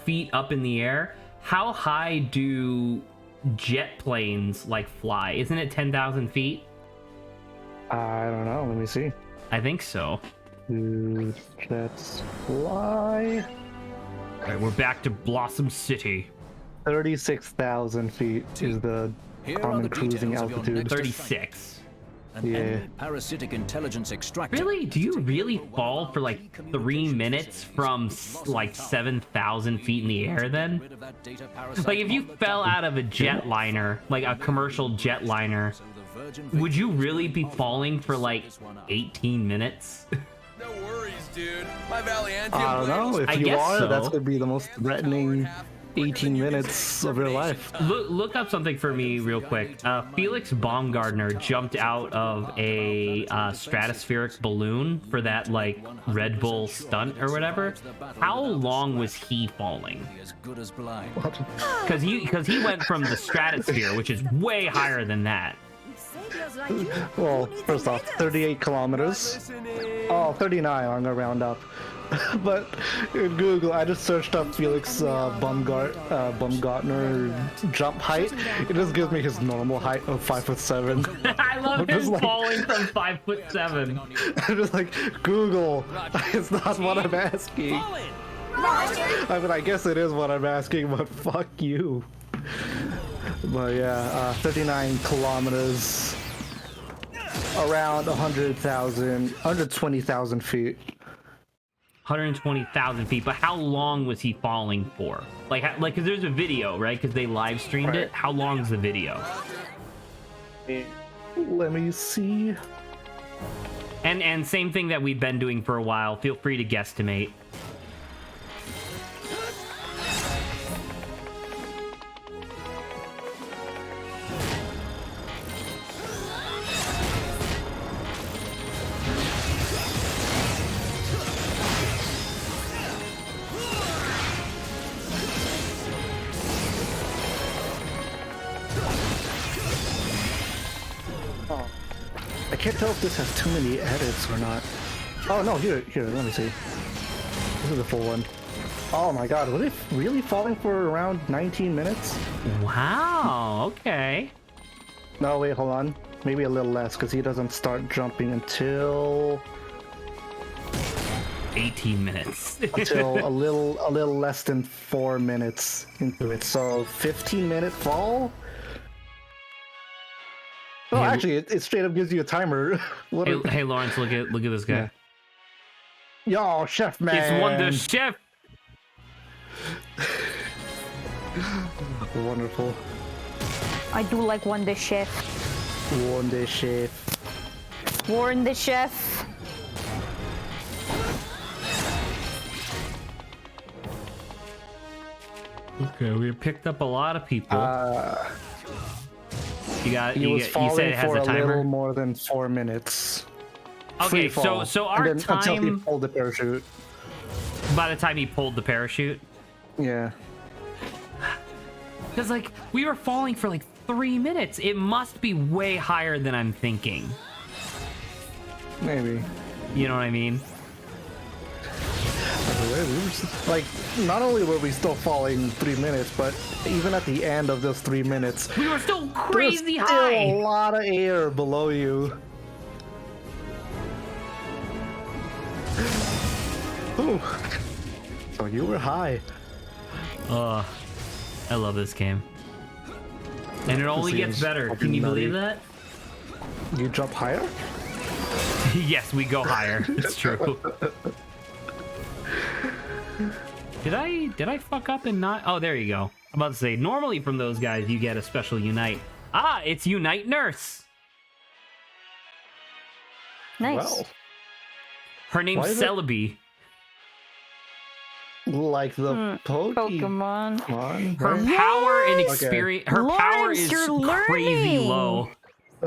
feet up in the air. How high do jet planes like fly? Isn't it 10,000 feet? I don't know. Let me see. I think so. Let's fly. All right, we're back to Blossom City. 36,000 feet is the common cruising altitude. 36. An enemy parasitic intelligence extractor. Really? Do you really fall for like 3 minutes from like 7,000 feet in the air then? Like if you fell out of a jetliner, like a commercial jetliner, would you really be falling for like 18 minutes? No worries, dude. My Valiantium I don't know. If you are, so. that's going to be the most threatening 18 minutes of your life. Look up something for me real quick. Felix Baumgartner jumped out of a stratospheric balloon for that like Red Bull stunt or whatever. How long was he falling? Because he went from the stratosphere, which is way higher than that. Well, first off, 38 kilometers. Oh, 39, I'm gonna round up. But in Google, I just searched up Felix Baumgartner jump height. It just gives me his normal height of 5'7". I love him falling from 5'7". I'm just like, Google, it's not what I'm asking. I mean, I guess it is what I'm asking, but fuck you. But yeah, 39 kilometers, around 120,000 feet. 120,000 feet, but how long was he falling for? Like, because there's a video, right? Because they live streamed it. How long is the video? Let me see. And same thing that we've been doing for a while. Feel free to guesstimate. I can't tell if this has too many edits or not. Oh no, here, let me see. This is the full one. Oh my god, was it really falling for around 19 minutes? Wow, okay. No, wait, hold on. Maybe a little less, because he doesn't start jumping until... 18 minutes. Until a little less than 4 minutes into it. So 15-minute fall? Oh, actually, it straight up gives you a timer. Hey, Lawrence, look at this guy. Yeah. Yo, chef man. It's Wonder Chef. Wonderful. I do like Wonder Chef. Wonder Chef. Warn the chef. Okay, we picked up a lot of people. You said it has for a timer? little more than 4 minutes. Okay, Free fall. so our and then, until he time pulled the parachute. By the time he pulled the parachute? Yeah. Because like we were falling for like 3 minutes. It must be way higher than I'm thinking. Maybe. You know what I mean? Like, not only were we still falling 3 minutes, but even at the end of those 3 minutes, we were still crazy there was high. Still a lot of air below you. Ooh. So you were high. I love this game. And it only gets better. Can you believe that? You jump higher? Yes, we go higher. It's true. Did I fuck up and not? Oh, there you go. I'm about to say, normally from those guys, you get a special Unite. Ah, it's Unite Nurse. Nice. Well, her name's Celebi. Like the Pokemon. Her power and experience. Her power is you're crazy learning. low. I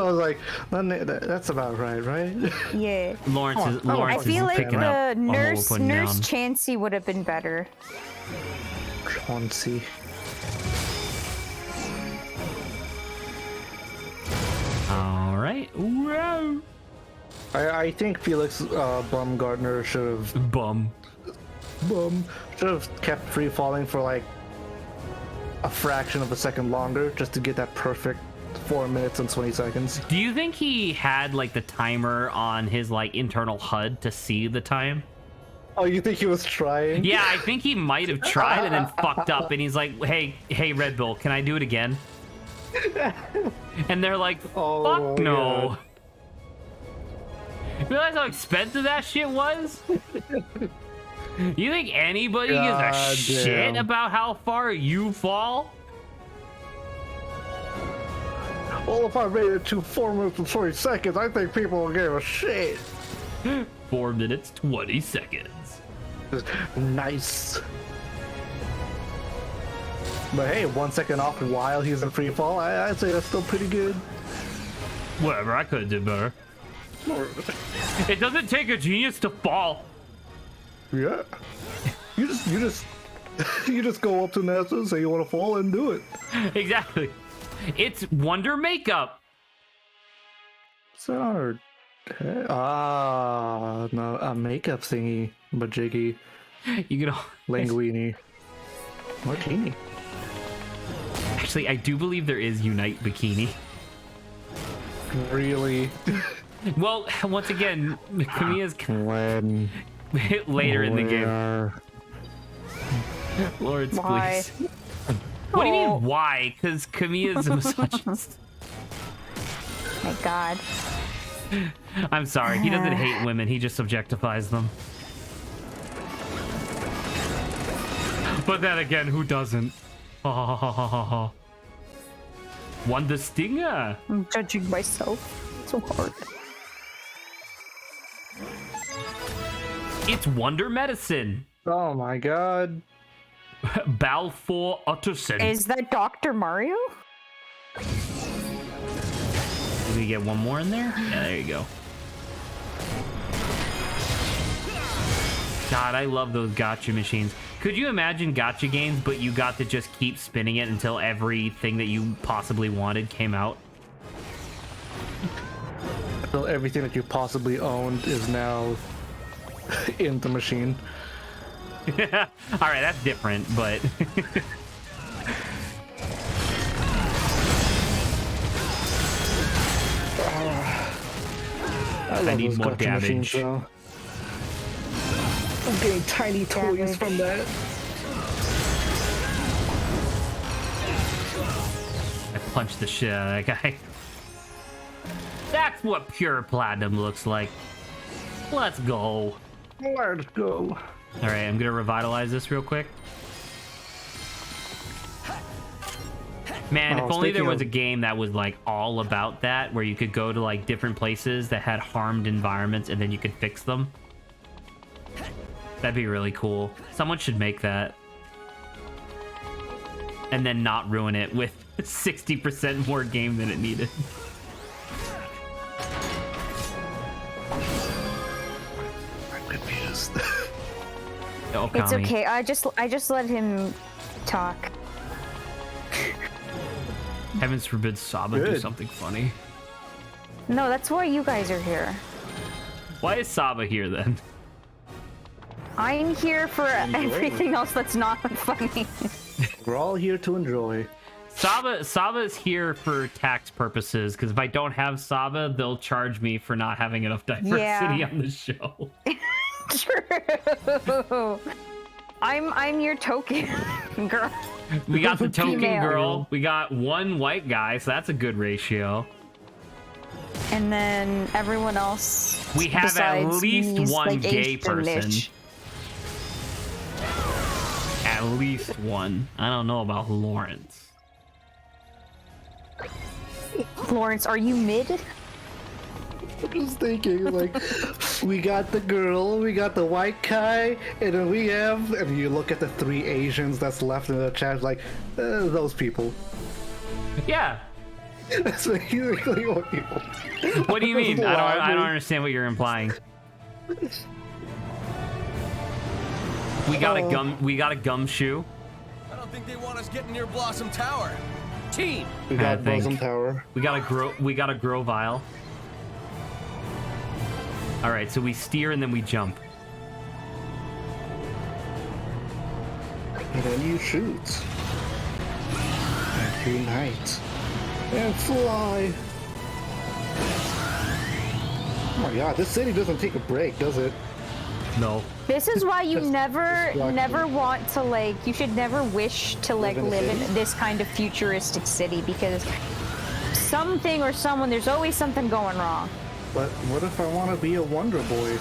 was like, that's about right? Yeah. Lawrence I feel is like picking up the on what we're nurse putting down. Chansey would have been better. Chansey. All right. Wow. I think Felix Baumgartner should have should have kept free falling for like a fraction of a second longer just to get that perfect 4 minutes and 20 seconds. Do you think he had like the timer on his like internal HUD to see the time? Oh, you think he was trying? Yeah, I think he might have tried and then fucked up, and he's like, "Hey, Red Bull, can I do it again?" And they're like, "Fuck no." God. Realize how expensive that shit was? You think anybody gives a shit about how far you fall? Well, if I made it to 4 minutes and 20 seconds, I think people will give a shit. 4 minutes, 20 seconds. Nice. But hey, 1 second off while he's in free fall, I'd say that's still pretty good. Whatever, I could have did better. It doesn't take a genius to fall. Yeah. You just go up to NASA and say you want to fall and do it. Exactly. It's wonder makeup. So, no, a makeup thingy, majiggy. You can linguini, martini. Actually, I do believe there is Unite Bikini. Really? Well, once again, Kamiya's later in the game. Lawrence, why? Please. What do you mean, why? Because Kamiya's a misogynist. My God. I'm sorry, he doesn't hate women, he just objectifies them. But then again, who doesn't? Wonder Stinger. I'm judging myself so hard. It's Wonder Medicine. Oh my God. Balfour Utterson. Is that Dr. Mario? Did we get one more in there? Yeah, there you go. God, I love those gacha machines. Could you imagine gacha games, but you got to just keep spinning it until everything that you possibly wanted came out? So everything that you possibly owned is now in the machine. All right, that's different, but I need more damage. I'm getting tiny toys from that. I punched the shit out of that guy. That's what pure platinum looks like. Let's go. Let's go. All right, I'm gonna revitalize this real quick. Man, if only there was a game that was like all about that, where you could go to like different places that had harmed environments and then you could fix them. That'd be really cool. Someone should make that. And then not ruin it with 60% more game than it needed. Oh, it's okay. I just let him talk. Heavens forbid Saba do something funny. No, that's why you guys are here. Why is Saba here then? I'm here for everything else that's not funny. We're all here to enjoy. Saba is here for tax purposes, because if I don't have Saba, they'll charge me for not having enough diversity on the show. True. I'm your token girl. We got the token Female. girl. We got one white guy, so that's a good ratio. And then everyone else. We have at besides least me's, one like, gay Asian person. niche. At least one. I don't know about Lawrence. Lawrence, are you mid? I'm just thinking, like, we got the girl, we got the white guy, and then we have, and you look at the 3 Asians that's left in the chat, like, those people. Yeah. That's basically what you want. What do you mean? I don't understand what you're implying. We got a gumshoe. I don't think they want us getting near Blossom Tower. Team. We got Blossom Tower. We got a Grovile. All right, so we steer and then we jump. And then you shoot. And unite. And fly. Oh my god, this city doesn't take a break, does it? No. This is why you never want to, like, you should never wish to, like, live in this kind of futuristic city, because something or someone, there's always something going wrong. But what if I want to be a Wonder Boy?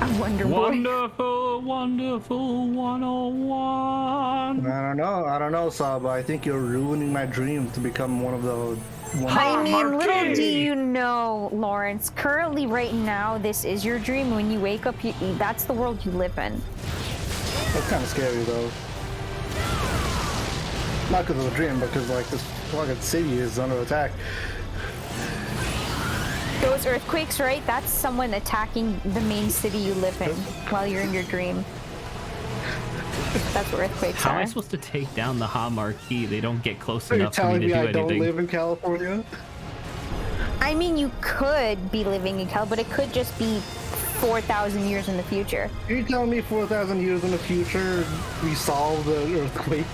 A Wonder Boy? Wonderful, wonderful 101. I don't know, Saba. I think you're ruining my dream to become one of the... I mean, little do you know, Lawrence, currently right now, this is your dream. When you wake up, that's the world you live in. That's kind of scary, though. Not because of the dream, but because, like, this fucking city is under attack. Those earthquakes, right? That's someone attacking the main city you live in while you're in your dream. That's what earthquakes How are. am I supposed to take down the Ha Marquee? They don't get close Are you enough for me telling to me do I anything. don't live in California? I mean, you could be living in Cal, but it could just be 4,000 years in the future. Are you telling me 4,000 years in the future we solve the earthquake?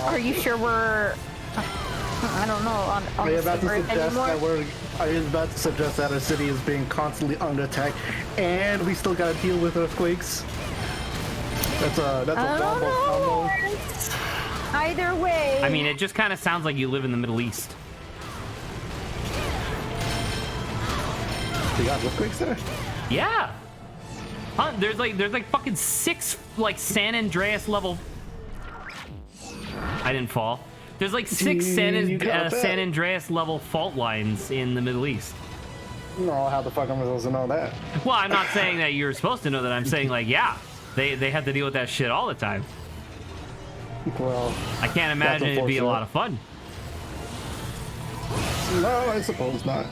Are you sure we're... I don't know, on Are you the about same to Earth suggest anymore? Are you about to suggest that our city is being constantly under attack and we still gotta deal with earthquakes? That's a combo. Either way. I mean, it just kind of sounds like you live in the Middle East. You got earthquakes there? Yeah. Huh, there's like fucking 6 like San Andreas level. I didn't fall. There's like 6 San Andreas level fault lines in the Middle East. No, how the fuck am I supposed to know that? Well, I'm not saying that you're supposed to know that. I'm saying, like, yeah, they have to deal with that shit all the time. Well, I can't imagine it'd be a lot of fun. No, I suppose not.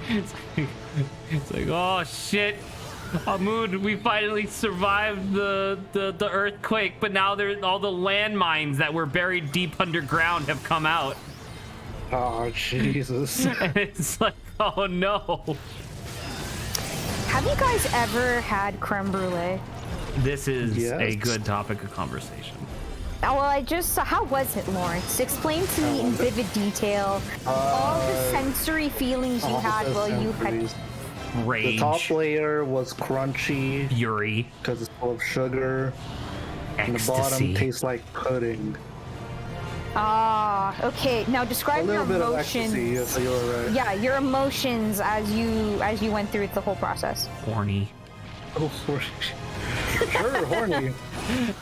It's like, oh shit, Ahmud, we finally survived the earthquake, but now all the landmines that were buried deep underground have come out. Oh Jesus! And it's like, oh no. Have you guys ever had creme brulee? This is a good topic of conversation. Oh, well, how was it, Lawrence? Explain to me in vivid detail all the sensory feelings you had while you had... Rage. The top layer was crunchy. Fury. Because it's full of sugar. Ecstasy. And the bottom tastes like pudding. Ah, okay. Now describe your emotions. Of ecstasy, so you're right. Yeah, your emotions as you went through the whole process. Horny. Oh, horny. Sure, horny.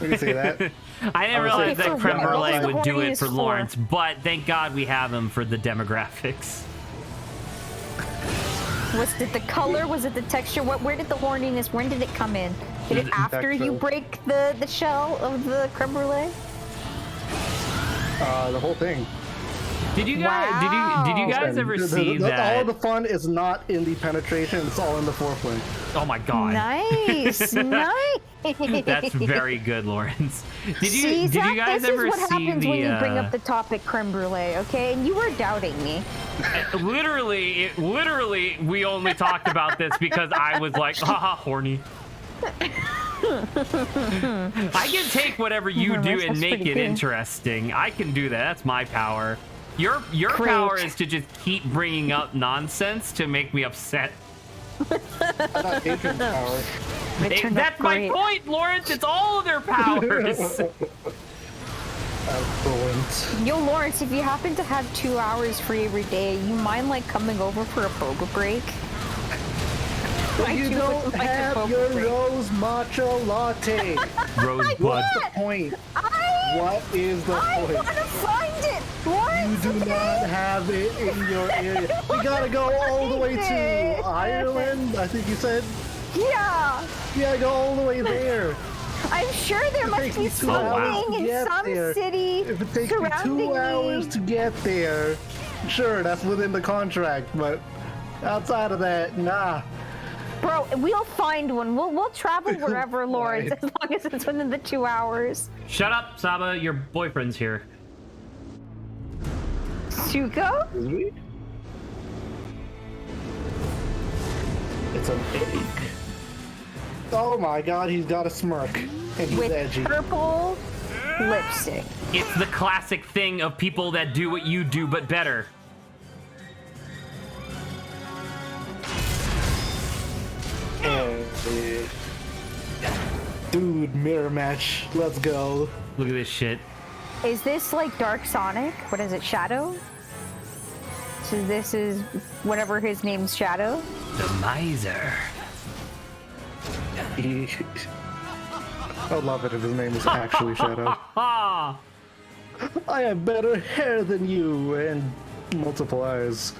We can say that. I didn't realize that creme brulee would do it for for? Lawrence, but thank God we have him for the demographics. Was it the color? Was it the texture? Where did the horniness? When did it come in? Did it after you break the shell of the creme brulee? The whole thing. Did you guys ever see that? All the fun is not in the penetration; it's all in the foreplay. Oh my god! Nice, nice. That's very good, Lawrence. Did you guys this ever is what see happens when you bring up the topic creme brulee? Okay, and you were doubting me. Literally, we only talked about this because I was like, haha, horny. I can take whatever you do and make it interesting. I can do that. That's my power. Your power is to just keep bringing up nonsense to make me upset. Not Adrian's power. That's my point, Lawrence. It's all of their powers. Yo, Lawrence, if you happen to have 2 hours free every day, you mind like coming over for a boba break? You don't have your rose matcha latte. Rosebud. What's the point? What is the point? I want to find it. Lawrence, you do not have it in your area. We gotta go all the way to Ireland, I think you said? Yeah. You gotta go all the way there. I'm sure there must be something in some city if it takes me surrounding 2 hours to get there, sure, that's within the contract, but outside of that, nah. Bro, we'll find one. We'll travel wherever, Lawrence, as long as it's within the 2 hours. Shut up, Saba. Your boyfriend's here. Shuko? It's an egg. Oh my god, he's got a smirk. And he's With edgy. purple lipstick. It's the classic thing of people that do what you do, but better. Dude, mirror match. Let's go. Look at this shit. Is this like Dark Sonic? What is it, Shadow? So this is whatever his name's Shadow? The miser. I would love it if his name was actually Shadow. I have better hair than you and multiple eyes.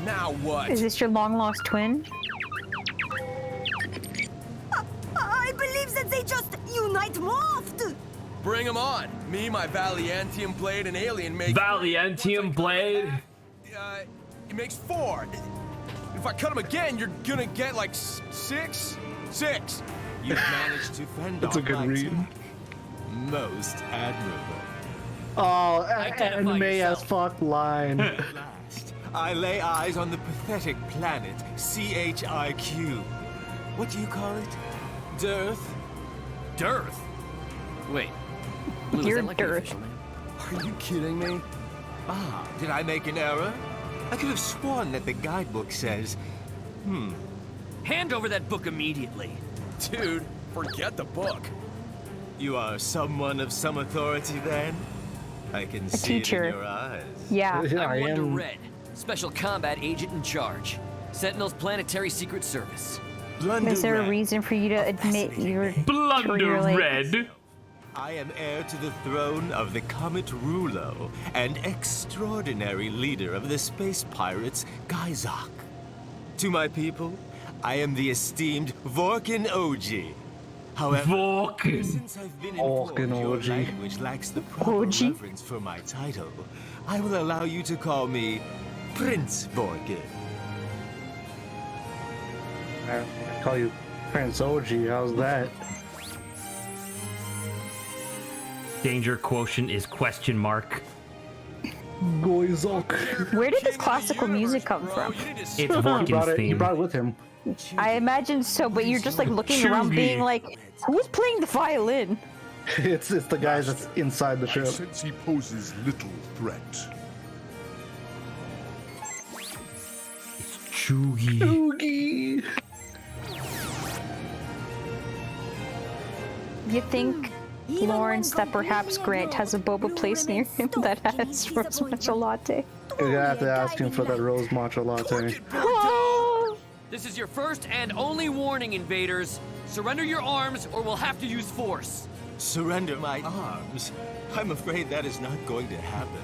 Now what? Is this your long lost twin? I believe that they just unite morphed. Bring him on. Me, my Valiantium blade, and alien make... Valiantium blade? It makes 4. If I cut him again, you're gonna get like 6? 6. You've managed to fend That's a off good my read. attack. Most admirable. Oh, Identify anime as yourself. fuck line. At last, I lay eyes on the pathetic planet CHIQ. What do you call it? Dearth? Dearth? Wait. Blue, is You're that like your Dearth. official name? Are you kidding me? Ah, did I make an error? I could have sworn that the guidebook says, Hand over that book immediately. Dude, forget the book. You are someone of some authority then? I can see teacher. it in your eyes. Yeah. I'm Wonder Red, Special Combat Agent in Charge. Sentinel's Planetary Secret Service. Blunder Is there a Red. reason for you to admit your Blunder like, Red. I am heir to the throne of the Comet Rulo and extraordinary leader of the space pirates, Gaizok. To my people, I am the esteemed Vorkin OG. However, Vorkin. since I've been informed Vorkin your OG. language lacks the proper OG? reverence for my title, I will allow you to call me Prince Vorkin. I call you Prince OG, how's that? Danger quotient is question mark. Goizok. Where did this classical music come from? It's He Vorkin's brought it theme. with him. I imagine so, but you're just like looking around being like, who's playing the violin? It's the guys that's inside the I ship. sense he poses little threat. Chugi. Oogie. You think, Lawrence, that perhaps Grant has a boba place near him that has rose matcha latte? You're gonna have to ask him for that rose matcha latte. Oh, This is your first and only warning, invaders. Surrender your arms or we'll have to use force. Surrender my arms? I'm afraid that is not going to happen.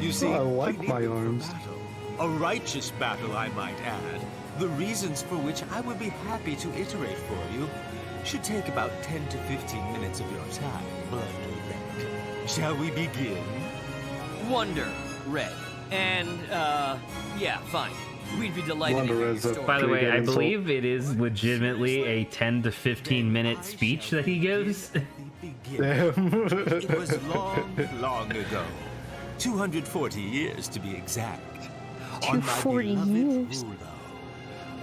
You see, I like need my to do a arms. battle. A righteous battle, I might add. The reasons for which I would be happy to iterate for you should take about 10 to 15 minutes of your time, Blunder Red. Shall we begin? Wonder Red. And, yeah, fine. We'd be delighted to Wonder hear your Red's a story. By the Pretty way, good I insult. believe it is legitimately a 10 to 15 minute speech that he gives. It was long, long ago. 240 years to be exact. On my 240 beloved years. Rulo,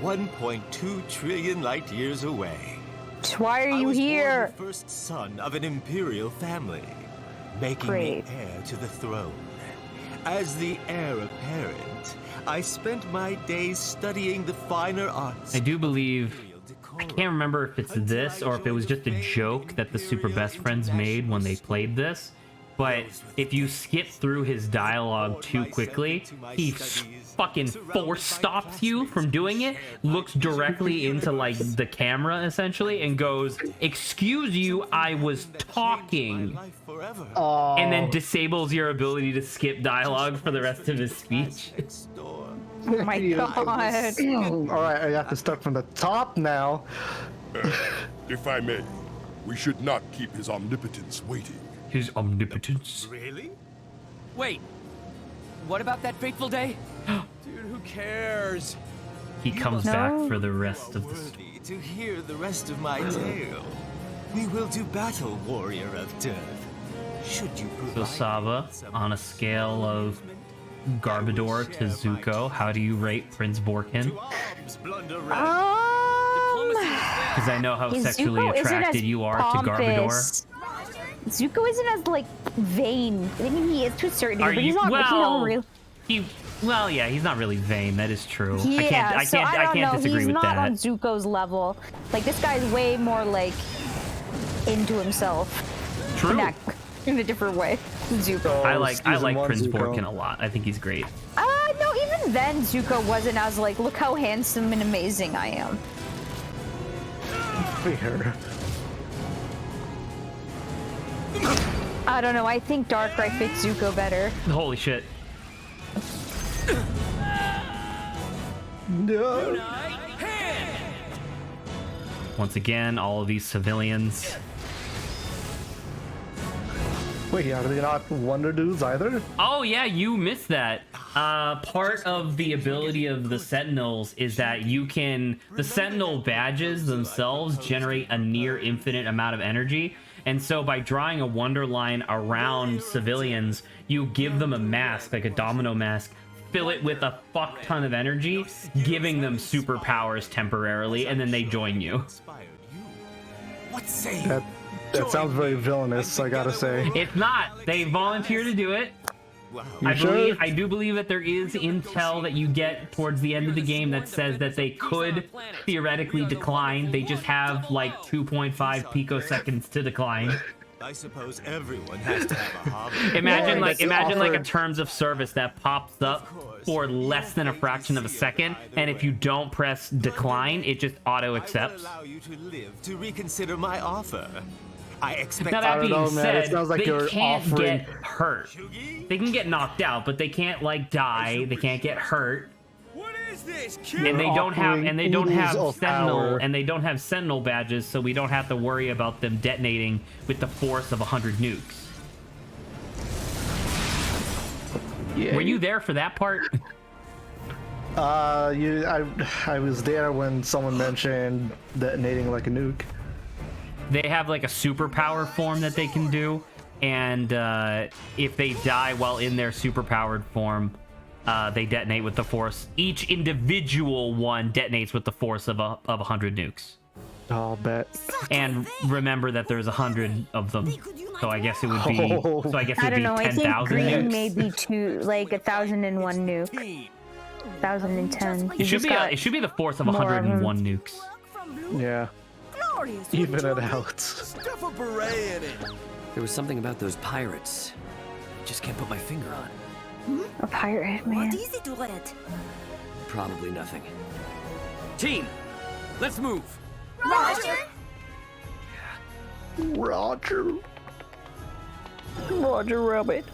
1.2 trillion light years away. So why are I you was born here? the first son of an imperial family, making Great. me heir to the throne. As the heir apparent, I spent my days studying the finer arts. I do believe, I can't remember if it's this or if it was just a joke that the Super Best Friends made when they played this, but if you skip through his dialogue too quickly, he fucking force stops you from doing it, looks directly into like the camera essentially and goes, "Excuse you, I was talking," and then disables your ability to skip dialogue for the rest of his speech. Oh my god. Alright, I have to start from the top now. If I may, we should not keep his omnipotence waiting. His omnipotence? Really? Wait, what about that fateful day? Dude, who cares? He comes back for the rest of the story. To hear the rest of my tale, we will do battle, warrior of death. Should you So Saba, on a scale of Garbodor to Zuko, how do you rate Prince Borkin? Because I know how sexually attracted you are to Garbodor. Zuko isn't as like vain. I mean, he is to a certain degree, but he's not. Well, yeah, he's not really vain. That is true. Yeah, I can't disagree with that. He's not on Zuko's level. Like this guy's way more like into himself. True. In a different way. Zuko. I like Prince Borkin a lot. I think he's great. No, even then Zuko wasn't as like, look how handsome and amazing I am. Fair. I don't know. I think Darkrai fits Zuko better. Holy shit. No. Once again, all of these civilians. Wait, are they not Wonder Dudes either? Oh yeah, you missed that. Part of the ability of the Sentinels is that the Sentinel badges themselves generate a near infinite amount of energy. And so by drawing a Wonder line around civilians, you give them a mask, like a domino mask, fill it with a fuck ton of energy, giving them superpowers temporarily, and then they join you. What say? That sounds very villainous, I gotta say. It's not. They volunteer to do it. Wow. I do believe that there is intel that you get towards the end of the game that says that they could theoretically decline. They just have like 2.5 picoseconds to decline. I suppose everyone has to have a hobby. Imagine like a terms of service that pops up for less than a fraction of a second, and if you don't press decline, it just auto accepts. I will allow you to live to reconsider my offer. I expect. Now that being said, it sounds like they you're can't offering... get hurt. They can get knocked out, but they can't like die. They can't get hurt. What is this, kid? And they don't have Sentinel Sentinel badges, so we don't have to worry about them detonating with the force of 100 nukes. Yeah. Were you there for that part? I was there when someone mentioned detonating like a nuke. They have like a superpower form that they can do, and if they die while in their superpowered form, they detonate with the force. Each individual one detonates with the force of 100 nukes. I'll bet. And remember that there's 100 of them, so I guess it would be. So I guess it would be 10,000 nukes. I think green may be 1,001 nuke. 1,010. It should be the force of 101 nukes. Yeah. Even it out. Stuff a beret in it. There was something about those pirates. I just can't put my finger on. A pirate, man. What is it, Red? Probably nothing. Team, let's move. Roger. Roger. Roger Rabbit.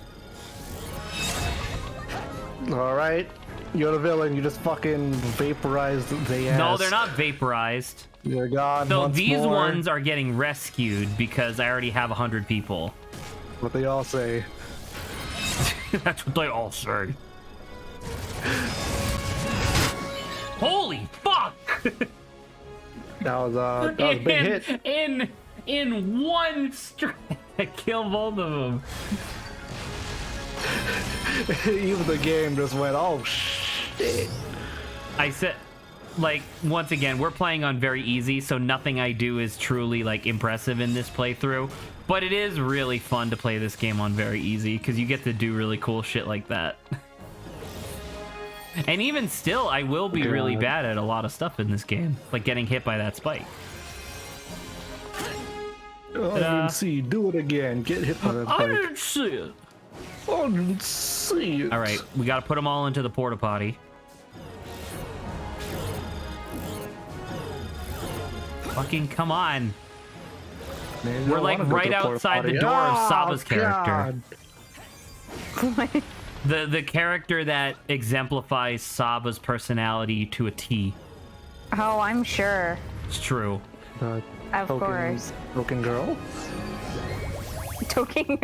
All right. You're the villain. You just fucking vaporized the ass. No, they're not vaporized. You're gone. So once these more. ones are getting rescued because I already have 100 people. What they all say. That's what they all say. Holy fuck! That was a big hit. In one strike, I kill both of them. Even the game just went, oh shit. I said, like, once again, we're playing on very easy, so nothing I do is truly, like, impressive in this playthrough. But it is really fun to play this game on very easy, because you get to do really cool shit like that. And even still, I will be really bad at a lot of stuff in this game, like getting hit by that spike. I didn't see. Do it again. Get hit by that spike. I didn't see it. I didn't see it. All right, we got to put them all into the porta potty. Fucking come on. Man, we're like right outside the door of Saba's character. The character that exemplifies Saba's personality to a T. Oh, I'm sure. It's true. The Of token, course. Token girl? Token.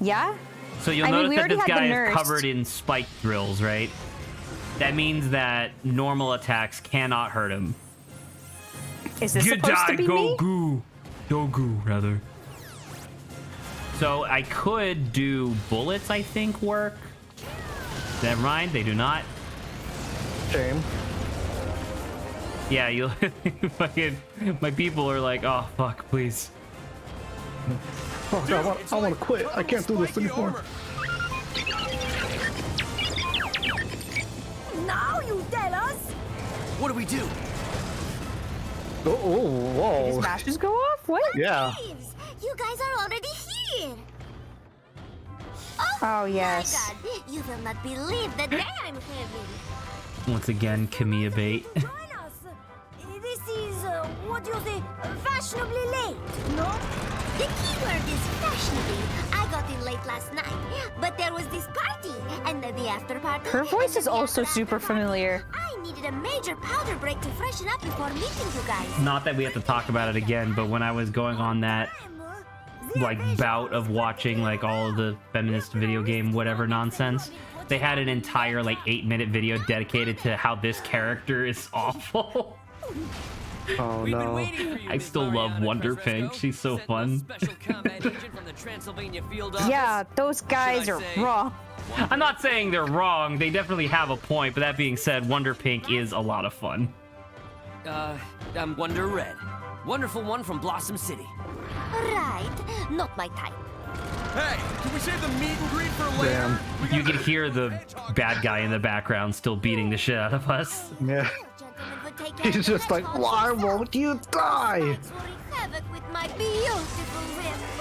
Yeah? So you'll I mean, notice we that already this had the guy is nurse. covered in spike drills, right? That means that normal attacks cannot hurt him. Is this You supposed die, to be me? Dogu, rather. So I could do bullets, I think, work. Never mind, they do not. Shame. Yeah, you fucking my people are like, oh fuck, please. Oh god, I want to quit. I can't do this anymore. Now you tell us. What do we do? Oh, whoa. Did his masters go off? What? Yeah. You guys are already here. Oh, yes. My God, you will not believe the day I'm having. Once again, Kamiya bait. Join us. This is, what do you say, fashionably late, no? The keyword is fashionably. I got in late last night, but there was this party, and then the after party. Her voice is also super familiar. I needed a major powder break to freshen up before meeting you guys. Not that we have to talk about it again, but when I was going on that like bout of watching like all of the feminist video game whatever nonsense, they had an entire like 8-minute video dedicated to how this character is awful. Oh no. I still love Wonder Pink. She's so fun. Yeah, those guys are wrong. I'm not saying they're wrong. They definitely have a point, but that being said, Wonder Pink is a lot of fun. I'm Wonder Red. Wonderful one from Blossom City. Right, not my type. Hey, can we save the meet and greet for later? Damn. You can hear the bad guy in the background still beating the shit out of us. Yeah. He's just like, why won't you die?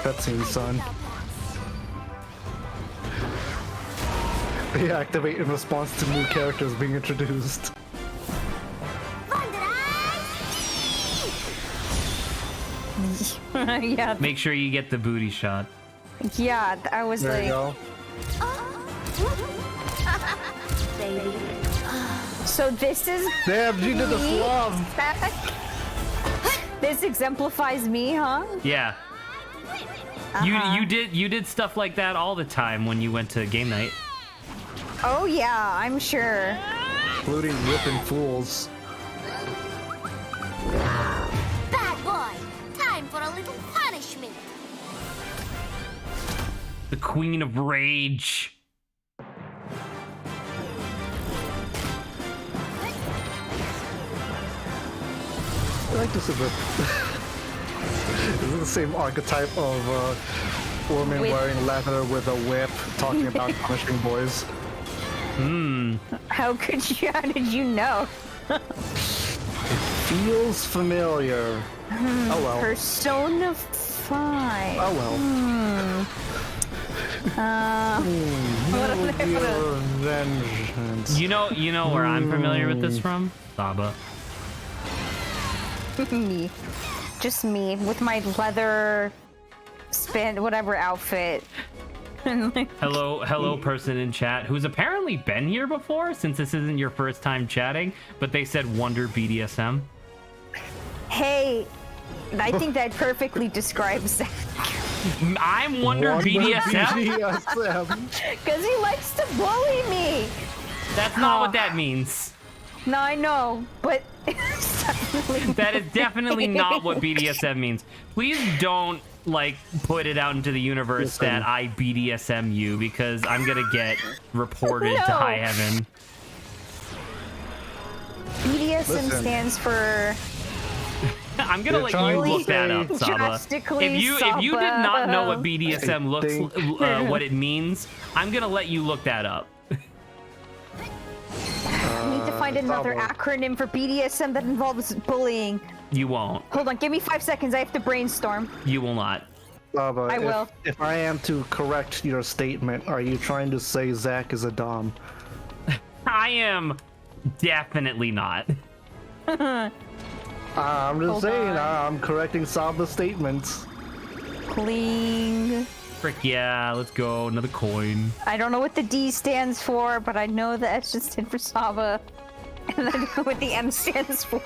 Cutscene, son. They activate in response to new characters being introduced. Yeah. Make sure you get the booty shot. Yeah, I was There like. you go. Baby. So this is. Damn, you did the me? slum. This exemplifies me, huh? Yeah. You did stuff like that all the time when you went to game night. Oh yeah, I'm sure. Including whipping fools. Bad boy, time for a little punishment. The Queen of Rage. I feel like this is this is the same archetype of woman wearing leather with a whip talking about punishing boys. How did you know? Feels familiar. Oh well. Persona 5. Oh well. Your vengeance. You know where I'm familiar with this from? Saba. Me. Just me with my leather whatever outfit. Hello person in chat who's apparently been here before, since this isn't your first time chatting, but they said Wonder BDSM. Hey, I think that perfectly describes that. I'm Wonder BDSM? Because he likes to bully me. That's not what that means. No, I know, but that is definitely not what BDSM means. Please don't put it out into the universe that I BDSM you, because I'm gonna get reported to high heaven. BDSM stands for. I'm gonna let you look that up, Saba. If you did not know what BDSM what it means, I'm gonna let you look that up. I need to find another acronym for BDSM that involves bullying. You won't. Hold on, give me 5 seconds. I have to brainstorm. You will not. I will. If I am to correct your statement, are you trying to say Zach is a dom? I am definitely not. I'm just saying, I'm correcting Saba's statements. Cling. Frick yeah, let's go. Another coin. I don't know what the D stands for, but I know the S just stood for Saba. And I know what the M stands for.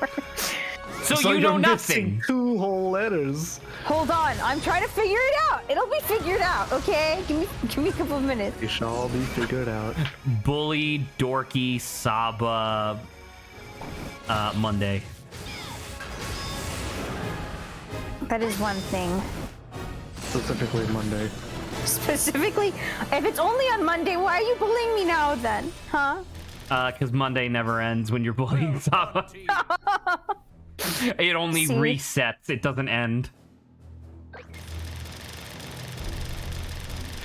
So you know nothing. 2 whole letters. Hold on, I'm trying to figure it out. It'll be figured out, okay? Give me a couple of minutes. It shall all be figured out. Bully, dorky, Saba, Monday. That is one thing. Specifically Monday. Specifically? If it's only on Monday, why are you bullying me now then? Huh? Because Monday never ends when you're bullying Saba. It only resets. It doesn't end.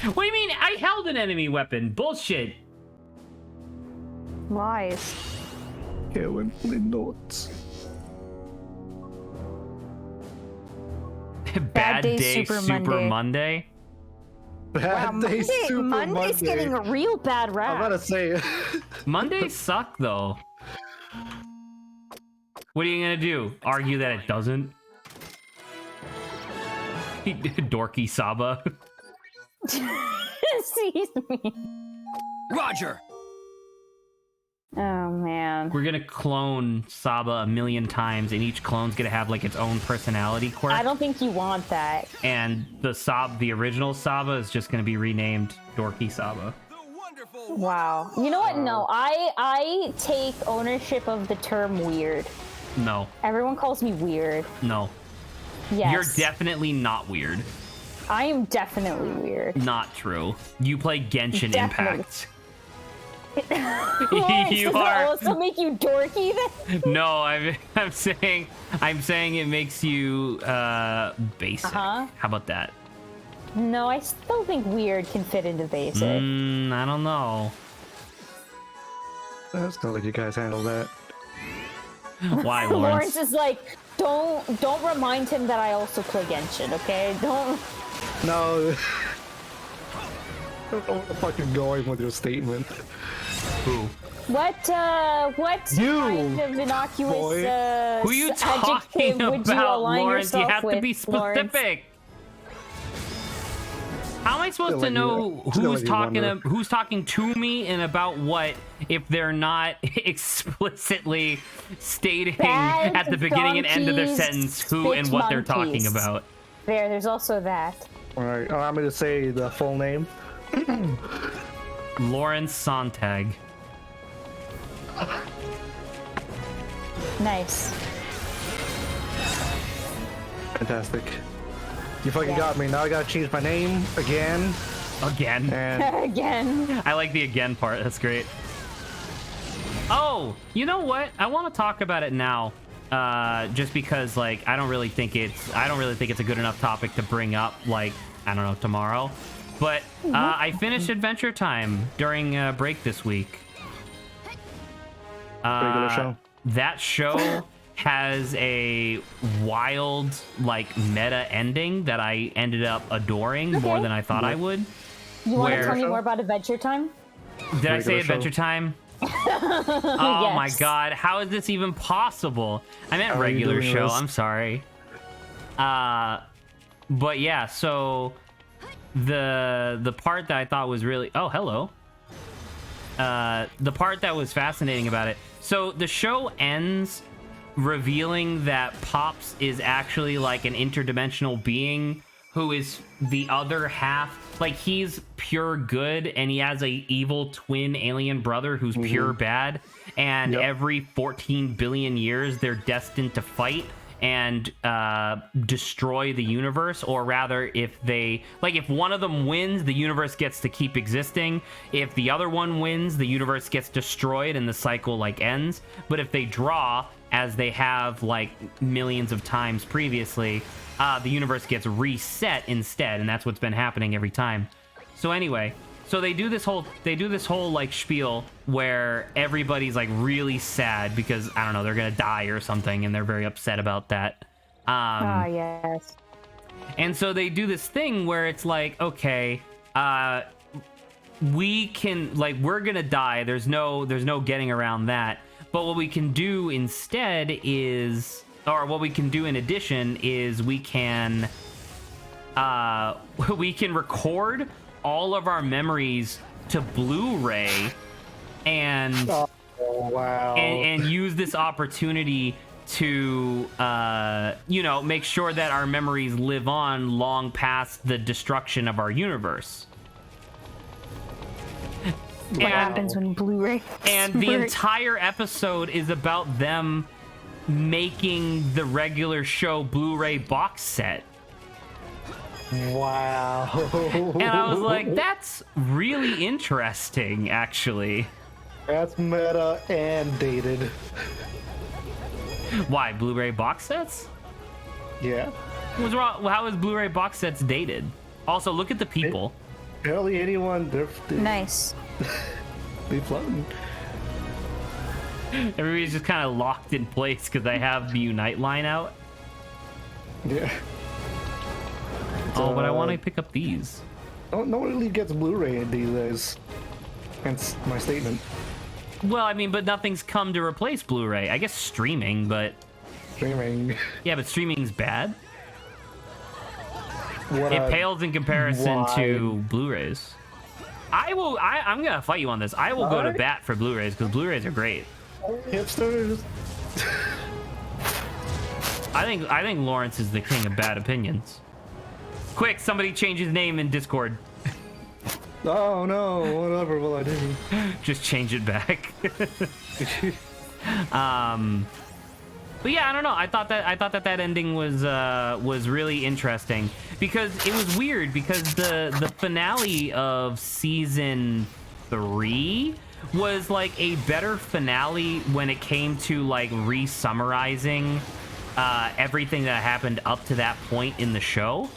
What do you mean? I held an enemy weapon. Bullshit. Lies. Currently not. Bad day Super Monday. Bad day Super Monday. Monday's getting a real bad rap. I'm about to say. Mondays suck though. What are you gonna do? Argue that it doesn't? Dorky Saba. Excuse me. Roger. Oh man. We're gonna clone Saba a million times, and each clone's gonna have like its own personality quirk. I don't think you want that. And the original Saba is just gonna be renamed Dorky Saba. Wow. You know what? No, I take ownership of the term weird. No. Everyone calls me weird. No. Yes. You're definitely not weird. I am definitely weird. Not true. You play Genshin Impact. Lawrence, You does are. that also make you dorky then? No, I'm saying it makes you basic. How about that? No, I still think weird can fit into basic. I don't know. That's gonna let you guys handle that. Why, Lawrence? Lawrence is like, don't remind him that I also play Genshin, okay? Don't. No. I don't know where the fuck you're going with your statement. Who? What kind of innocuous Who are you talking adjective would you about, align Lawrence? You yourself have to with, be Lawrence? specific. How am I supposed to Like know you- who's like you talking wonder. who's talking to me and about what if they're not explicitly stating Bad at the beginning and end of their donkeys, sentence who and spit what they're talking monkeys. about? There's also that. Alright, allow me to say the full name. Lawrence Sontag. Nice. Fantastic. You fucking got me. Now I gotta change my name again. Again. And Again. I like the again part. That's great. Oh, you know what? I want to talk about it now. Just because, like, I don't really think it's a good enough topic to bring up, like, I don't know, tomorrow. But I finished Adventure Time during break this week. Regular show. That show has a wild, like, meta ending that I ended up adoring more than I thought I would. You want to tell me more about Adventure Time? Did I say Adventure Time? Oh my god, how is this even possible? I meant regular show, I'm sorry. But yeah, so the part that I thought was really hello. The part that was fascinating about it. So the show ends revealing that Pops is actually like an interdimensional being who is the other half. Like, he's pure good and he has a evil twin alien brother who's pure bad, and every 14 billion years they're destined to fight and destroy the universe. Or rather, if one of them wins, the universe gets to keep existing. If the other one wins, the universe gets destroyed and the cycle like ends. But if they draw, as they have like millions of times previously, the universe gets reset instead, and that's what's been happening every time. So anyway, so they do this whole like spiel where everybody's like really sad because, I don't know, they're gonna die or something, and they're very upset about that. Yes. And so they do this thing where it's like, okay, we're gonna die. There's no getting around that. But what we can do instead is, or what we can do in addition is we can record all of our memories to Blu-ray and and use this opportunity to, make sure that our memories live on long past the destruction of our universe. What happens when Blu-ray? And the entire episode is about them making the regular show Blu-ray box set. Wow. And I was like, that's really interesting, actually. That's meta and dated. Why, Blu-ray box sets? Yeah. What's wrong? How is Blu-ray box sets dated? Also, look at the people. Barely anyone. They're nice. They floating. Everybody's just kind of locked in place because I have the Unite line out. Yeah. Oh, but I want to pick up these. No one really gets Blu-ray these days. Hence my statement. Well, I mean, but nothing's come to replace Blu-ray. I guess streaming, but... Streaming. Yeah, but streaming's bad. What it pales in comparison to Blu-rays. I'm gonna fight you on this. I will go to bat for Blu-rays because Blu-rays are great. Hipsters. I think Lawrence is the king of bad opinions. Quick, somebody change his name in Discord. Oh no, whatever will I do? Just change it back. But yeah, I don't know. I thought that ending was really interesting because it was weird because the finale of season 3 was like a better finale when it came to like re-summarizing everything that happened up to that point in the show.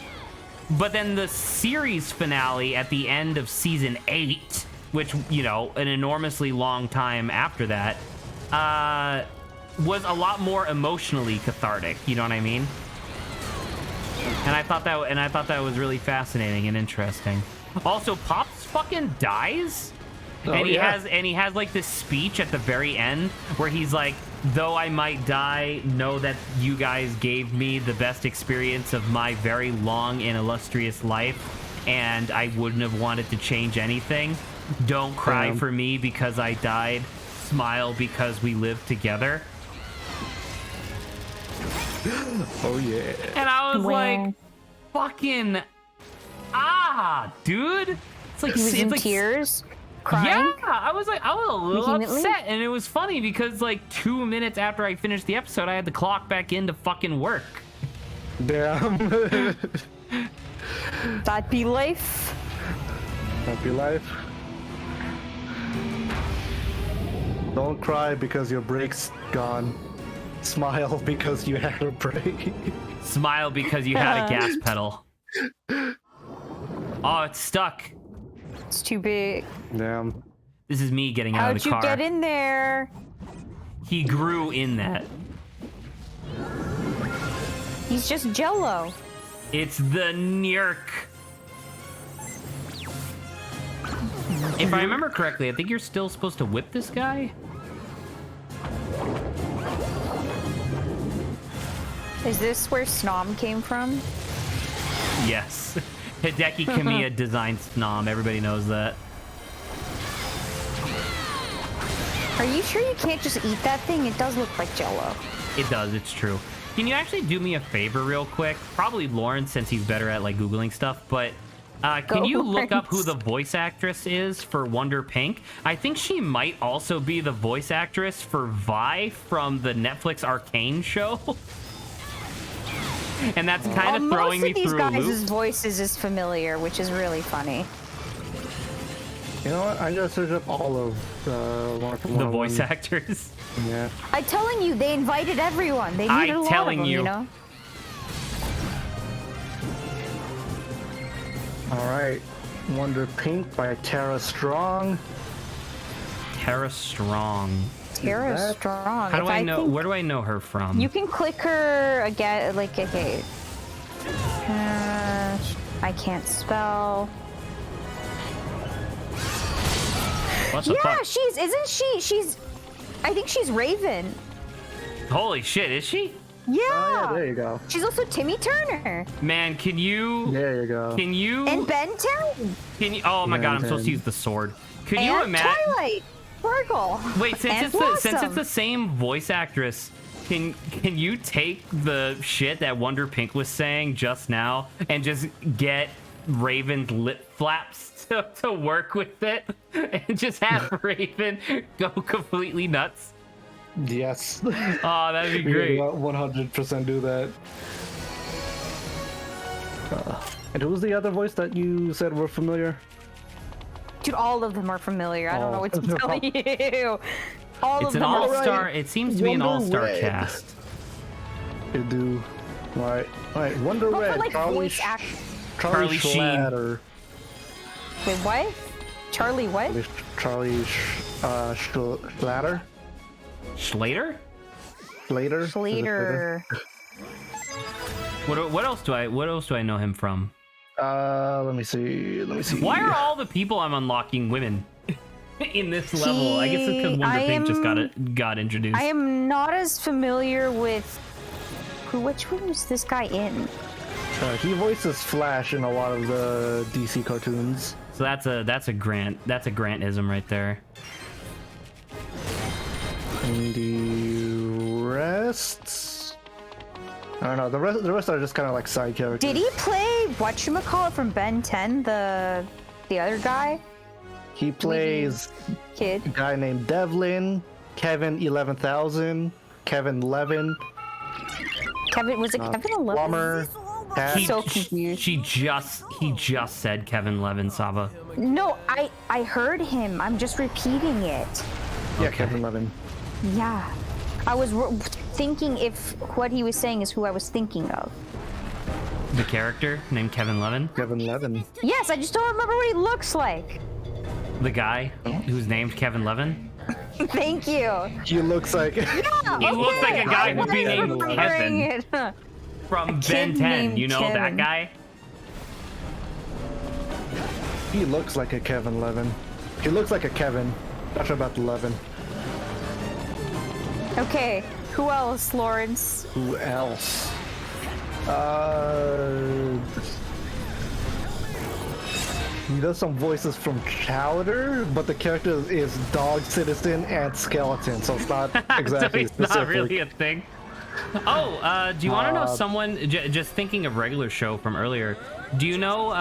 But then the series finale at the end of season 8, which, an enormously long time after that, was a lot more emotionally cathartic. You know what I mean? And I thought that was really fascinating and interesting. Also, Pops fucking dies. And he has like this speech at the very end where he's like, though I might die, know that you guys gave me the best experience of my very long and illustrious life, and I wouldn't have wanted to change anything. Don't cry for me because I died. Smile because we live together. Oh yeah. And I was like, fucking dude. It's like he was in like tears. Crying? Yeah, I was a little upset, and it was funny because like 2 minutes after I finished the episode, I had to clock back into fucking work. Damn. That be life. That be life. Don't cry because your brake's gone. Smile because you had a brake. Smile because you had a gas pedal. Oh, it's stuck. It's too big. Damn. This is me getting out of the car. How'd you get in there? He grew in that. He's just Jello. It's the Nurk. If I remember correctly, I think you're still supposed to whip this guy. Is this where Snom came from? Yes. Hideki Kamiya designed Snom. Everybody knows that. Are you sure you can't just eat that thing? It does look like Jello. It does. It's true. Can you actually do me a favor real quick? Probably Lawrence, since he's better at like Googling stuff, but can you look up who the voice actress is for Wonder Pink? I think she might also be the voice actress for Vi from the Netflix Arcane show. And that's kind of throwing me through a loop. Most of these guys' voices is familiar, which is really funny. You know what? I just searched up all of the voice actors. Yeah. I'm telling you, they invited everyone. They needed a lot of them, you know? All right. Wonder Pink by Tara Strong. Tara Strong. Tara Strong. How do I know? Where do I know her from? You can click her again. Like, okay. I can't spell. What the fuck? Isn't she? I think she's Raven. Holy shit, is she? Yeah. Oh, yeah, there you go. She's also Timmy Turner. Man, can you? There you go. Can you? And Ben 10. Can you? Oh my god, I'm supposed to use the sword. Could you imagine? Twilight. Sparkle. Wait, since it's the same voice actress Can you take the shit that Wonder Pink was saying just now and just get Raven's lip flaps to work with it and just have Raven go completely nuts? Yes. Oh, that'd be great. 100% do that. And who was the other voice that you said were familiar? Dude, all of them are familiar. I don't know what to tell you. All It's of an them are all-star. It seems to be an all-star cast. It do. All right. Wonder But Red. for, like, Charlie voice act- Charlie Sheen. Schlatter. Wait, what? Charlie what? Charlie Schlatter. Schlater? Slater. Slater. What else do I know him from? Let me see. Why are all the people I'm unlocking women in this level? I guess it's because Wonder Pink just got introduced. I am not as familiar with which one was this guy in? He voices Flash in a lot of the DC cartoons. So that's a Grantism right there. And the rest, I don't know. The rest are just kind of like side characters. Did he play whatchamacallit from Ben 10, the other guy? He plays kid. A guy named Devlin, Kevin 11,000, Kevin Levin. Kevin, was it Kevin 11? Plumber. So confused. He just said Kevin Levin, Saba. No, I heard him. I'm just repeating it. Yeah, okay. Kevin Levin. Yeah. I was thinking if what he was saying is who I was thinking of. The character named Kevin Levin? Kevin Levin. Yes, I just don't remember what he looks like. The guy who's named Kevin Levin? Thank you. He looks like... Yeah, he looks like a guy who'd be named Kevin. From Ben 10, you know Kevin. that guy? He looks like a Kevin Levin. He looks like a Kevin. Not sure about the Levin. Okay, who else, Lawrence? Who else? He does some voices from Chowder, but the character is Dog, Citizen, and Skeleton, so it's not exactly so it's specific. not really a thing. Oh, do you want to know someone? Just thinking of regular show from earlier. Do you know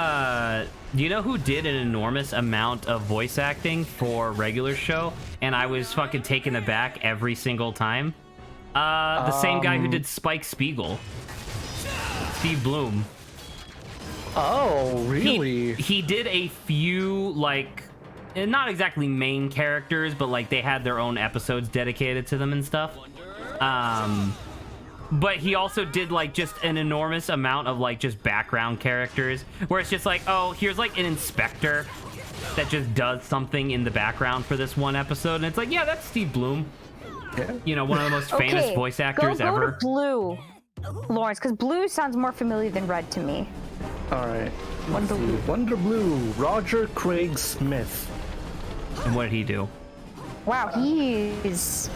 who did an enormous amount of voice acting for regular show, and I was fucking taken aback every single time? The same guy who did Spike Spiegel, Steve Bloom. Oh, really? He did a few, like, not exactly main characters, but like they had their own episodes dedicated to them and stuff. But he also did like just an enormous amount of like just background characters where it's just like, oh, here's like an inspector that just does something in the background for this one episode, and it's like, yeah, that's Steve Bloom. Yeah. You know, one of the most famous voice actors go ever. To Blue, Lawrence, because Blue sounds more familiar than Red to me. All right. Wonder Blue, Roger Craig Smith. And what did he do? Wow, he's...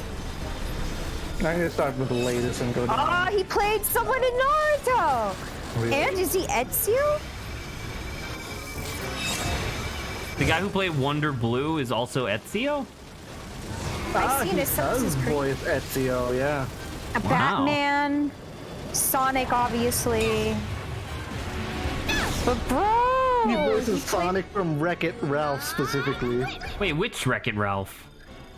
I'm gonna start with the latest and go down. Oh, he played someone in Naruto! Really? And is he Ezio? The guy who played Wonder Blue is also Ezio? I've seen he Assassin's does Creed. voice Ezio, yeah. A Batman, Sonic, obviously. But bro! He voices Sonic from Wreck-It Ralph specifically. Wait, which Wreck-It Ralph?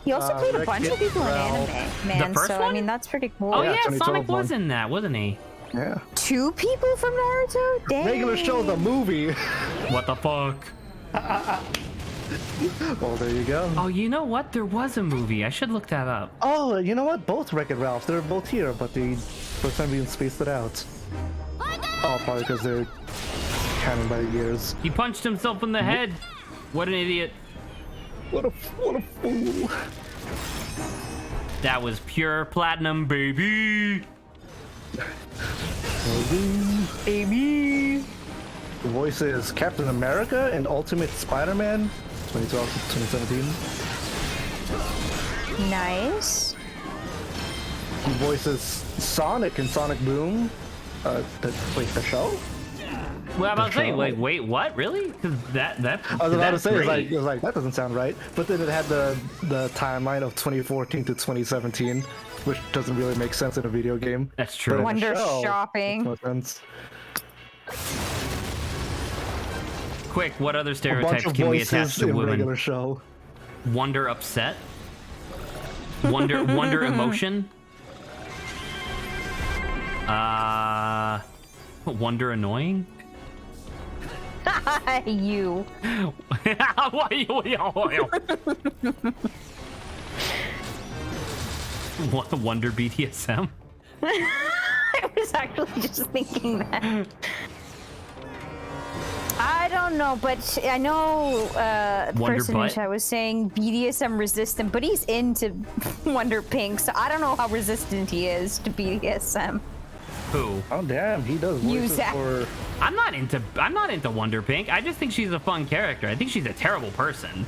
He also played a bunch of people in Ralph. anime, man. The first so one? I mean, that's pretty cool. Oh yeah, 2012 Sonic was one. in that, wasn't he? Yeah. 2 people from Naruto? Dang. Regular show, the movie. What the fuck? Well, there you go. Oh, you know what? There was a movie. I should look that up. Oh, you know what? Both Wreck-It Ralph. They're both here, but they, for some reason, spaced it out. Oh, probably because they're counting by the years. He punched himself in the head. What an idiot. What a fool. That was pure platinum, baby. Baby. The voice is Captain America and Ultimate Spider-Man, 2012 to 2017. Nice. He voices Sonic in Sonic Boom. The show? Well, I'm about to say, like, wait, what? Really? Because that I was about to say, it was like that doesn't sound right. But then it had the timeline of 2014 to 2017, which doesn't really make sense in a video game. That's true. Wonder shopping. Makes no sense. Quick, what other stereotypes can we attach to women? Regular show. Wonder upset. Wonder emotion. Wonder annoying. You. Wonder BDSM. I was actually just thinking that. I don't know, but I know the person in chat was saying BDSM resistant, but he's into Wonder Pink, so I don't know how resistant he is to BDSM. Who? Oh damn, he does voices for... I'm not into Wonder Pink. I just think she's a fun character. I think she's a terrible person.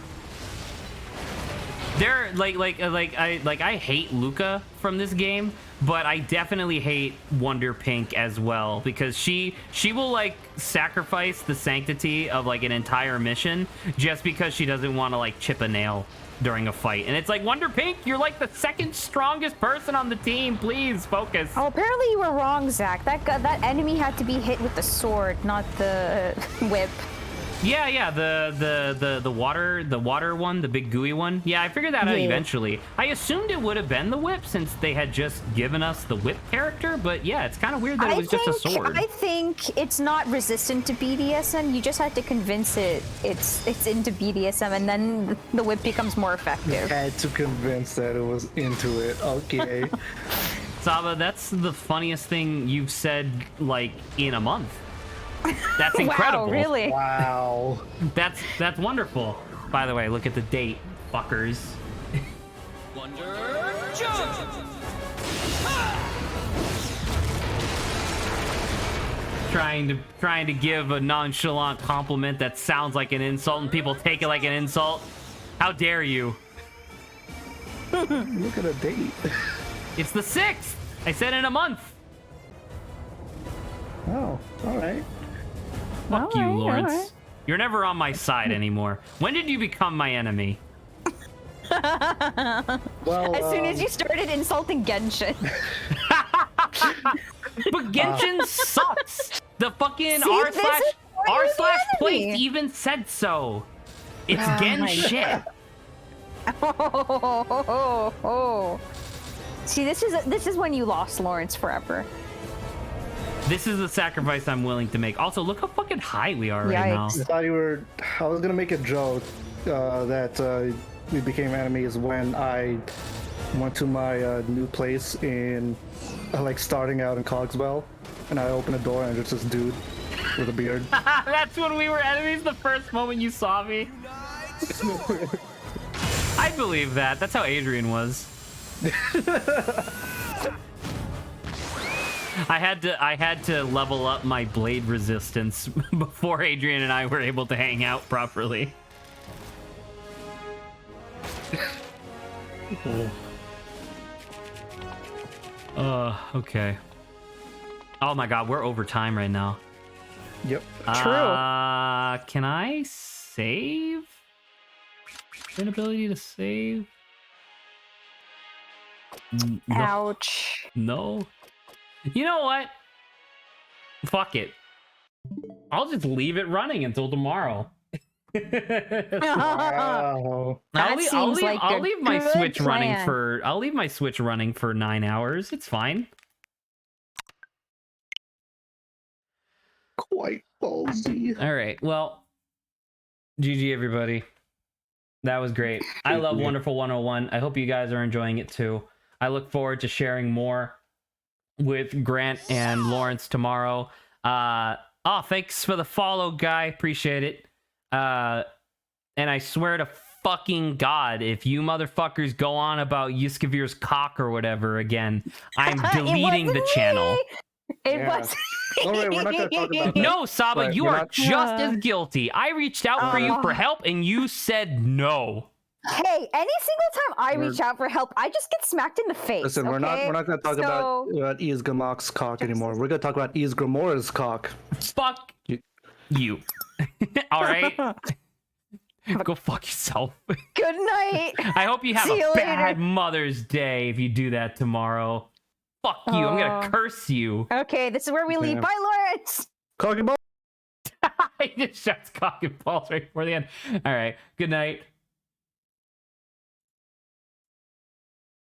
They're I hate Luca from this game, but I definitely hate Wonder Pink as well, because she will like sacrifice the sanctity of like an entire mission just because she doesn't want to like chip a nail during a fight. And it's like, Wonder Pink, you're like the second strongest person on the team. Please focus. Oh, apparently you were wrong, Zach. That enemy had to be hit with the sword, not the whip. Yeah, the water one, the big gooey one. Yeah, I figured that out eventually. I assumed it would have been the whip since they had just given us the whip character, but yeah, it's kind of weird that it was just a sword. I think it's not resistant to BDSM. You just had to convince it it's into BDSM, and then the whip becomes more effective. You had to convince that it was into it. Okay. Saba, that's the funniest thing you've said like in a month. That's incredible. Wow, really? Wow. That's wonderful. By the way, look at the date, fuckers. Wonder Jump! Trying to give a nonchalant compliment that sounds like an insult and people take it like an insult. How dare you? Look at a date. It's the 6th. I said in a month. Oh, all right. Fuck you, Lawrence. Right. You're never on my side anymore. When did you become my enemy? Well, as soon as you started insulting Genshin. But Genshin sucks. The fucking r/place even said so. It's Gen shit. See, this is when you lost Lawrence forever. This is the sacrifice I'm willing to make. Also, look how fucking high we are right now. I was gonna make a joke that we became enemies when I went to my new place in, like, starting out in Cogswell, and I opened a door and there's this dude with a beard. That's when we were enemies the first moment you saw me. I believe that. That's how Adrian was. I had to level up my blade resistance before Adrian and I were able to hang out properly. Okay. Oh my god, we're over time right now. Yep. True. Can I save? Inability to save? Ouch. No. You know what? Fuck it. I'll just leave it running until tomorrow. Wow. I'll leave my Switch running for 9 hours. It's fine. Quite ballsy. All right. Well, GG everybody. That was great. I love Wonderful 101. I hope you guys are enjoying it too. I look forward to sharing more with Grant and Lawrence tomorrow. Thanks for the follow, guy. Appreciate it. And I swear to fucking God, if you motherfuckers go on about Yuskavir's cock or whatever again, I'm deleting the channel. It was. All right, we're not gonna talk about that. No, Saba, you are just as guilty. I reached out for you for help, and you said no. Hey, any single time I reach out for help, I just get smacked in the face. Listen, we're not gonna talk about Isgramok's cock anymore. We're gonna talk about Isgramora's cock. Fuck You. All right? Go fuck yourself. Good night. I hope you have See a you bad later. Mother's Day if you do that tomorrow. Fuck you. I'm going to curse you. Okay, this is where we leave. Yeah. Bye, Lawrence. Cocky ball. He just shuts cock and balls right before the end. All right. Good night.